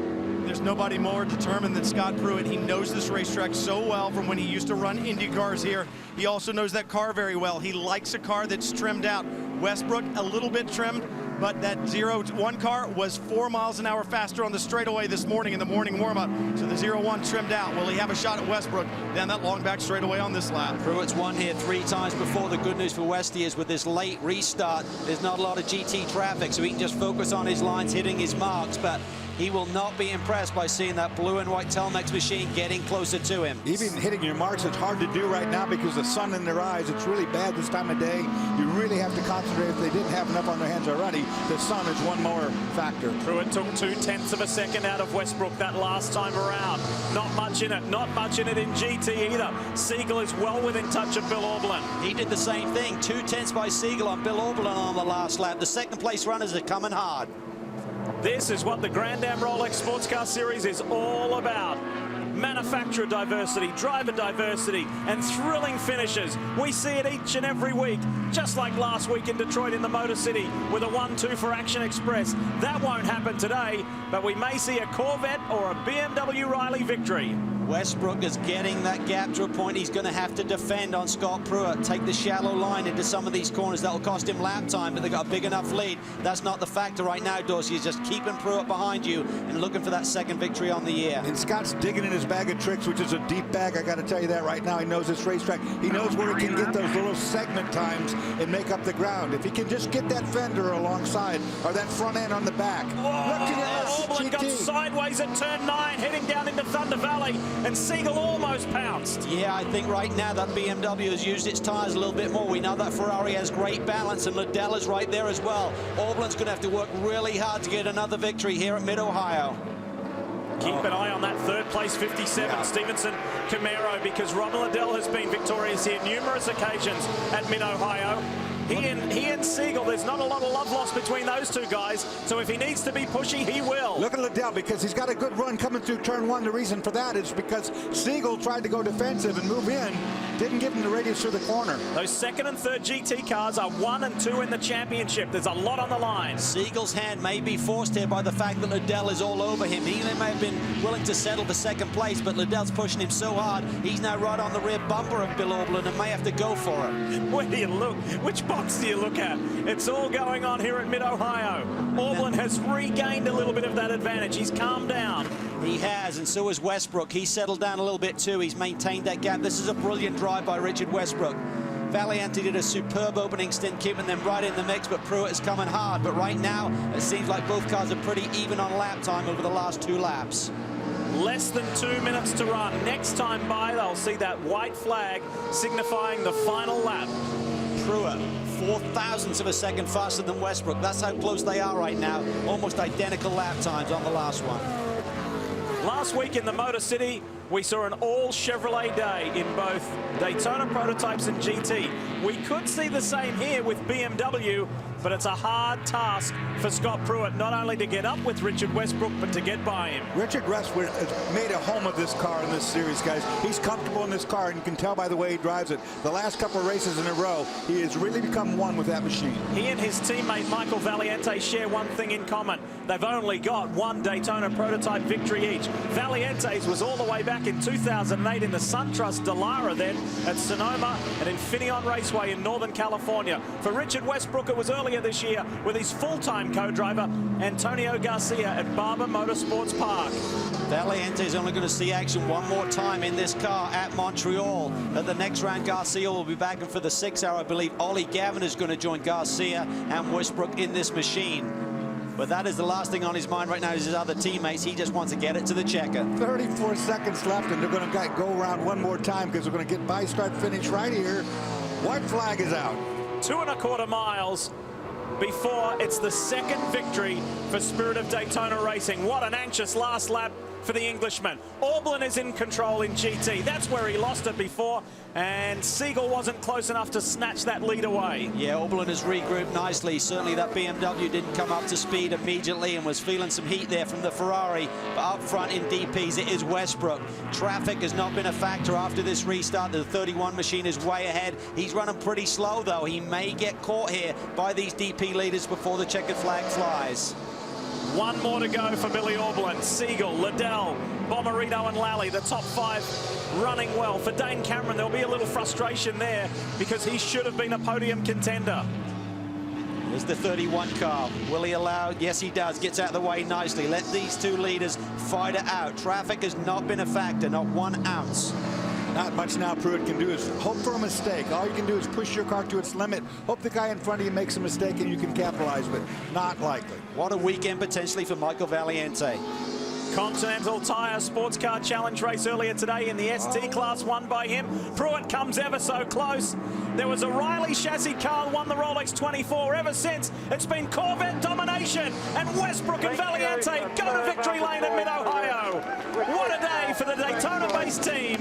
There's nobody more determined than Scott Pruitt. He knows this racetrack so well from when he used to run Indy cars here. He also knows that car very well. He likes a car that's trimmed out. Westbrook, a little bit trimmed, but that 0-1 car was 4 miles an hour faster on the straightaway this morning in the morning warm-up. So the 0-1 trimmed out. Will he have a shot at Westbrook down that long back straightaway on this lap?
Pruitt's won here 3 times before. The good news for Westy is with this late restart, there's not a lot of GT traffic, so he can just focus on his lines, hitting his marks, but he will not be impressed by seeing that blue and white Telmex machine getting closer to him.
Even hitting your marks, it's hard to do right now because the sun in their eyes. It's really bad this time of day. You really have to concentrate. If they didn't have enough on their hands already, the sun is one more factor.
Pruitt took 0.2 of a second out of Westbrook that last time around. Not much in it. Not much in it in GT either. Siegel is well within touch of Bill Auberlen.
He did the same thing. 0.2 by Siegel on Bill Auberlen on the last lap. The second place runners are coming hard.
This is what the Grand Am Rolex Sports Car Series is all about. Manufacturer diversity, driver diversity, and thrilling finishes. We see it each and every week, just like last week in Detroit in the Motor City with a 1-2 for Action Express. That won't happen today, but we may see a Corvette or a BMW Riley victory.
Westbrook is getting that gap to a point he's going to have to defend on Scott Pruitt. Take the shallow line into some of these corners. That will cost him lap time, but they've got a big enough lead. That's not the factor right now, Dorsey. He's just keeping Pruitt behind you and looking for that second victory on the year.
And Scott's digging in his bag of tricks, which is a deep bag. I got to tell you that right now. He knows this racetrack. He knows where he can get those little segment times and make up the ground. If he can just get that fender alongside or that front end on the back.
Auberlen got sideways at turn 9, heading down into Thunder Valley, and Siegel almost pounced.
Yeah, I think right now that BMW has used its tires a little bit more. We know that Ferrari has great balance, and Liddell is right there as well. Auberlen's going to have to work really hard to get another victory here at Mid-Ohio.
Keep an eye on that third place 57 Stevenson Camaro, because Robin Liddell has been victorious here numerous occasions at Mid-Ohio. He and Siegel, there's not a lot of love lost between those two guys, so if he needs to be pushy, he will.
Look at Liddell, because he's got a good run coming through turn 1. The reason for that is because Siegel tried to go defensive and move in, didn't give him the radius through the corner.
Those second and third GT cars are 1 and 2 in the championship. There's a lot on the line.
Siegel's hand may be forced here by the fact that Liddell is all over him. He may have been willing to settle for second place, but Liddell's pushing him so hard, he's now right on the rear bumper of Bill Auberlen and may have to go for it.
Where do you look? Which box do you look at? It's all going on here at Mid-Ohio. Auberlen has regained a little bit of that advantage. He's calmed down.
He has, and so has Westbrook. He's settled down a little bit too. He's maintained that gap. This is a brilliant drive by Richard Westbrook. Valiante did a superb opening stint, keeping them right in the mix, but Pruitt is coming hard. But right now, it seems like both cars are pretty even on lap time over the last 2 laps.
Less than 2 minutes to run. Next time by, they'll see that white flag signifying the final lap.
Pruitt, 0.004 of a second faster than Westbrook. That's how close they are right now. Almost identical lap times on the last one.
Last week in the Motor City, we saw an all Chevrolet day in both Daytona prototypes and GT. We could see the same here with BMW, but it's a hard task for Scott Pruitt, not only to get up with Richard Westbrook, but to get by him.
Richard Westbrook has made a home of this car in this series, guys. He's comfortable in this car, and you can tell by the way he drives it. The last couple of races in a row, he has really become one with that machine.
He and his teammate Michael Valiante share one thing in common. They've only got 1 Daytona prototype victory each. Valiante's was all the way back in 2008 in the SunTrust Dallara, then at Sonoma and Infineon Raceway in Northern California. For Richard Westbrook, it was earlier this year with his full-time co-driver Antonio Garcia at Barber Motorsports Park.
Valiante is only going to see action one more time in this car at Montreal. At the next round, Garcia will be back, and for the 6 hour, I believe Ollie Gavin is going to join Garcia and Westbrook in this machine. But that is the last thing on his mind right now is his other teammates. He just wants to get it to the checker.
34 seconds left, and they're going to go around one more time because they're going to get by start finish right here. White flag is out.
2.25 miles before it's the second victory for Spirit of Daytona Racing. What an anxious last lap for the Englishman. Auberlen is in control in GT. That's where he lost it before, and Siegel wasn't close enough to snatch that lead away.
Yeah, Auberlen has regrouped nicely. Certainly that BMW didn't come up to speed immediately and was feeling some heat there from the Ferrari. But up front in DPs, it is Westbrook. Traffic has not been a factor after this restart. The 31 machine is way ahead. He's running pretty slow, though. He may get caught here by these DP leaders before the checkered flag flies.
1 more to go for Billy Auberlen. Siegel, Liddell, Bomarito and Lally, the top 5 running well. For Dane Cameron, there'll be a little frustration there because he should have been a podium contender.
There's the 31 car. Will he allow? Yes, he does. Gets out of the way nicely. Let these two leaders fight it out. Traffic has not been a factor, not 1 ounce.
Not much now Pruitt can do is hope for a mistake. All you can do is push your car to its limit. Hope the guy in front of you makes a mistake and you can capitalize, but not likely.
What a weekend potentially for Michael Valiante.
Continental Tire Sports Car Challenge race earlier today in the ST class won by him. Pruitt comes ever so close. There was a Riley chassis car won the Rolex 24. Ever since, it's been Corvette domination. And Westbrook and Valiante go to victory lane at Mid-Ohio. What a day for the Daytona-based team.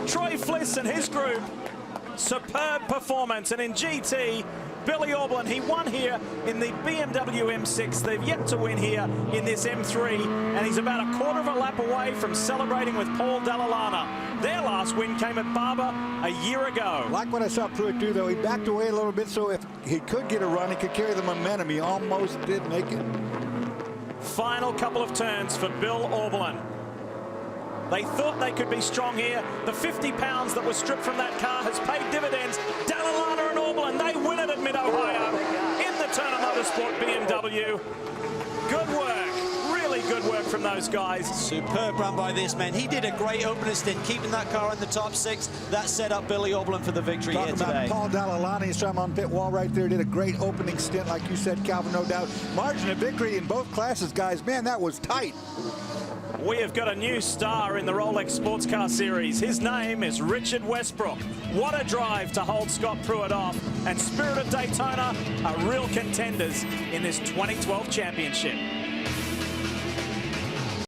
Troy Fliss and his group, superb performance. And in GT, Billy Aublin, he won here in the BMW M6. They've yet to win here in this M3, and he's about a quarter of a lap away from celebrating with Paul Dalla. Their last win came at Barber a year ago.
Like what I saw Pruitt do, though, he backed away a little bit, so if he could get a run, he could carry the momentum. He almost did make it.
Final couple of turns for Bill Aublin. They thought they could be strong here. The 50 pounds that was stripped from that car has paid dividends. Dalla and Aublin, they win it at Mid-Ohio in the Turner Motorsport BMW. Good work, really good work from those guys.
Superb run by this man. He did a great opening stint, keeping that car in the top 6. That set up Billy Aublin for the victory here today.
Talking about Paul Dalla, he's on pit wall right there. Did a great opening stint, like you said, Calvin, no doubt. Margin of victory in both classes, guys. Man, that was tight.
We have got a new star in the Rolex Sports Car Series. His name is Richard Westbrook. What a drive to hold Scott Pruitt off. And Spirit of Daytona are real contenders in this 2012 championship.